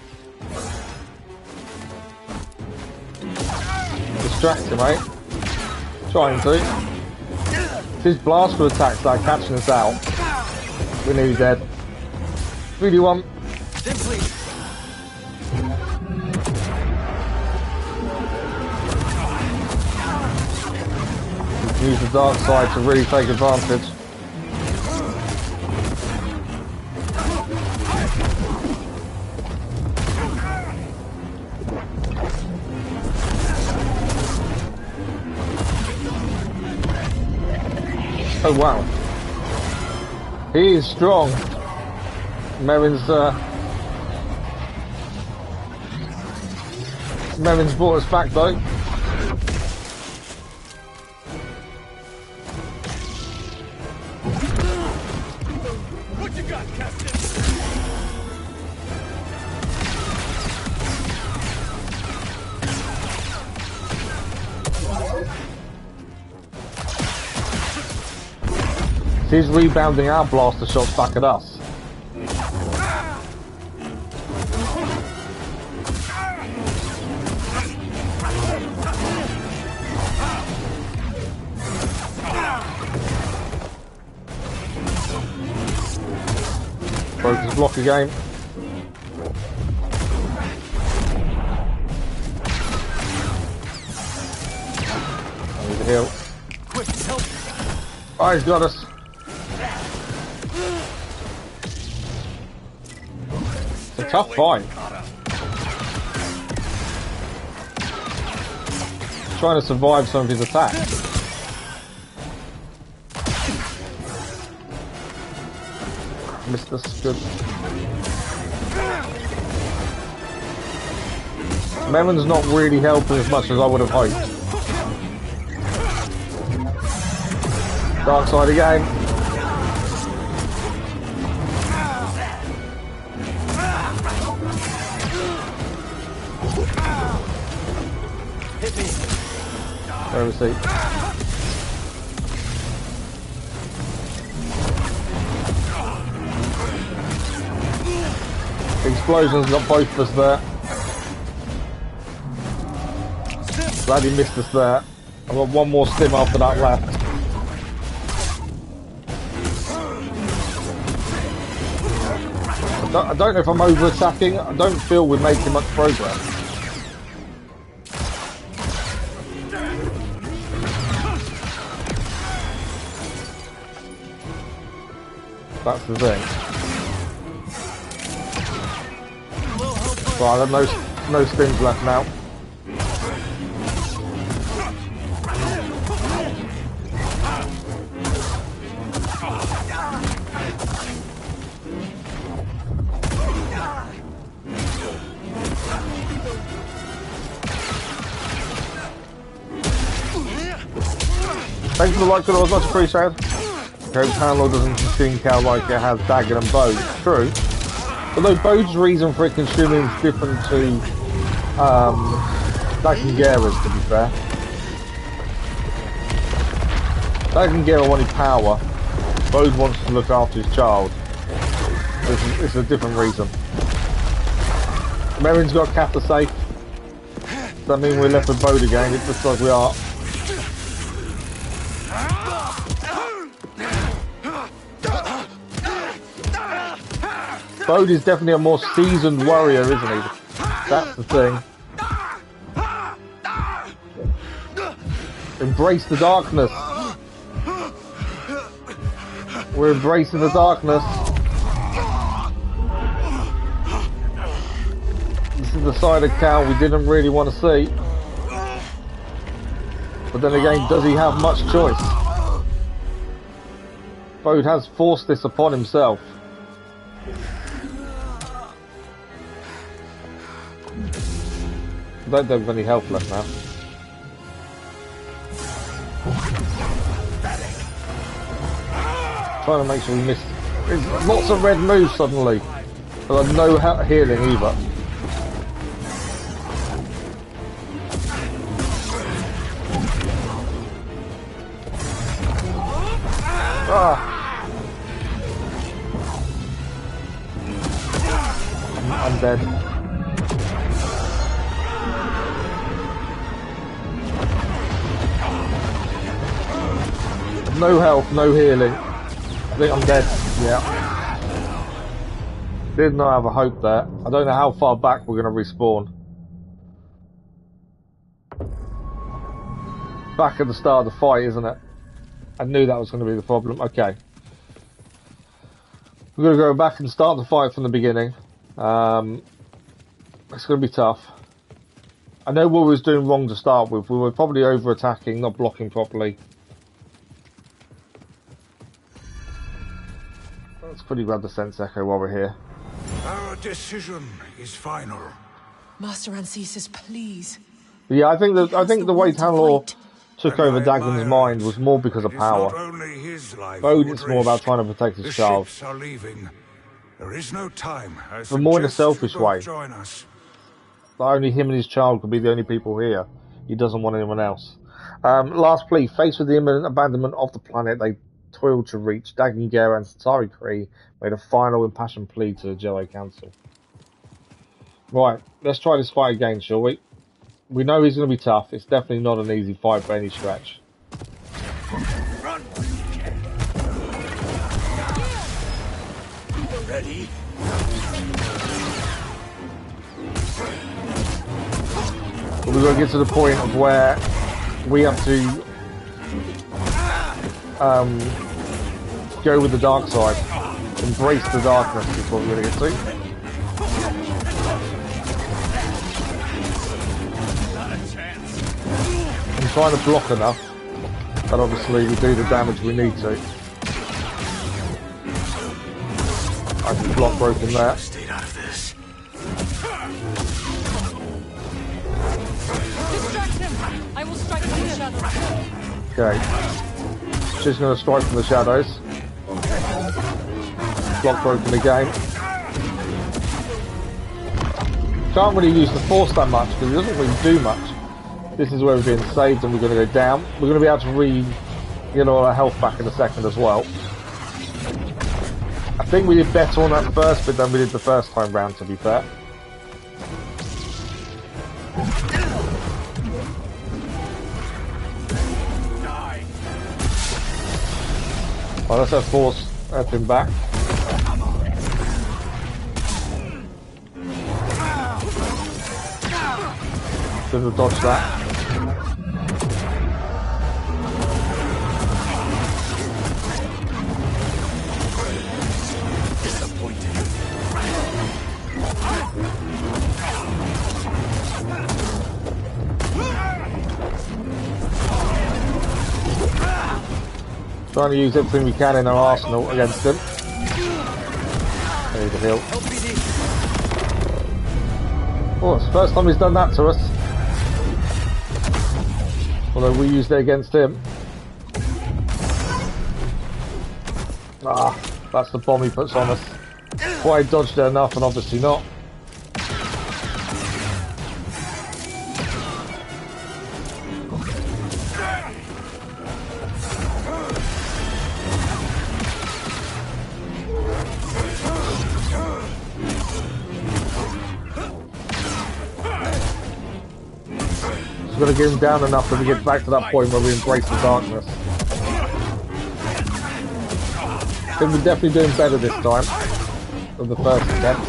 Distract him, mate. Trying to. It's his blaster attacks that are catching us out. We're nearly dead. 3D1. Use the dark side to really take advantage. Oh wow. He is strong. Merrin's brought us back though. What you got, Kestis? He's rebounding our blaster shots back at us. Broke his block again. I need a heal. Oh, he's got us. It's a tough fight. Trying to survive some of his attacks. Missed us, good. Merrin's not really helping as much as I would have hoped. Dark side again. Hit me. Where was he? Explosions got both of us there. Glad he missed us there. I've got one more stim after that left. I don't know if I'm over-attacking. I don't feel we're making much progress. That's the thing. Right, I've got no stims left now. Thanks for the like, I was much appreciated. I hope Tanalorr doesn't consume Cal like it has Dagger and Bode. True. Although Bode's reason for it consuming is different to Dagger and Garon's, to be fair. Dagger and Garon wanted power. Bode wants to look after his child. It's a different reason. Merrin's got Cata safe. Does that mean we're left with Bode again? It looks like we are. Bode is definitely a more seasoned warrior, isn't he? That's the thing. Embrace the darkness. We're embracing the darkness. This is the side of Cal we didn't really want to see. But then again, does he have much choice? Bode has forced this upon himself. I don't have any health left now. Trying to make sure we miss. There's lots of red moves suddenly, but I've no healing either. Ah. I'm dead. No health, no healing. I think I'm dead. Yeah. Did not have a hope there. I don't know how far back we're going to respawn. Back at the start of the fight, isn't it? I knew that was going to be the problem. Okay. We're going to go back and start the fight from the beginning. It's going to be tough. I know what we was doing wrong to start with. We were probably over-attacking, not blocking properly. Let's quickly grab the sense echo while we're here. Our decision is final. Master Ancesis, please. Yeah, I think the way Tanalorr took over Dagon's mind was more because of power. Bode, it's more about trying to protect his child. Ships are leaving. There is no time. But more in a selfish way. Join us. Only him and his child could be the only people here. He doesn't want anyone else. Last plea. Faced with the imminent abandonment of the planet they toiled to reach, Dagon, Garon and Satari Kree made a final impassioned plea to the Jedi Council. Right, let's try this fight again, shall we? We know he's going to be tough. It's definitely not an easy fight by any stretch. Run! Ready? But we've got to get to the point of where we have to go with the dark side. Embrace the darkness is what we're going to get to. I'm trying to block enough, but obviously we do the damage we need to. I can block broken there. Stayed out of this. Distract him! I will strike from the shadows. Okay. She's going to strike from the shadows. Block broken again. Can't really use the force that much because it doesn't really do much. This is where we're being saved and we're going to go down. We're going to be able to get all our health back in a second as well. I think we did better on that first bit than we did the first time round, to be fair. Well, let's have force everything back. Should have dodged that. Trying to use everything we can in our arsenal against him. Need a heal. Oh, it's the first time he's done that to us. Although we used it against him. Ah, that's the bomb he puts on us. Why he dodged it enough and obviously not. We've got to get him down enough that we get back to that point where we embrace the darkness. I think we're definitely doing better this time than the first attempt.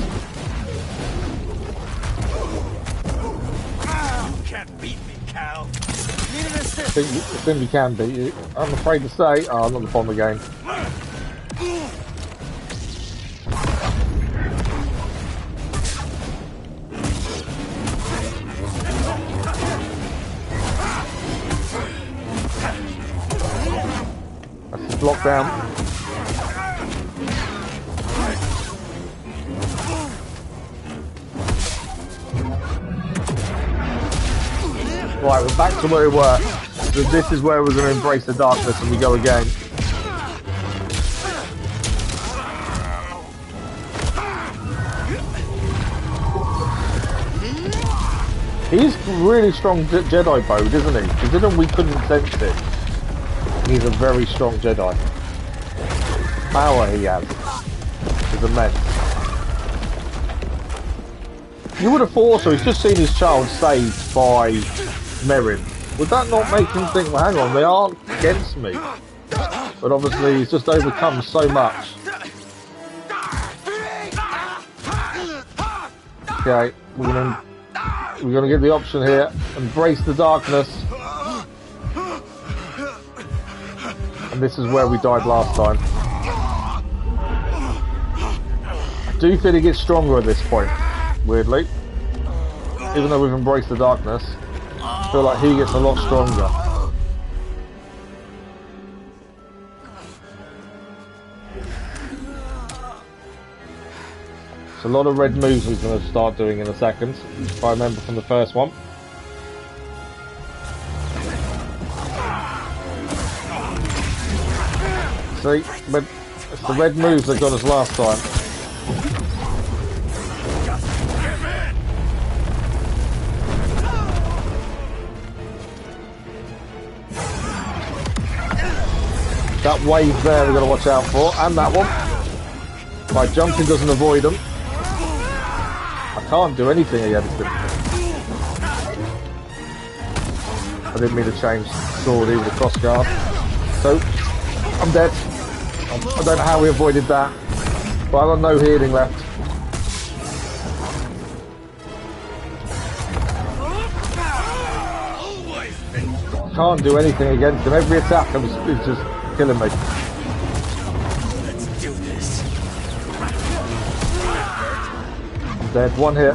You can't beat me, Cal. Need an I assist. think we can beat you. I'm afraid to say, I'm not the bomb again. Block down. Right, we're back to where we were. So this is where we're going to embrace the darkness and we go again. He's really strong Jedi Bode, isn't he? Considering we couldn't sense it. He's a very strong Jedi. Power he has is immense. You would have thought so. He's just seen his child saved by Merrin. Would that not make him think, well, hang on, they aren't against me? But obviously he's just overcome so much. Okay, we're gonna get the option here. Embrace the darkness. And this is where we died last time. I do think it gets stronger at this point, weirdly. Even though we've embraced the darkness, I feel like he gets a lot stronger. It's a lot of red moves he's going to start doing in a second, if I remember from the first one. See, but it's the red moves that got us last time. That wave there we've got to watch out for, and that one. My jumping doesn't avoid them. I can't do anything against him. I didn't mean to change sword either, the cross guard. So, I'm dead. I don't know how we avoided that, but I've got no healing left. Can't do anything against him. Every attack is just killing me. Let's do this. I'm dead. One hit.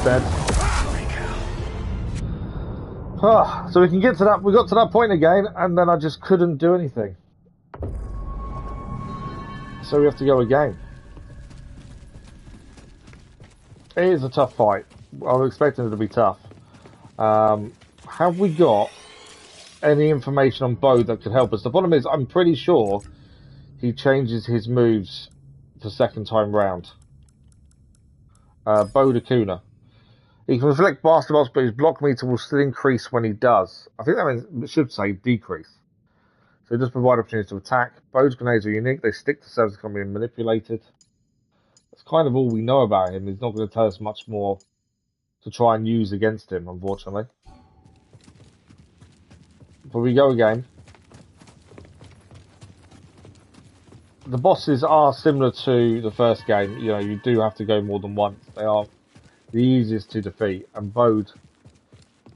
Dead. So we can get to that. We got to that point again, and then I just couldn't do anything. So we have to go again. It is a tough fight. I was expecting it to be tough. Have we got any information on Bode that could help us? The problem is, I'm pretty sure he changes his moves the second time round. Bode Kuna. He can reflect blaster bolts, but his block meter will still increase when he does. I think that means it should say decrease. So it does provide opportunities to attack. Bode's grenades are unique. They stick to surface that can be manipulated. That's kind of all we know about him. He's not going to tell us much more to try and use against him, unfortunately. But we go again. The bosses are similar to the first game. You know, you do have to go more than once. They are the easiest to defeat, and Bode,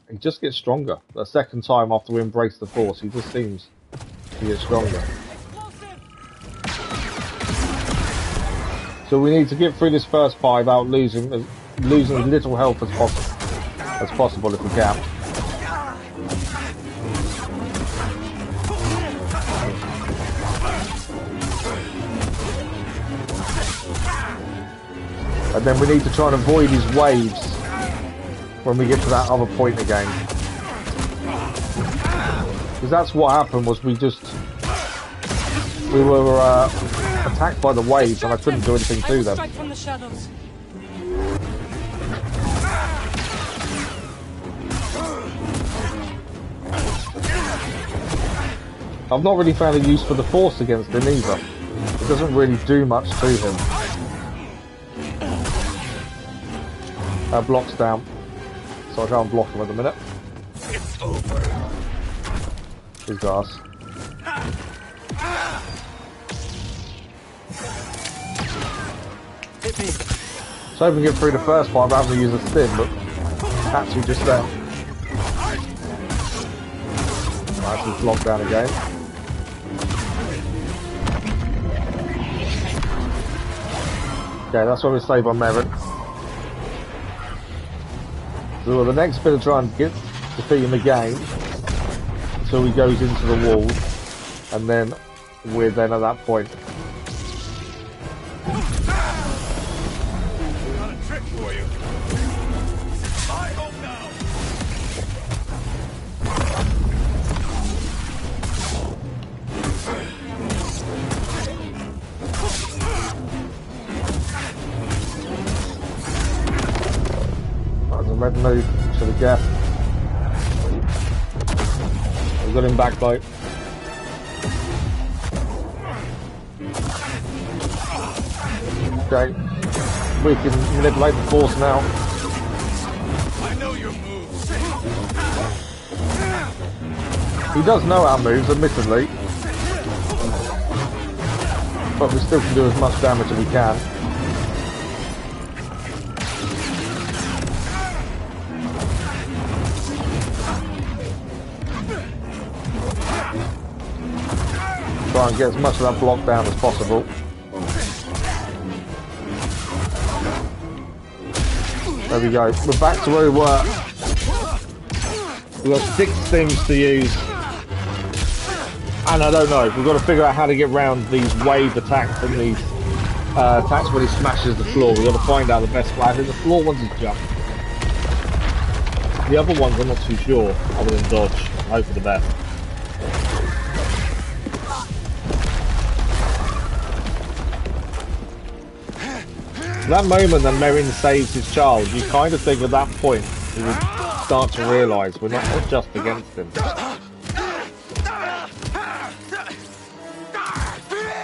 he just gets stronger. The second time after we embrace the Force, he just seems to get stronger. So we need to get through this first part without losing as little health as possible if we can. And then we need to try and avoid his waves when we get to that other point again. Because that's what happened, was we were attacked by the waves and I couldn't do anything to them. Strike from the shadows. I've not really found a use for the Force against him either. It doesn't really do much to him. That blocks down, so I'll try and block him at the minute. It's over. He's got us. Hit me. So I can get through the first part rather than use a stim, but actually just there. Right, he's blocked down again. Okay, that's where we save on merit. So the next bit of trying to defeat him again until he goes into the wall, and then we're then at that point. Got a trick for you. I hope now. That was a red move, should have guessed. We got him back though. Okay, we can manipulate the Force now. I know your moves. He does know our moves, admittedly, but we still can do as much damage as we can. Try and get as much of that block down as possible. There we go. We're back to where we were. We've got 6 things to use. And I don't know. We've got to figure out how to get around these wave attacks and these attacks when he smashes the floor. We've got to find out the best way. I think the floor ones is jump. The other ones I'm not too sure, other than dodge. I hope for the best. That moment that Merrin saves his child, you kind of think at that point he would start to realise we're not just against him.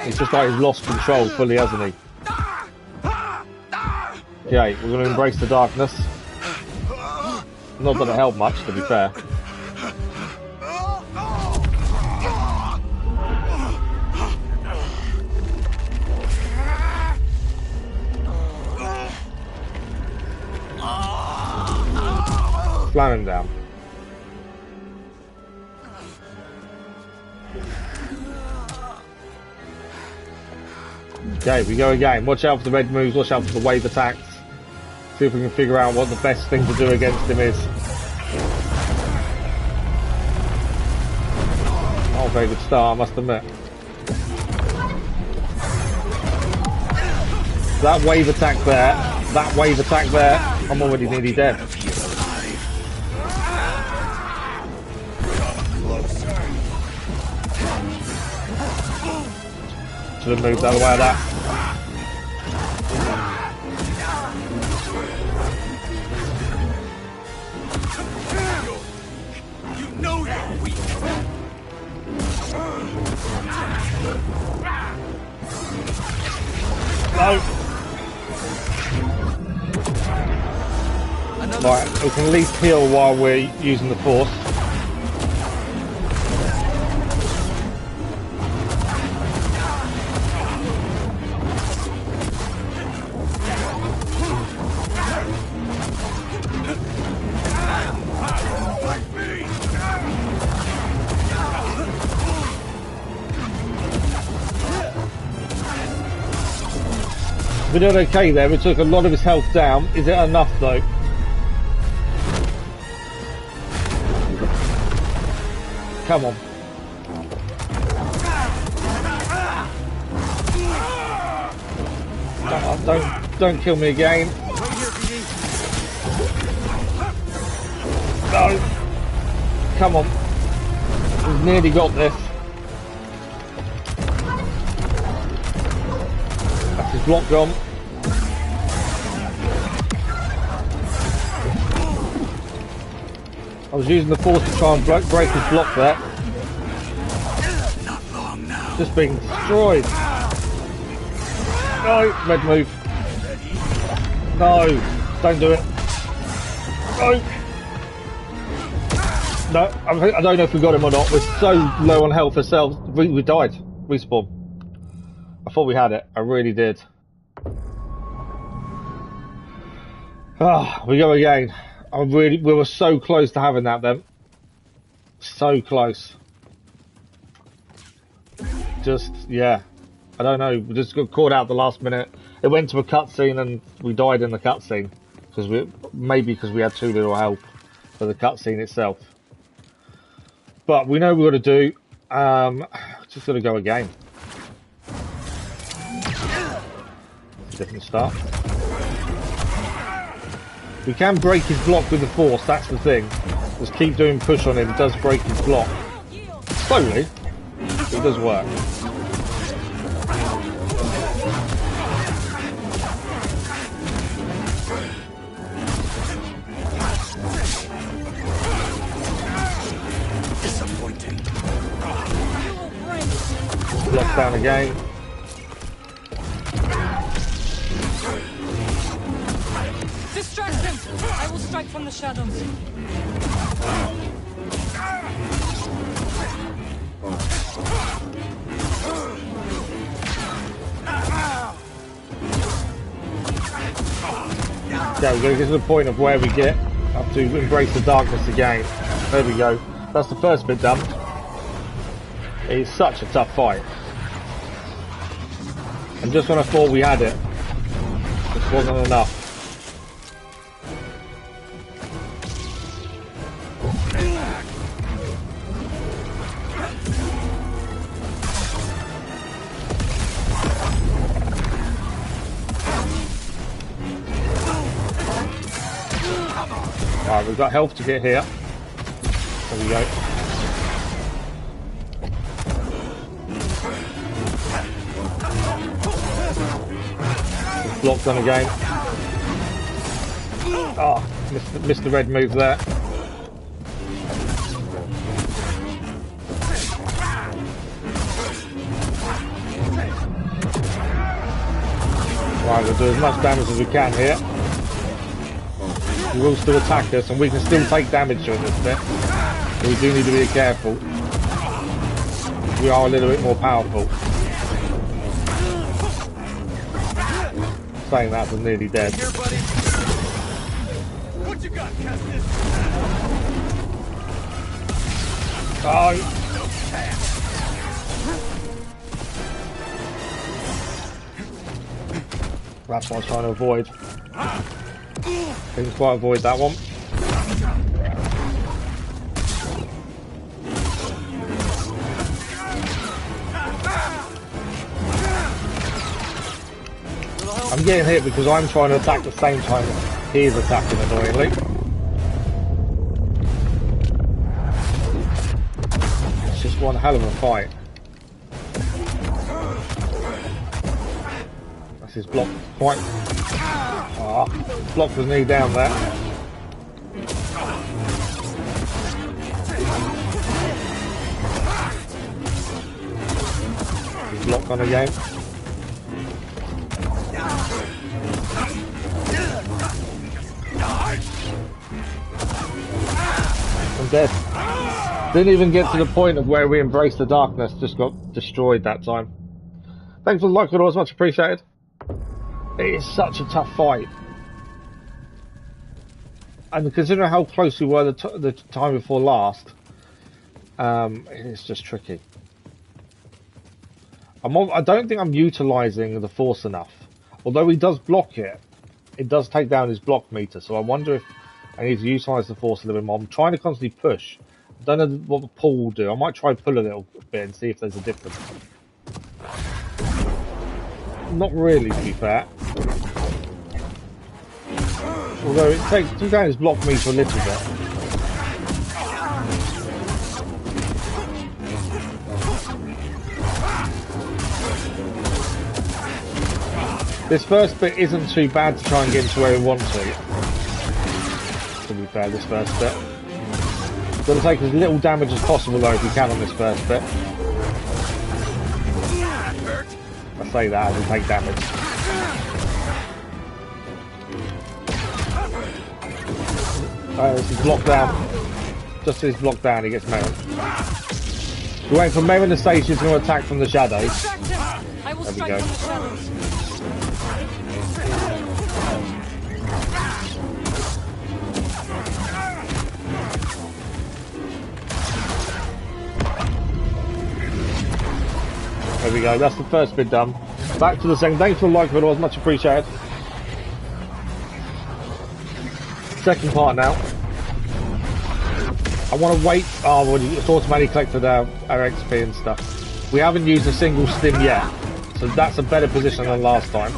It's just like he's lost control fully, hasn't he? Okay, we're going to embrace the darkness. Not that it helped much, to be fair. slam him down. Okay, we go again. Watch out for the red moves, watch out for the wave attacks. See if we can figure out what the best thing to do against him is. Oh, very good start, I must admit. That wave attack there, I'm already nearly dead. Should have moved out of the way of that. You know you're weak. No. Right, we can at least heal while we're using the force. We did okay there, we took a lot of his health down. Is it enough though? Come on. Don't kill me again. No. Come on. We've nearly got this. That's his block gone. I was using the force to try and break his block there. Not long now. Just being destroyed. No, red move. No, don't do it. No. No, I don't know if we got him or not. We're so low on health ourselves. We died. Respawn. I thought we had it. I really did. Ah, we go again. We were so close to having that then. So close. Just, yeah. I don't know. We just got caught out the last minute. It went to a cutscene and we died in the cutscene. Maybe because we had too little help for the cutscene itself. But we know what we've got to do. Just got to go again. Different start. We can break his block with the force, that's the thing. Just keep doing push on him, it does break his block. Slowly, but it does work. Disappointing. Block down again. Distract him! I will strike from the shadows. Yeah, we're going to get to the point of where we have to embrace the darkness again. There we go. That's the first bit done. It's such a tough fight. And just when I thought we had it, this wasn't enough. Alright, we've got health to get here. There we go. Just blocked on again. Oh, missed the red move there. Right, we'll do as much damage as we can here. He will still attack us, and we can still take damage during this bit. So we do need to be careful. We are a little bit more powerful. Saying that, we're nearly dead. What you got, Kestis? Oh. That's what I was trying to avoid. Didn't quite avoid that one. I'm getting hit because I'm trying to attack at the same time he's attacking, annoyingly. It's just one hell of a fight. That's his block. Quite. Blocked his knee down there. He's blocked on again. I'm dead. Didn't even get to the point of where we embraced the darkness, just got destroyed that time. Thanks for the like, it was much appreciated. It is such a tough fight. And considering how close we were the time before last, it is just tricky. I don't think I'm utilising the force enough. Although he does block it, it does take down his block meter, so I wonder if I need to utilise the force a little bit more. I'm trying to constantly push. I don't know what the pull will do. I might try pull a little bit and see if there's a difference. Not really, to be fair. Although it took down his block meter a little bit. This first bit isn't too bad to try and get into where we want to be fair, this first bit. Got to take as little damage as possible though if we can on this first bit. I say that as we take damage. This is blocked down. Just as he's blocked down, he gets Merrin. We're waiting for Merrin to say she's going to attack from the shadows. There we go. There we go, that's the first bit done. Back to the second. Thanks for the like, it was much appreciated. Second part now. I want to wait. Oh, well, it's automatically collected our XP and stuff. We haven't used a single stim yet, so that's a better position than last time.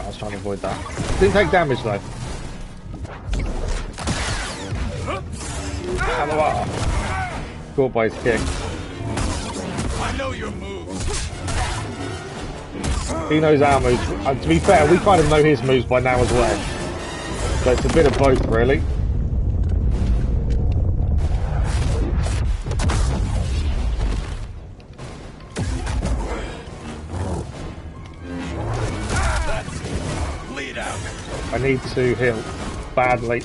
I was trying to avoid that. Didn't take damage though. Caught by his kick. I know your moves. He knows our moves. To be fair, we kind of know his moves by now as well. So it's a bit of both, really. Bleed out. I need to heal badly.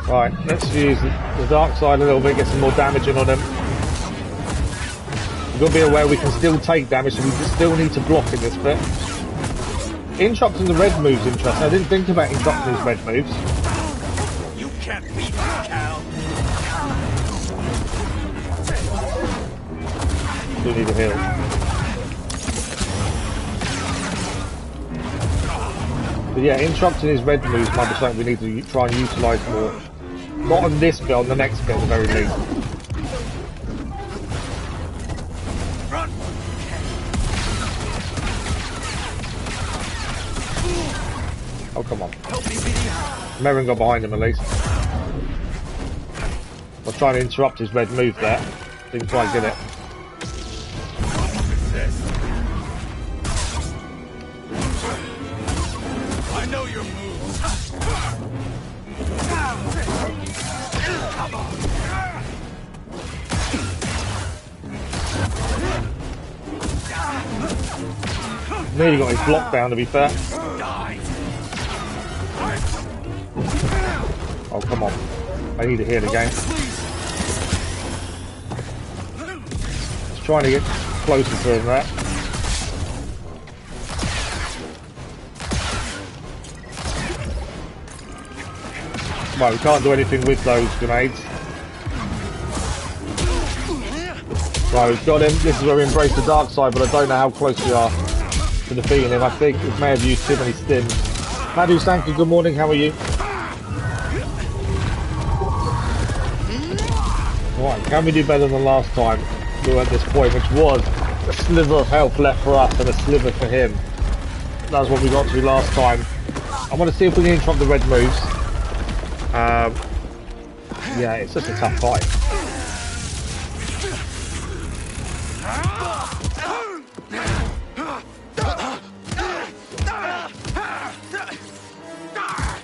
Right, let's use the dark side a little bit, get some more damage in on him. We've got to be aware we can still take damage, so we still need to block in this bit. Interrupting the red moves interesting. I didn't think about interrupting his red moves. You can't beat me, Cal. Do need a heal. But yeah, interrupting his red moves might be something we need to try and utilise more. Not on this bit, on the next bit at the very least. Oh, come on. Merrin got behind him at least. I was trying to interrupt his red move there. Didn't quite get it. I know your moves. Nearly got his block down, to be fair. Oh, come on. I need to heal again. trying to get closer to him there. Well, we can't do anything with those grenades. Right, we've got him. This is where we embrace the dark side, but I don't know how close we are to defeating him. I think we may have used too many stims. Madhu Sanka, good morning, how are you? Right, can we do better than last time? We were at this point, which was a sliver of health left for us and a sliver for him. That's what we got to last time. I want to see if we can interrupt the red moves. Yeah, it's just a tough fight.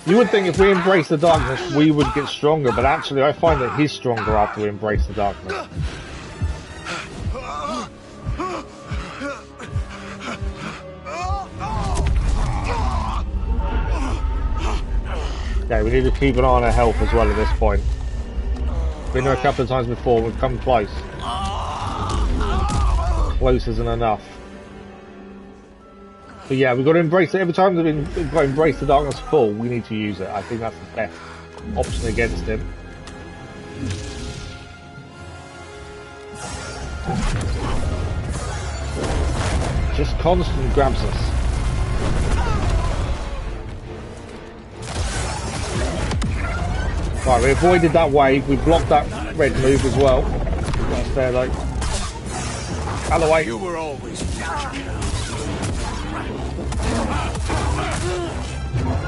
You would think if we embrace the darkness, we would get stronger, but actually I find that he's stronger after we embrace the darkness. Yeah, we need to keep an eye on our health as well at this point. Been there a couple of times before, we've come close. Close isn't enough. But yeah, we've got to embrace it. Every time that we've got to embrace the darkness full, we need to use it. I think that's the best option against him. Just constant grabs us. Right, we avoided that wave. We blocked that red move as well. That's there, though. Out of the way. You were always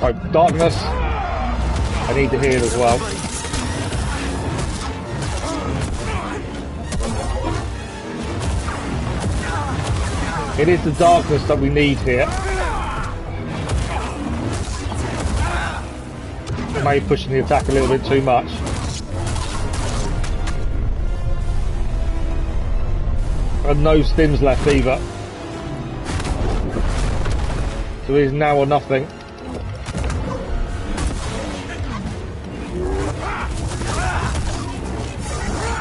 right, darkness. I need to heal as well. It is the darkness that we need here. I may be pushing the attack a little bit too much. And no stims left either. So it is now or nothing.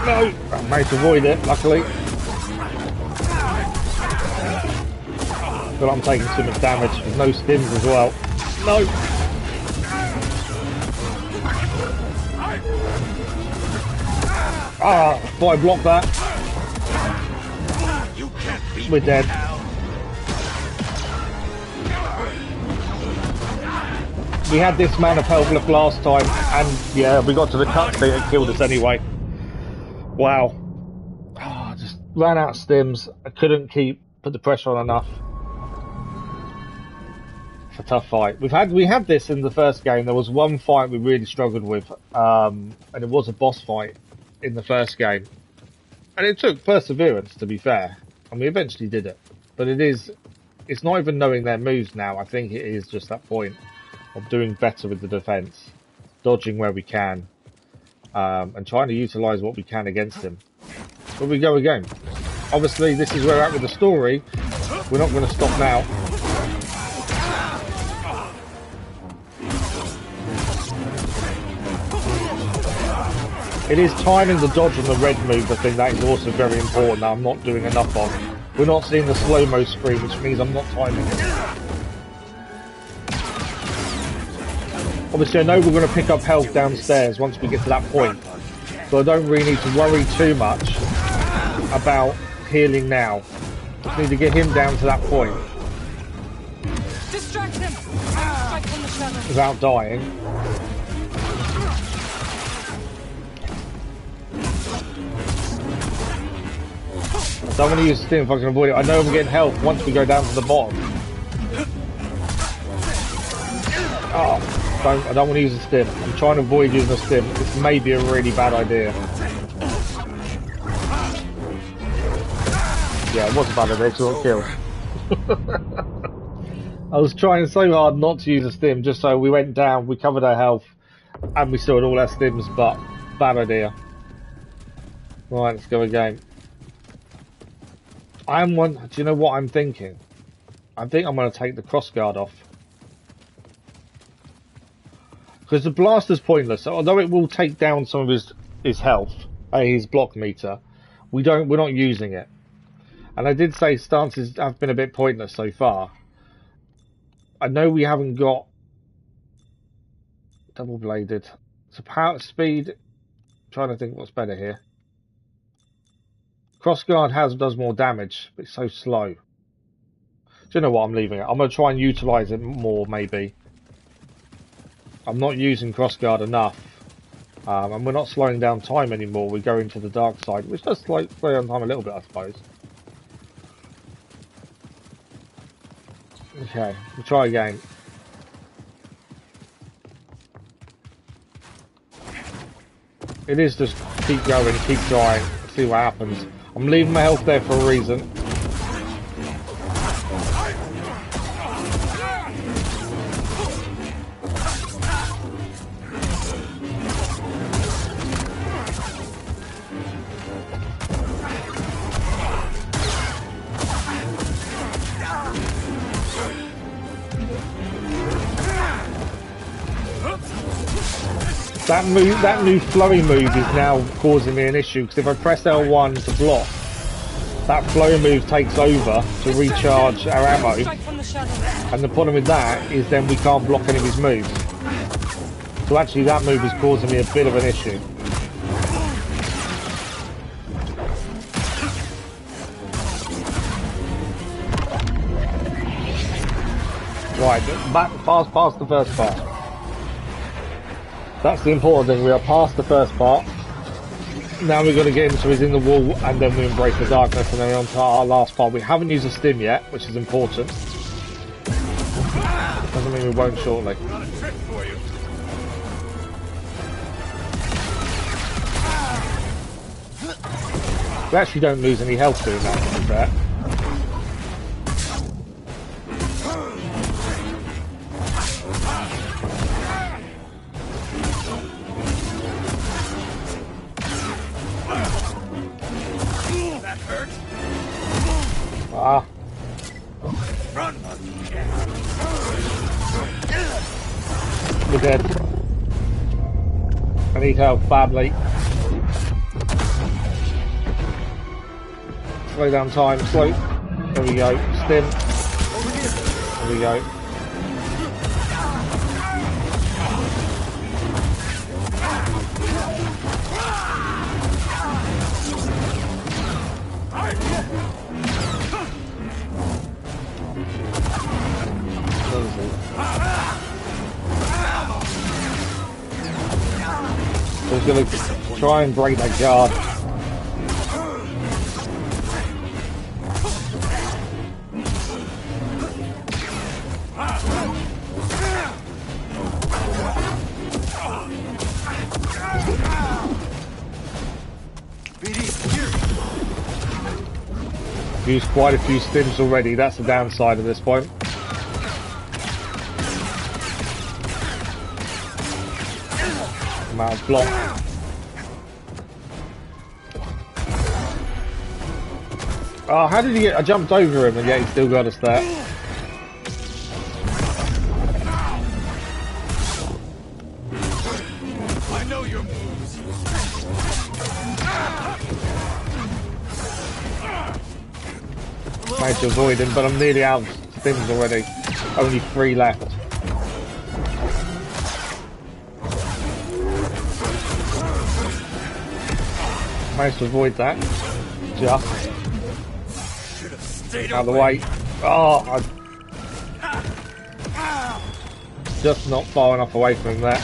No! I managed to avoid it, luckily. But I'm taking too much damage with no stims as well. No! Ah, thought I blocked that. We're dead. We had this man of health left last time, and yeah, we got to the cutscene, it killed us anyway. Wow. Oh, just ran out of stims. I couldn't put the pressure on enough. It's a tough fight. We had this in the first game. There was one fight we really struggled with, and it was a boss fight in the first game, and it took perseverance, to be fair, and we eventually did it. But it's not even knowing their moves now. I think it is just that point of doing better with the defense, dodging where we can, and trying to utilize what we can against him. But we go again. Obviously this is where we're at with the story. We're not going to stop now. It is timing the dodge on the red move. I think that is also very important. That I'm not doing enough of. We're not seeing the slow-mo screen, which means I'm not timing it. Obviously, I know we're going to pick up health downstairs once we get to that point, so I don't really need to worry too much about healing now. Just need to get him down to that point. Distract him. Strike from the shadow. Without dying. I don't want to use stim if I can avoid it. I know I'm getting health once we go down to the bottom. Oh, I don't want to use a stim. I'm trying to avoid using a stim. This may be a really bad idea. Yeah, it was a bad idea, it's got killed. I was trying so hard not to use a stim, just so we went down, we covered our health, and we still had all our stims, but bad idea. Right, let's go again. Do you know what I'm thinking? I think I'm going to take the crossguard off. Because the blaster's pointless, so although it will take down some of his health, his block meter, we're not using it. And I did say stances have been a bit pointless so far. I know we haven't got double-bladed. So power speed, I'm trying to think what's better here. Crossguard does more damage, but it's so slow. Do you know what? I'm leaving it. I'm going to try and utilise it more, maybe. I'm not using Crossguard enough. And we're not slowing down time anymore. We're going to the dark side, which does slow down time a little bit, I suppose. Okay, we'll try again. It is just keep going, keep trying, see what happens. I'm leaving my health there for a reason. That new flurry move is now causing me an issue, because if I press L1 to block, that flurry move takes over to recharge our ammo, and the problem with that is then we can't block any of his moves. So actually that move is causing me a bit of an issue. Right, past the first part. That's the important thing, we are past the first part. Now we're going to get him so he's in the wall, and then we embrace the darkness, and then we're on to our last part. We haven't used a stim yet, which is important. Doesn't mean we won't shortly. We actually don't lose any health doing that, to be fair. Ah. We're dead. I need help badly. Slow down time, slow. There we go. Stim. There we go. I was going to try and break that guard. I've used quite a few stims already, that's the downside at this point. Out of block. Oh, how did he get? I jumped over him and yet he still got us there. I know your moves. Managed to avoid him, but I'm nearly out of stims already. Only 3 left. Managed to avoid that. Just out of the way. Oh, just not far enough away from him there.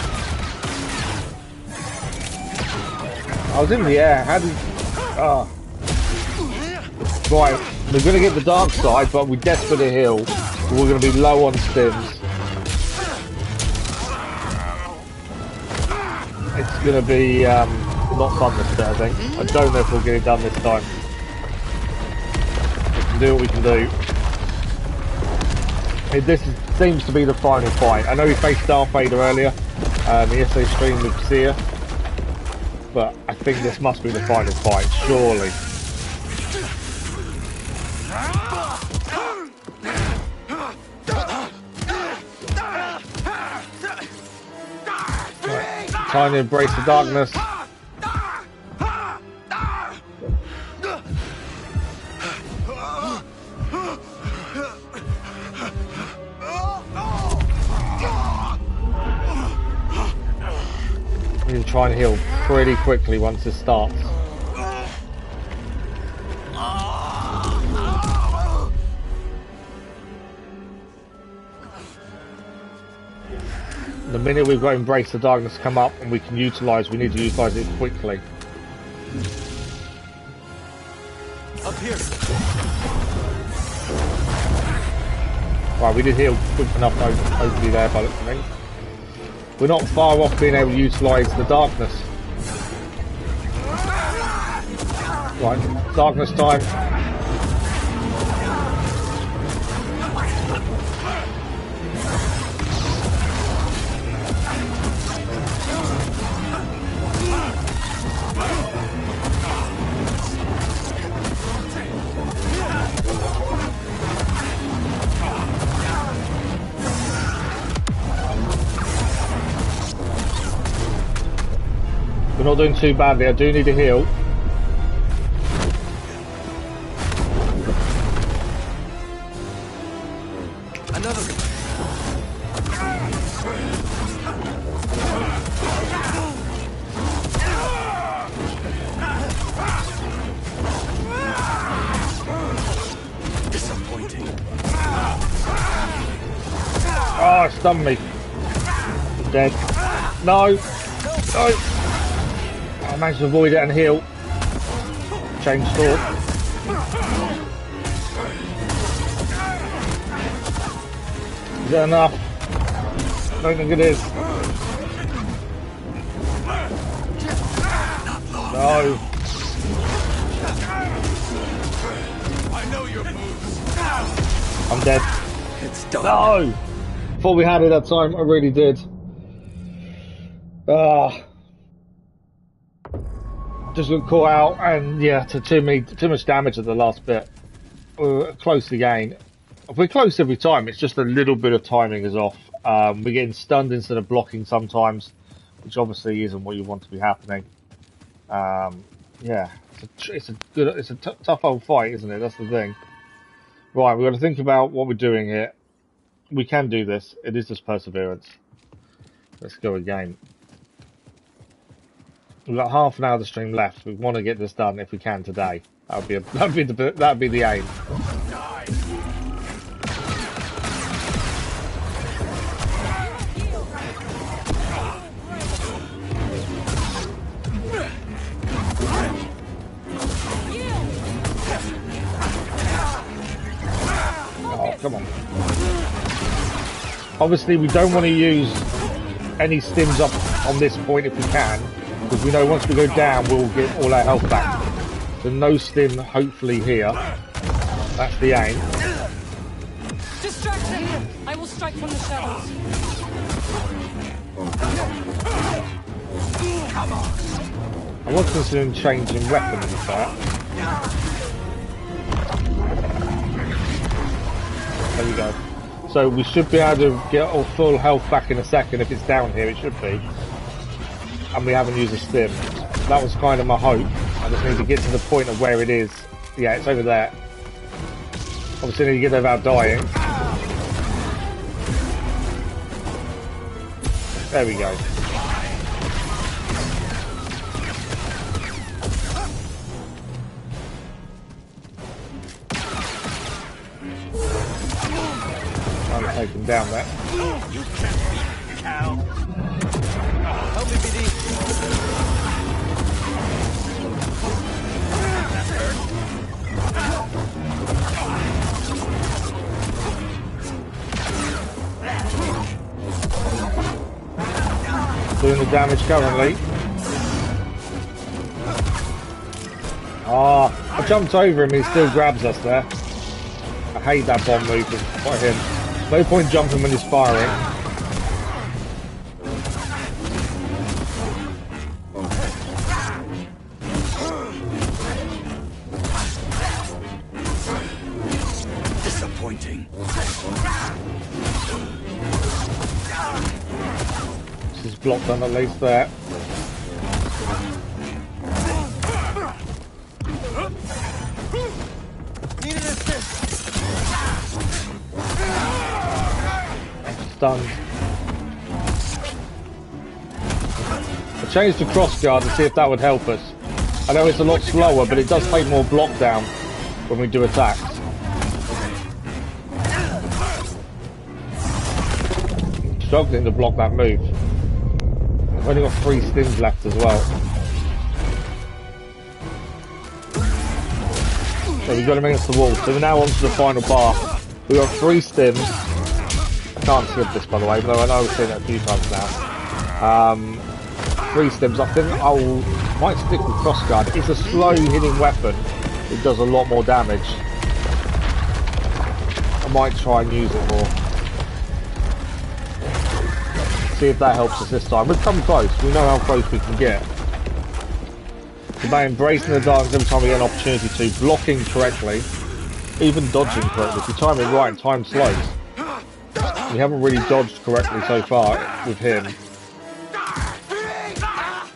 I was in the air. How did? Oh. Right, we're going to get the dark side, but we desperately heal. We're going to be low on stims. It's going to be not fun this bit, I think. I don't know if we'll get it done this time. We can do what we can do. Seems to be the final fight. I know we faced Darth Vader earlier, the SA stream with Seer, but I think this must be the final fight, surely. Right. Time to embrace the darkness. need to try and heal pretty quickly once this starts. The minute we've got Embrace the Darkness come up and we can utilise, we need to utilise it quickly. Up here. Right, we did heal quick enough hopefully there by the looks of things. We're not far off being able to utilise the darkness. Right, darkness time. We're not doing too badly. I do need a heal. Another. Disappointing. Oh, it stunned me. I'm dead. No. No. I managed to avoid it and heal. Change sword. Is that enough? I don't think it is. No. I know your moves. I'm dead. It's done. No! Thought we had it that time. I really did. Just got caught out, and yeah, too much damage at the last bit. We're close again. We're close every time. It's just a little bit of timing is off. We're getting stunned instead of blocking sometimes, which obviously isn't what you want to be happening. Yeah, it's a tough old fight, isn't it? That's the thing. Right, we've got to think about what we're doing here. We can do this. It is just perseverance. Let's go again. We've got half an hour of the stream left. We want to get this done if we can today. That'd be the aim. Oh, come on. Obviously, we don't want to use any stims up on this point if we can, because we know once we go down, we'll get all our health back. So no stim, hopefully here. That's the aim. Distract him! I will strike from the shadows. Come on. I was considering changing weapons with that. There we go. So we should be able to get our full health back in a second. If it's down here, it should be. And we haven't used a stim. That was kind of my hope. I just need to get to the point of where it is. Yeah, it's over there. Obviously, I need to get there without dying. There we go. Trying to take him down there. You can't beat me, Cal. Help me, BD. That hurt. Doing the damage currently. Ah, I jumped over him, he still grabs us there. I hate that bomb movement by him. No point jumping when he's firing. Disappointing. This is blocked on at least there. Stunned. I changed to crossguard to see if that would help us. I know it's a lot slower, but it does take more block down when we do attacks. Struggling to block that move. I've only got 3 stims left as well. So we've got him against the wall. So we're now on to the final bar. We've got 3 stims. I can't skip this, by the way, but I know I've seen it a few times now. 3 stims. I think I might stick with crossguard. It's a slow hitting weapon. It does a lot more damage. I might try and use it more. See if that helps us this time. We've come close. We know how close we can get. So by embracing the darkness every time we get an opportunity to, blocking correctly, even dodging correctly. If you time it right, time slows. We haven't really dodged correctly so far with him.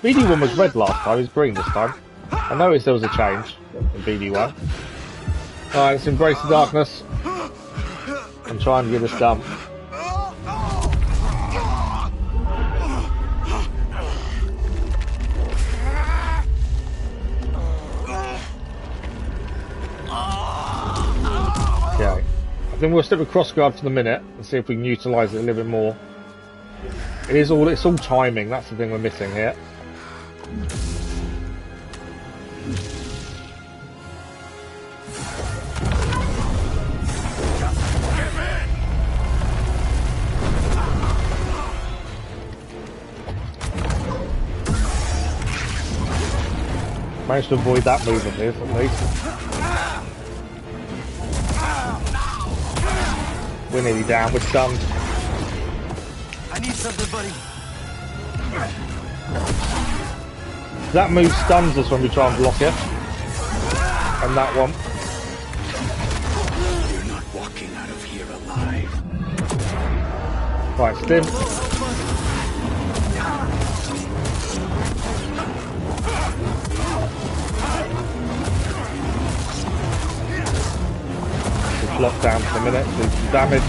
BD1 was red last time, he's green this time. I noticed there was a change in BD1. Alright, let's embrace the darkness and try and get this done. Okay, I think we'll stick with crossguard for the minute and see if we can utilise it a little bit more. It's all timing, that's the thing we're missing here. Managed to avoid that move of his at least. We're nearly down, we're stunned. I need something, buddy. That move stuns us when we try and block it. And that one. You're not walking out of here alive. Right, stim. Block down for a minute, do some damage.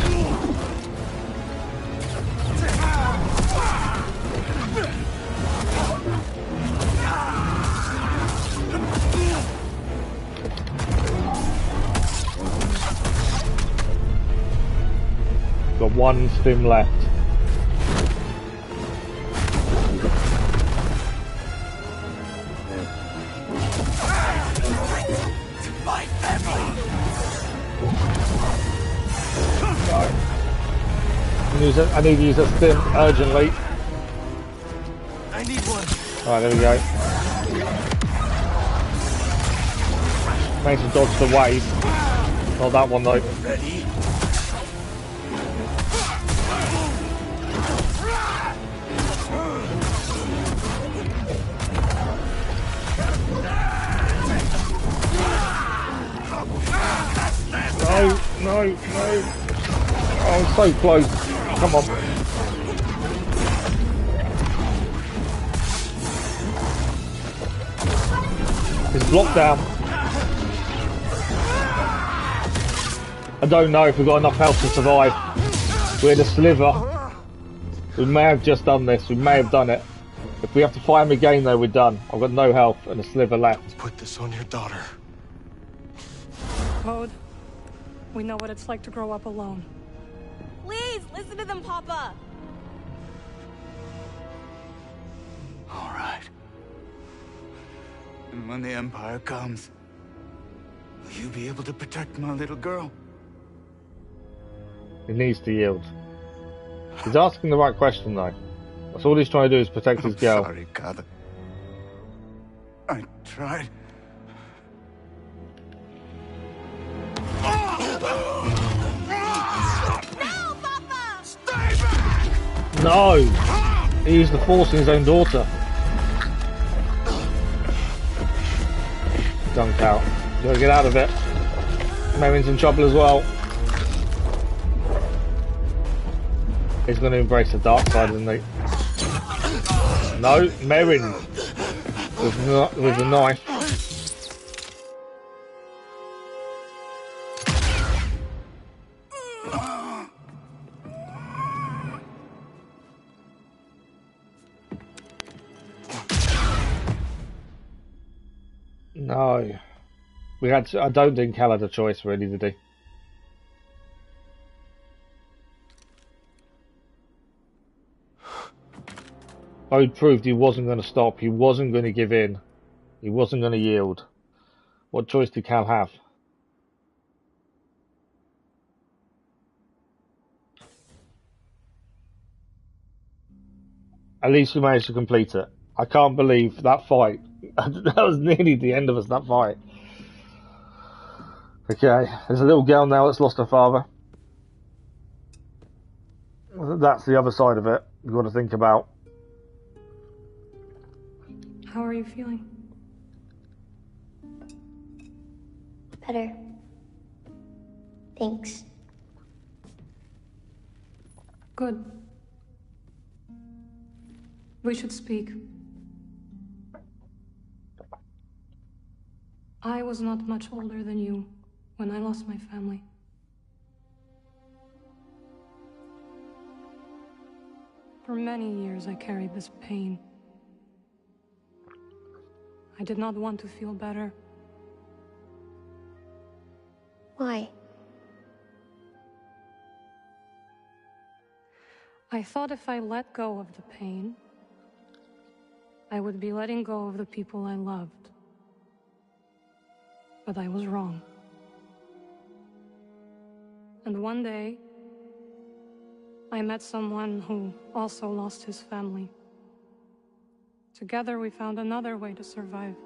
Got 1 stim left. My family. I need to use a stim urgently. I need one. Alright, there we go. Managed to dodge the wave. Not that one though. Ready? No. Oh, I'm so close. Come on. It's blocked down. I don't know if we've got enough health to survive. We're in a sliver. We may have just done this. We may have done it. If we have to fight him again though, we're done. I've got no health and a sliver left. Put this on your daughter. Bode, we know what it's like to grow up alone. Please, listen to them, Papa. All right. And when the Empire comes, will you be able to protect my little girl? He needs to yield. He's asking the right question though. That's all he's trying to do is protect his girl. Sorry, Koboh. I tried. No! He used the force in his own daughter. Dunk out. You gotta get out of it. Merrin's in trouble as well. He's gonna embrace the dark side, isn't he? No, Merrin with the knife. No. I don't think Cal had a choice, really, did he? Bode proved he wasn't going to stop. He wasn't going to give in. He wasn't going to yield. What choice did Cal have? At least we managed to complete it. I can't believe that fight. That was nearly the end of us, that fight. Okay, there's a little girl now that's lost her father. That's the other side of it you've got to think about. How are you feeling? Better. Thanks. Good. We should speak. I was not much older than you when I lost my family. For many years I carried this pain. I did not want to feel better. Why? I thought if I let go of the pain, I would be letting go of the people I loved. But I was wrong. And one day, I met someone who also lost his family. Together we found another way to survive.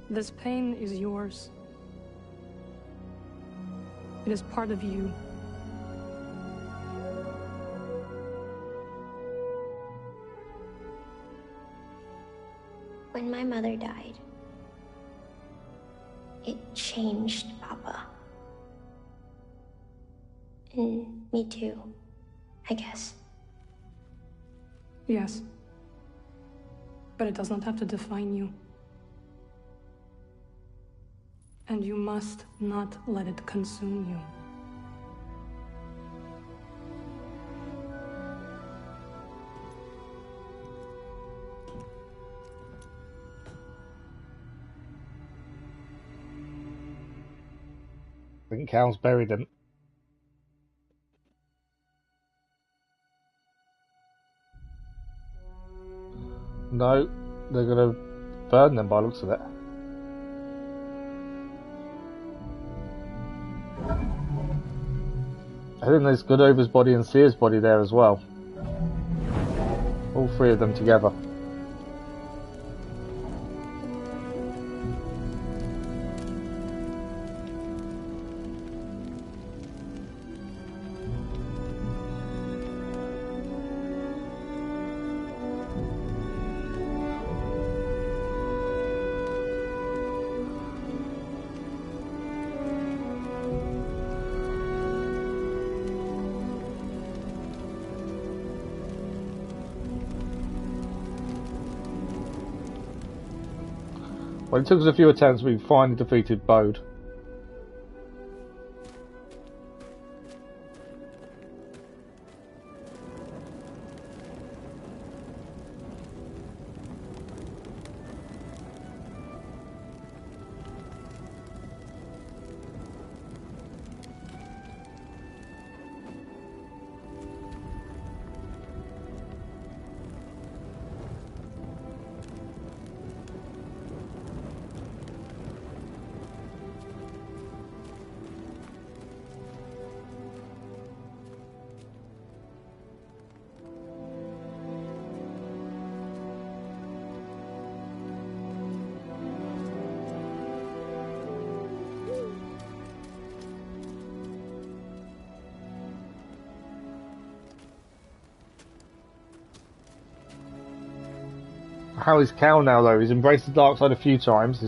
This pain is yours. It is part of you. When my mother died, it changed Papa. And me too, I guess. Yes. But it does not have to define you. And you must not let it consume you. I think Cal's buried him. No, they're gonna burn them by the looks of it. I think there's Godova's body and Seer's body there as well. All three of them together. Well, it took us a few attempts, we finally defeated Bode. How is Cal now though? He's embraced the dark side a few times.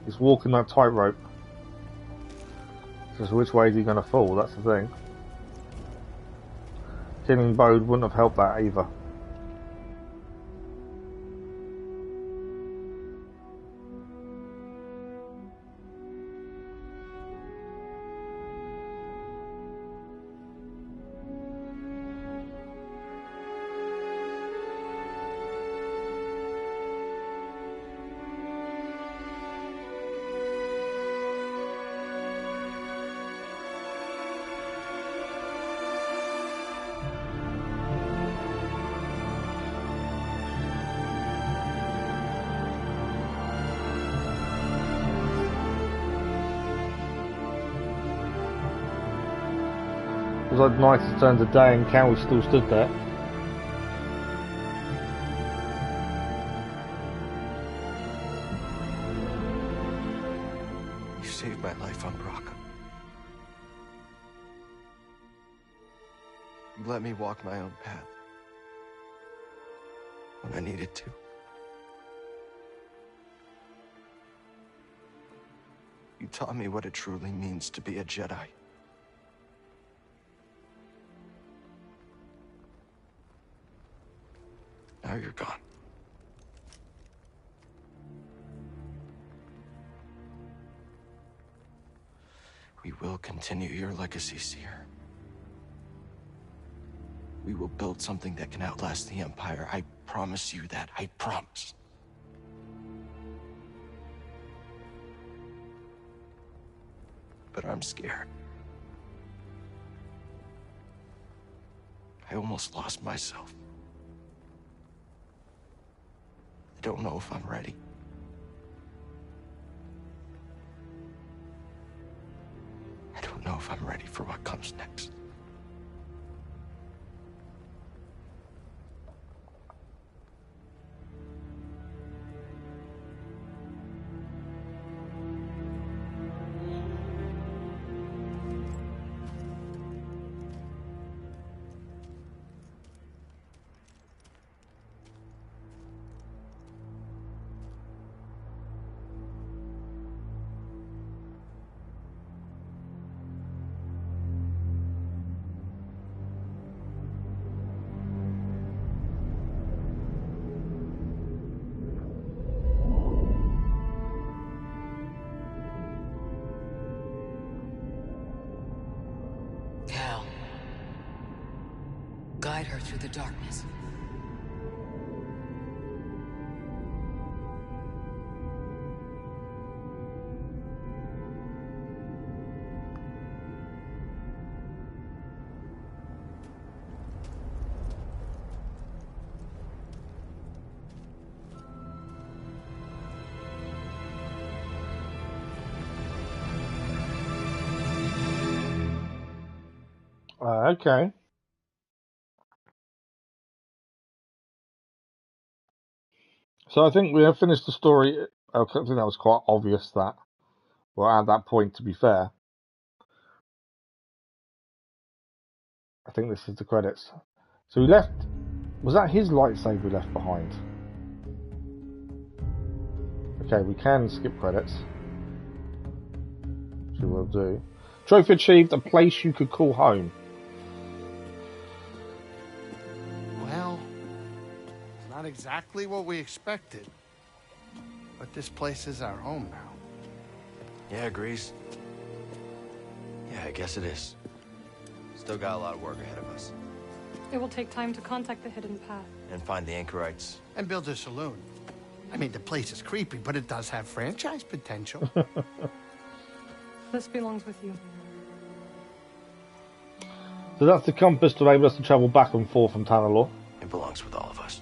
He's walking that tightrope. Just which way is he going to fall? That's the thing. Killing Bode wouldn't have helped that either. like night has turned to day and Cal still stood there. You saved my life on Brock. You let me walk my own path when I needed to. You taught me what it truly means to be a Jedi. Now you're gone. We will continue your legacy, Seer. We will build something that can outlast the Empire. I promise you that. I promise. But I'm scared. I almost lost myself. I don't know if I'm ready. I don't know if I'm ready for what comes next. Cal. Guide her through the darkness. Okay. So I think we have finished the story. I think that was quite obvious that, well, at that point, to be fair. I think this is the credits. So we left. Was that his lightsaber we left behind? Okay, we can skip credits. Which we will do. Trophy achieved, a place you could call home. Well, it's not exactly what we expected. But this place is our home now. Yeah, Grease. Yeah, I guess it is. Still got a lot of work ahead of us. It will take time to contact the hidden path. And find the anchorites. And build a saloon. I mean, the place is creepy, but it does have franchise potential. This belongs with you. So that's the compass to enable us to travel back and forth from Tanalorr. It belongs with all of us.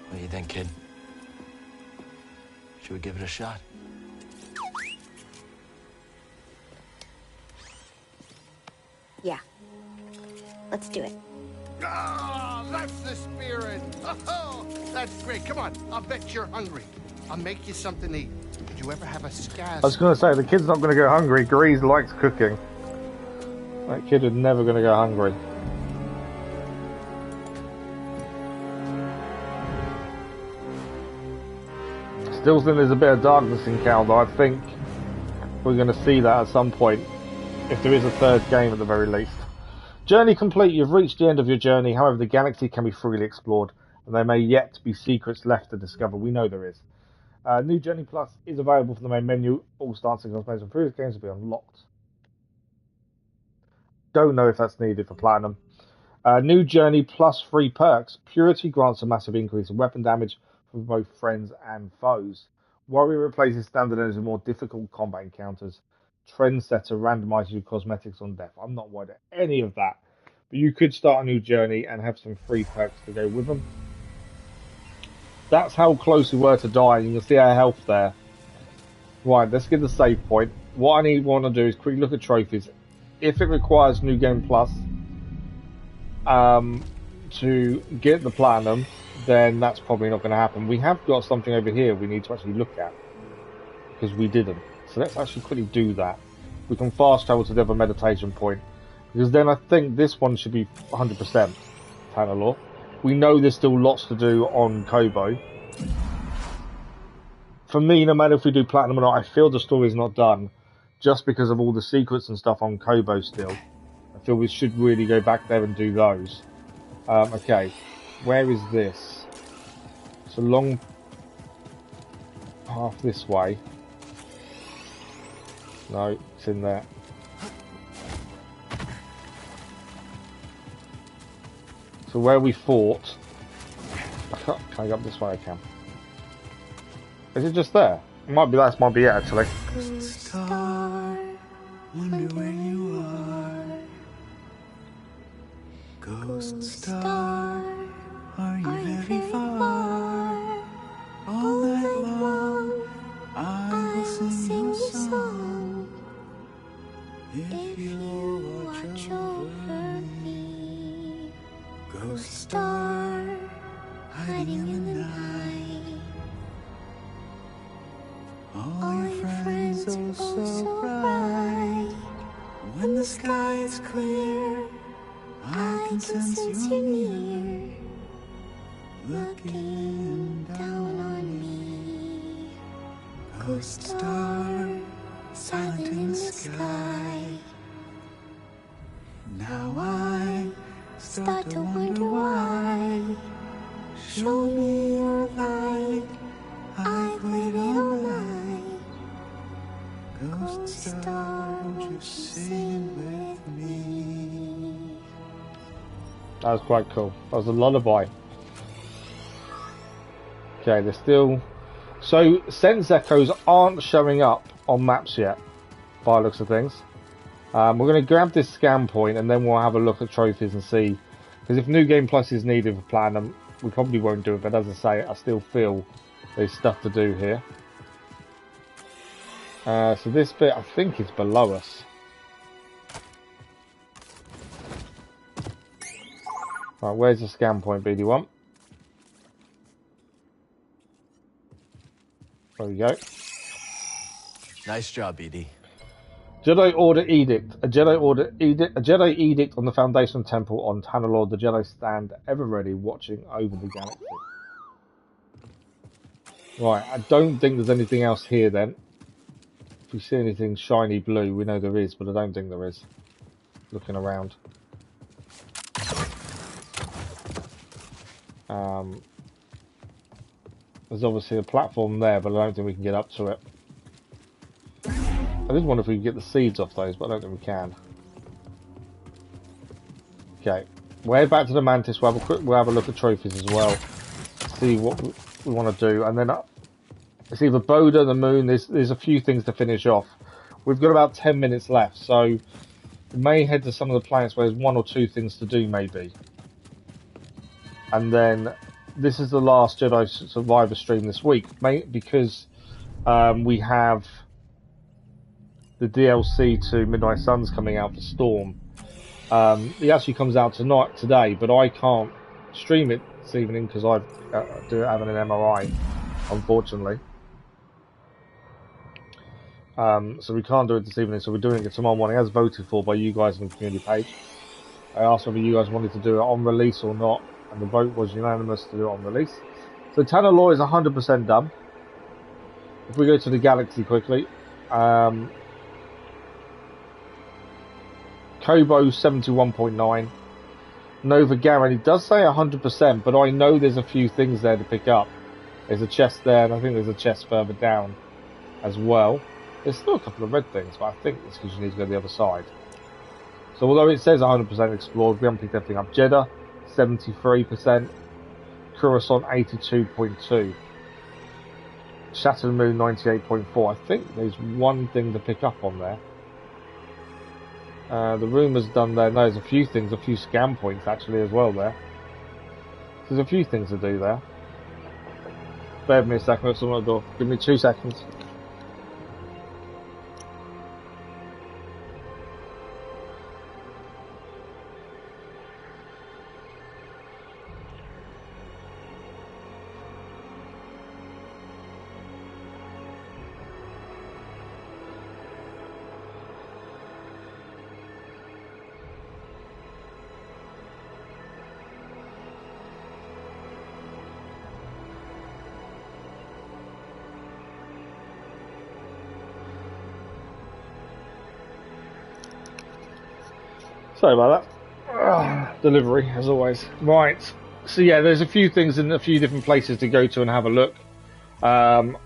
What do you think, kid? Should we give it a shot? Yeah. Let's do it. Ah, that's the spirit. Oh, that's great. Come on, I'll bet you're hungry. I'll make you something to eat. Did you ever have a scaz? I was going to say, the kid's not going to go hungry. Grease likes cooking. That kid is never going to go hungry. Still think there's a bit of darkness in Cal, though. I think we're going to see that at some point, if there is a third game at the very least. Journey complete. You've reached the end of your journey. However, the galaxy can be freely explored, and there may yet be secrets left to discover. We know there is. New Journey Plus is available from the main menu. All starting cosmetics and previous games will be unlocked. Don't know if that's needed for Platinum. New Journey Plus free perks. Purity grants a massive increase in weapon damage for both friends and foes. Warrior replaces standard enemies with more difficult combat encounters. Trendsetter randomizes your cosmetics on death. I'm not worried at any of that. But you could start a new journey and have some free perks to go with them. That's how close we were to dying. You can see our health there. Right, let's get the save point. What I want to do is quickly look at trophies. If it requires New Game Plus to get the platinum, then that's probably not going to happen. We have got something over here we need to actually look at, because we didn't. So let's actually quickly do that. We can fast travel to the other meditation point, because then I think this one should be 100% Tanalorr. We know there's still lots to do on Koboh. For me, no matter if we do platinum or not, I feel the story is not done, just because of all the secrets and stuff on Koboh still. I feel we should really go back there and do those. Okay, where is this? It's a long path this way. No, it's in there. So where we fought... Can I go up this way? I can. Is it just there? It might be that, might be it actually. Star, wonder where you are. Ghost star, are you very far? All night long, I will sing you a song. If you'll watch over me, ghost star, hiding in the night. All your friends are so bright. When the sky is clear, I can sense you near, looking down on me. Ghost star, silent in the sky. Now I start to wonder why. Show me your light, I've waited all night. Ghost star, won't you sing with me? That was quite cool. That was a lullaby. Okay, they're still... So, sense echoes aren't showing up on maps yet, by the looks of things. We're going to grab this scan point and then we'll have a look at trophies and see. Because if New Game Plus is needed for Platinum, we probably won't do it. But as I say, I still feel there's stuff to do here. So this bit, I think, is below us. Right, where's the scan point, BD1? There we go. Nice job, BD. Jedi Order Edict. A Jedi Edict on the Foundation Temple on Tanalorr. The Jedi stand ever ready, watching over the galaxy. Right, I don't think there's anything else here then. If we see anything shiny blue, we know there is, but I don't think there is. Looking around. There's obviously a platform there, but I don't think we can get up to it. I did wonder if we could get the seeds off those, but I don't think we can. Okay, way back to the Mantis. We'll have a look at trophies as well. See what we want to do, and then it's either Bode, the moon. There's a few things to finish off. We've got about 10 minutes left, so we may head to some of the planets where there's one or two things to do, maybe. And then this is the last Jedi Survivor stream this week, because we have the DLC to Midnight Suns coming out for Storm. It actually comes out today, but I can't stream it this evening because I do have an MRI, unfortunately. So we can't do it this evening, so we're doing it tomorrow morning, as voted for by you guys on the community page. I asked whether you guys wanted to do it on release or not, and the vote was unanimous to do it on release. So Tanalorr is 100% done. If we go to the galaxy quickly, Koboh 71.9. Nova Garon, it does say 100%, but I know there's a few things there to pick up. There's a chest there, and I think there's a chest further down as well. There's still a couple of red things, but I think it's because you need to go to the other side. So although it says 100% explored, we haven't picked everything up. Jeddah, 73%. Coruscant, 82.2. Shattered Moon, 98.4. I think there's one thing to pick up on there. The rumour's done there. No, there's a few things, a few scan points actually as well there. There's a few things to do there. Bear with me a second, I've someone at the door. Give me 2 seconds. Sorry about that. Delivery, as always. Right. So yeah, there's a few things in a few different places to go to and have a look.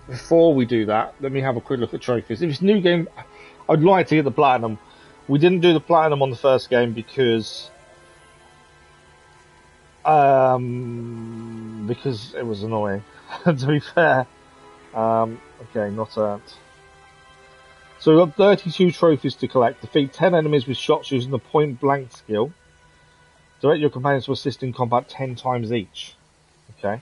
Before we do that, let me have a quick look at trophies. If it's new game, I'd like to get the platinum. We didn't do the platinum on the first game because it was annoying, to be fair. Okay, not earned. So we've got 32 trophies to collect. Defeat 10 enemies with shots using the point-blank skill. Direct your companions to assist in combat 10 times each. Okay.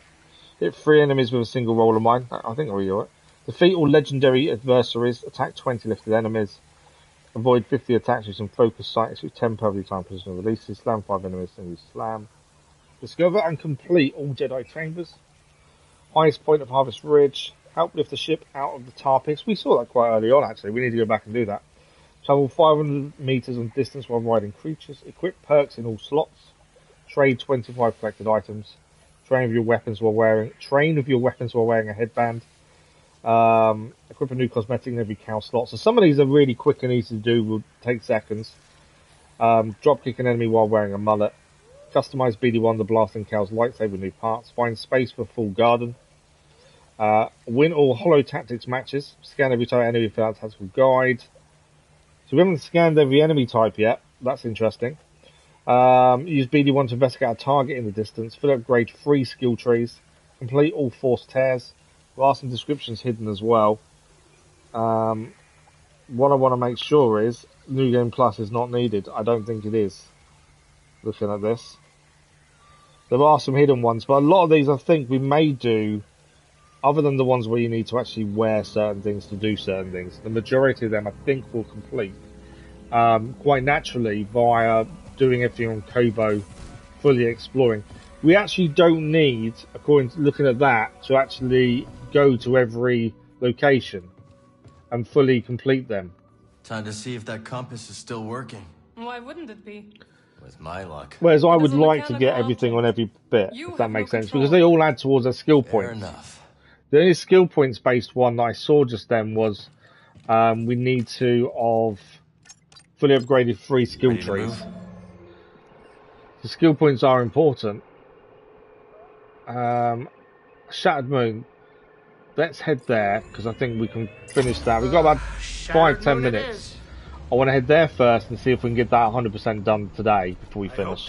Hit 3 enemies with a single roll of mine. I think I'll do it. Defeat all legendary adversaries. Attack 20 lifted enemies. Avoid 50 attacks using focus sights with 10 perfectly timed positional releases. Slam 5 enemies and use slam. Discover and complete all Jedi chambers. Highest point of Harvest Ridge. Help lift the ship out of the tar pits. We saw that quite early on, actually. We need to go back and do that. Travel 500 meters on distance while riding creatures. Equip perks in all slots. Trade 25 collected items. Train with your weapons while wearing a headband. Equip a new cosmetic in every Cal slot. So some of these are really quick and easy to do. Will take seconds. Drop kick an enemy while wearing a mullet. Customize BD1 to blast in Cal's lightsaber with new parts. Find space for full garden. Win all Holo Tactics matches. Scan every type enemy without tactical guide. So we haven't scanned every enemy type yet. That's interesting. Use BD1 to investigate a target in the distance. Fill up grade 3 skill trees. Complete all force tears. There are some descriptions hidden as well. What I want to make sure is New Game Plus is not needed. I don't think it is. Looking at this. There are some hidden ones, but a lot of these I think we may do. Other than the ones where you need to actually wear certain things to do certain things, the majority of them I think will complete quite naturally via doing everything on Koboh, fully exploring. We actually don't need, according to looking at that, to actually go to every location and fully complete them. Time to see if that compass is still working. Why wouldn't it be? With my luck. Whereas I would like to get everything on every bit, if that makes sense, because they all add towards a skill point. Fair enough. The only skill points based one that I saw just then was we need to of fully upgraded 3 skill trees. The skill points are important. Shattered Moon. Let's head there because I think we can finish that. We've got about 5-10 minutes. I want to head there first and see if we can get that 100% done today before we finish.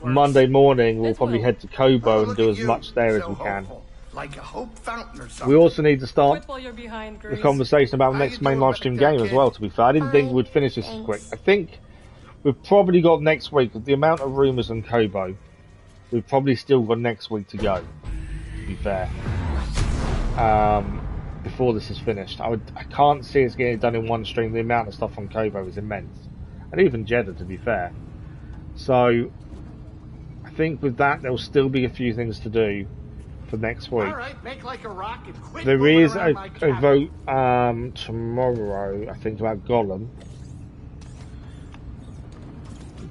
Monday morning we'll probably head to Koboh and do as much there as we can. Like a hope fountain or something. We also need to start the conversation about the next main live stream game as well, to be fair. I didn't think we'd finish this quick. I think we've probably got next week, with the amount of rumours on Koboh, we've probably still got next week to go, to be fair, before this is finished. I can't see us getting it done in one stream. The amount of stuff on Koboh is immense. And even Jeddah, to be fair. So, I think with that, there'll still be a few things to do for next week. All right, make like a rocket. Quit there is a vote tomorrow, I think, about Gollum.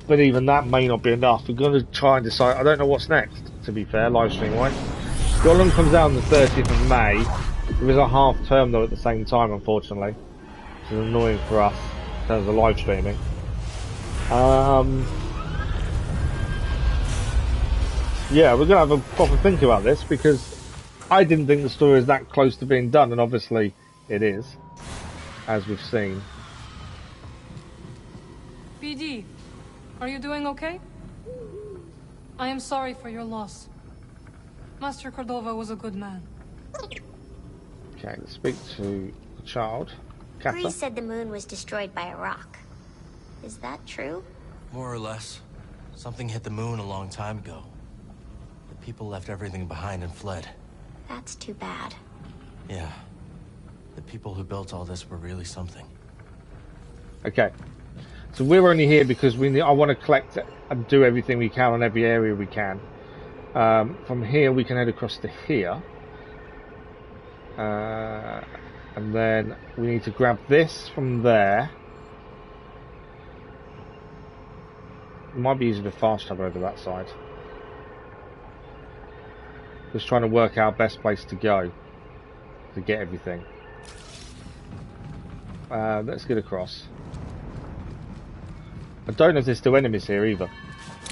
But even that may not be enough. We're going to try and decide. I don't know what's next, to be fair, live stream wise. Gollum comes out on the 30th of May. There is a half term though at the same time, unfortunately, which is annoying for us in terms of live streaming. Yeah, we're going to have a proper think about this because I didn't think the story was that close to being done, and obviously it is, as we've seen. BD, are you doing okay? I am sorry for your loss. Master Cordova was a good man. Okay, let's speak to the child. Bree said the moon was destroyed by a rock. Is that true? More or less. Something hit the moon a long time ago. The people left everything behind and fled. That's too bad. Yeah. The people who built all this were really something. Okay. So we're only here because I want to collect and do everything we can on every area we can. From here we can head across to here. And then we need to grab this from there. It might be easier to fast travel over that side. Just trying to work out best place to go to get everything. Let's get across. I don't know if there's still enemies here either.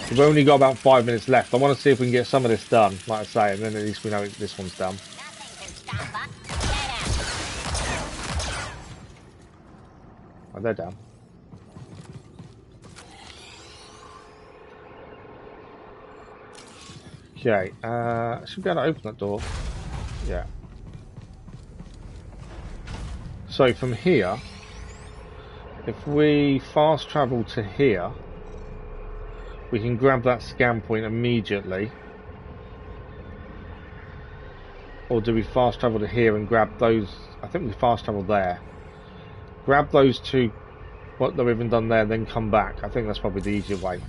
We've only got about 5 minutes left. I want to see if we can get some of this done, like I say, and then at least we know this one's done. Oh, they're down. Okay, should be able to open that door. Yeah. So from here, if we fast travel to here, we can grab that scan point immediately. Or do we fast travel to here and grab those? I think we fast travel there. Grab those two, what they've even done there, then come back. I think that's probably the easier way.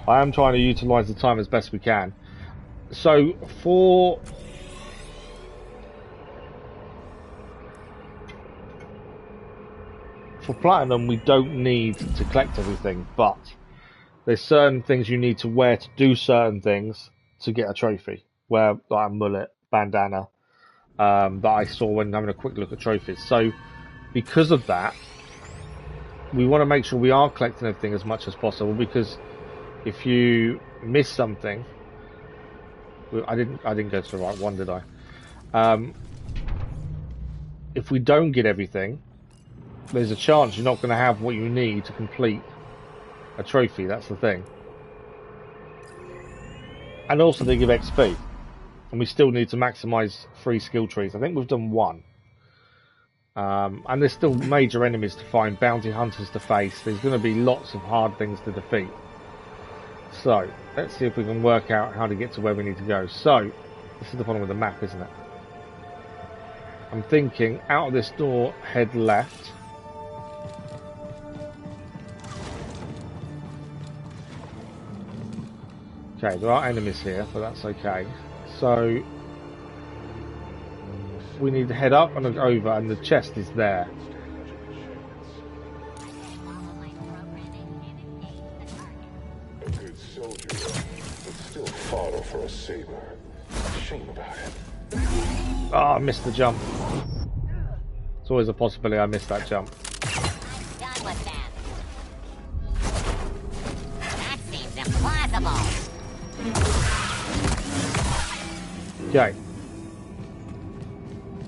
I am trying to utilise the time as best we can. So for platinum, we don't need to collect everything, but there's certain things you need to wear to do certain things to get a trophy. Wear like a mullet, bandana, that I saw when having a quick look at trophies. So because of that, we want to make sure we are collecting everything as much as possible, because if you miss something, I didn't go to the right one, did I? If we don't get everything, there's a chance you're not going to have what you need to complete a trophy. That's the thing. And also they give XP, and we still need to maximize 3 skill trees. I think we've done 1. And there's still major enemies to find, bounty hunters to face. There's going to be lots of hard things to defeat. So let's see if we can work out how to get to where we need to go. So this is the problem with the map, isn't it? I'm thinking out of this door, head left. Okay, there are enemies here, but that's okay. So we need to head up and look over, and the chest is there. A good soldier, but still fodder for a saber. Shame about it. Oh, I missed the jump. It's always a possibility I missed that jump. Done with that. That seems implausible. Okay.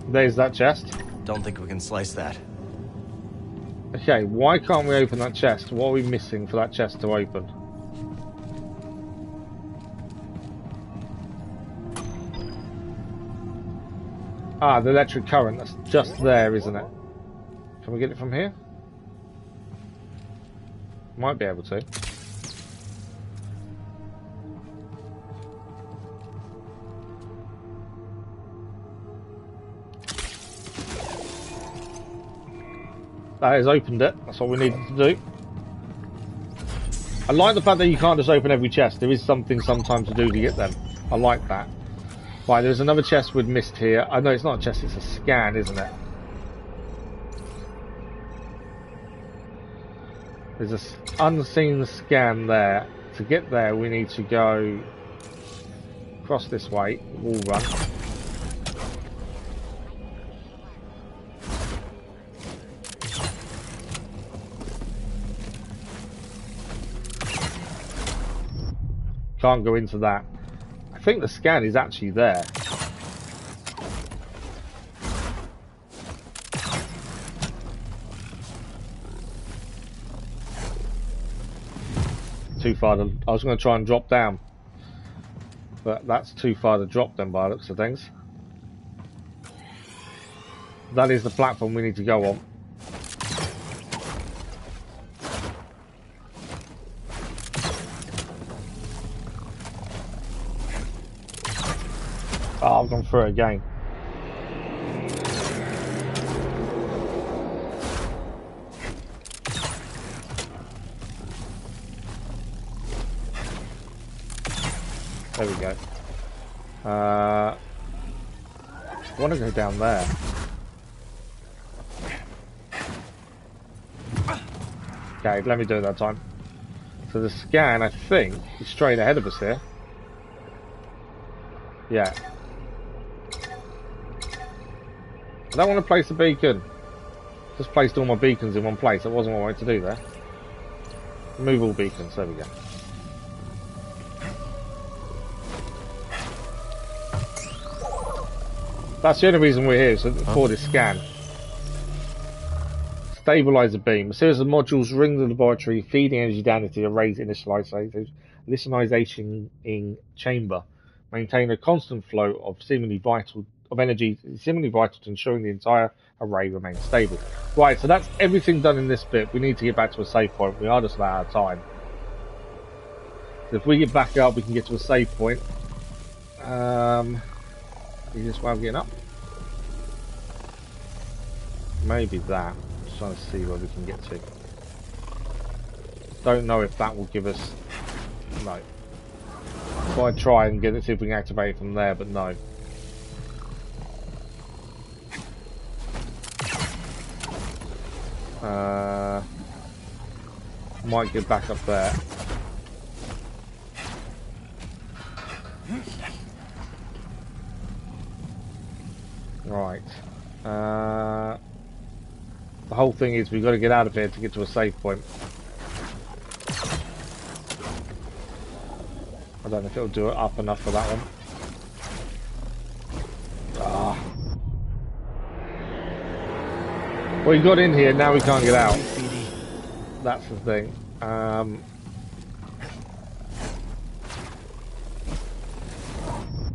There's that chest. Don't think we can slice that. Okay, why can't we open that chest? What are we missing for that chest to open? Ah, the electric current. That's just there, isn't it? Can we get it from here? Might be able to. That has opened it. That's what we needed to do. I like the fact that you can't just open every chest. There is something sometimes to do to get them. I like that. Right, there's another chest we'd missed here. I know it's not a chest, it's a scan, isn't it? There's an unseen scan there. To get there, we need to go across this way, wall run. Can't go into that. I think the scan is actually there. Too far to, I was going to try and drop down, but that's too far to drop them by the looks of things. That is the platform we need to go on. Oh, I've gone through it again. There we go. I want to go down there. Okay, let me do it that time. So the scan, I think, is straight ahead of us here. Yeah. I don't want to place a beacon. Just placed all my beacons in one place. That wasn't what I wanted to do there. Remove all beacons. There we go. That's the only reason we're here, so for this scan. Stabilizer beam. A series of modules ring the laboratory, feeding energy down into the array's initialization in chamber. Maintain a constant flow of energy seemingly vital to ensuring the entire array remains stable. Right, so that's everything done in this bit. We need to get back to a save point. We are just about out of time. So if we get back up, we can get to a save point. Is this way I'm getting up? Maybe that. Just trying to see where we can get to. Don't know if that will give us... No. So I try and get it, see if we can activate it from there, but no. Might get back up there. Right. The whole thing is we've got to get out of here to get to a save point. I don't know if it'll do it up enough for that one. Ah. Well, we got in here, now we can't get out. That's the thing.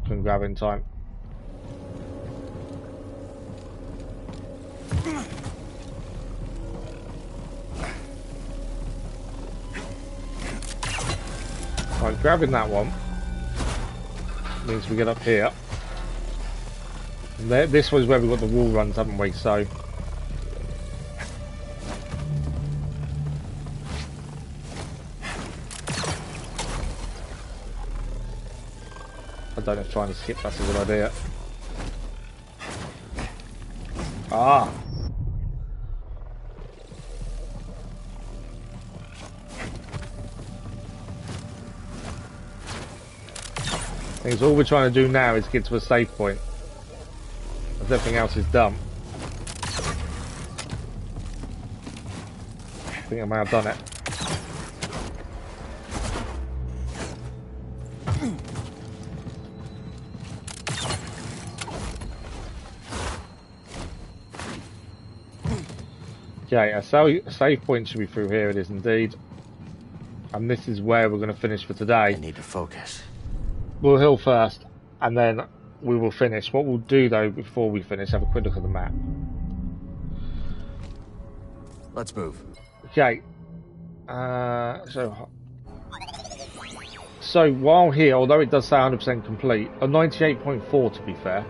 Couldn't grab in time. Right, grabbing that one means we get up here. And there, this was where we got the wall runs, haven't we? So I don't know if trying to skip that's a good idea. Ah. Things all we're trying to do now is get to a save point. As everything else is done. I think I may have done it. Okay, a save point should be through here. It is indeed. And this is where we're going to finish for today. I need to focus. We'll heal first, and then we will finish. What we'll do, though, before we finish, have a quick look at the map. Let's move. Okay. So while here, although it does say 100% complete, a 98.4 to be fair.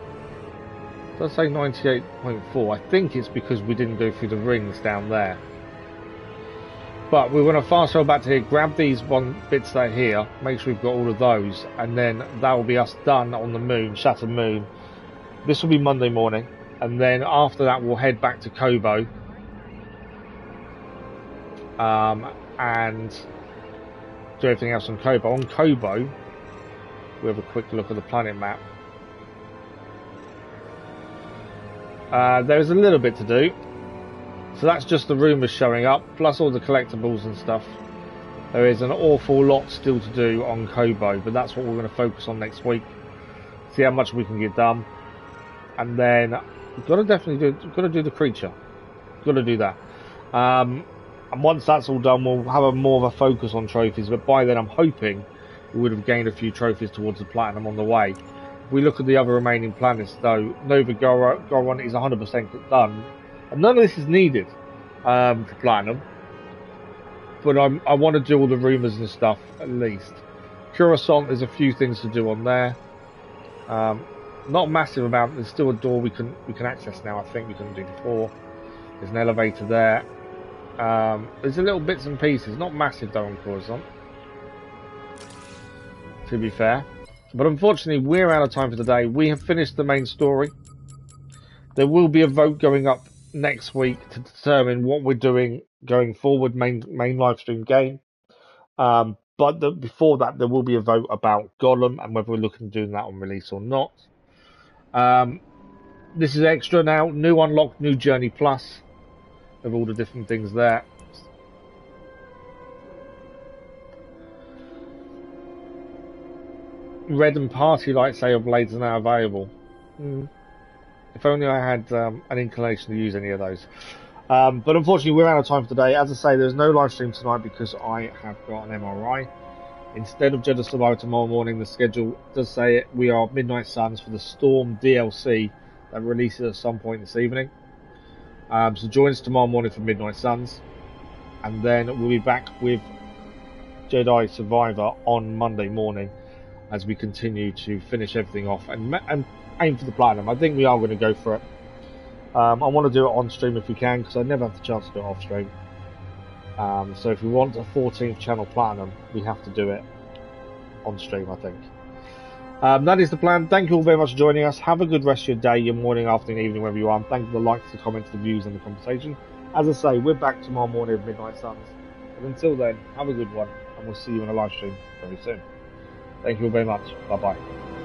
It does say 98.4. I think it's because we didn't go through the rings down there. But we're going to fast travel back to here, grab these bits that are here, make sure we've got all of those, and then that will be us done on the moon, Shattered Moon. This will be Monday morning, and then after that we'll head back to Koboh. And do everything else on Koboh. On Koboh, we have a quick look at the planet map. There's a little bit to do. So that's just the rumours showing up, plus all the collectibles and stuff. There is an awful lot still to do on Koboh, but that's what we're going to focus on next week. See how much we can get done. And then we've got to definitely do the creature. Got to do that. And once that's all done, we'll have more of a focus on trophies. But by then, I'm hoping we would have gained a few trophies towards the platinum on the way. If we look at the other remaining planets, though, Nova Garon is 100% done. And none of this is needed for platinum. But I want to do all the rumours and stuff, at least. Coruscant, there's a few things to do on there. Not a massive amount. There's still a door we can access now. I think we couldn't do before. There's an elevator there. There's a little bits and pieces. Not massive though on Coruscant, to be fair. But unfortunately, we're out of time for today. We have finished the main story. There will be a vote going up next week to determine what we're doing going forward, main live stream game. But before that, there will be a vote about Gollum and whether we're looking at doing that on release or not. This is extra now. New unlocked, new journey plus. Of all the different things there. Red and party light sail blades are now available. If only I had an inclination to use any of those. But unfortunately, we're out of time for today. As I say, there's no live stream tonight because I have got an MRI. Instead of Jedi Survivor tomorrow morning, the schedule does say it. We are Midnight Suns for the Storm DLC that releases at some point this evening. So join us tomorrow morning for Midnight Suns. And then we'll be back with Jedi Survivor on Monday morning as we continue to finish everything off and aim for the platinum. I think we are going to go for it. I want to do it on stream if we can, because I never have the chance to do it off stream. So if we want a 14th channel platinum, we have to do it on stream, I think. That is the plan. Thank you all very much for joining us. Have a good rest of your day, your morning, afternoon, evening, wherever you are. And thank you for the likes, the comments, the views, and the conversation. As I say, we're back tomorrow morning at Midnight Suns. But until then, have a good one, and we'll see you in a live stream very soon. Thank you all very much. Bye-bye.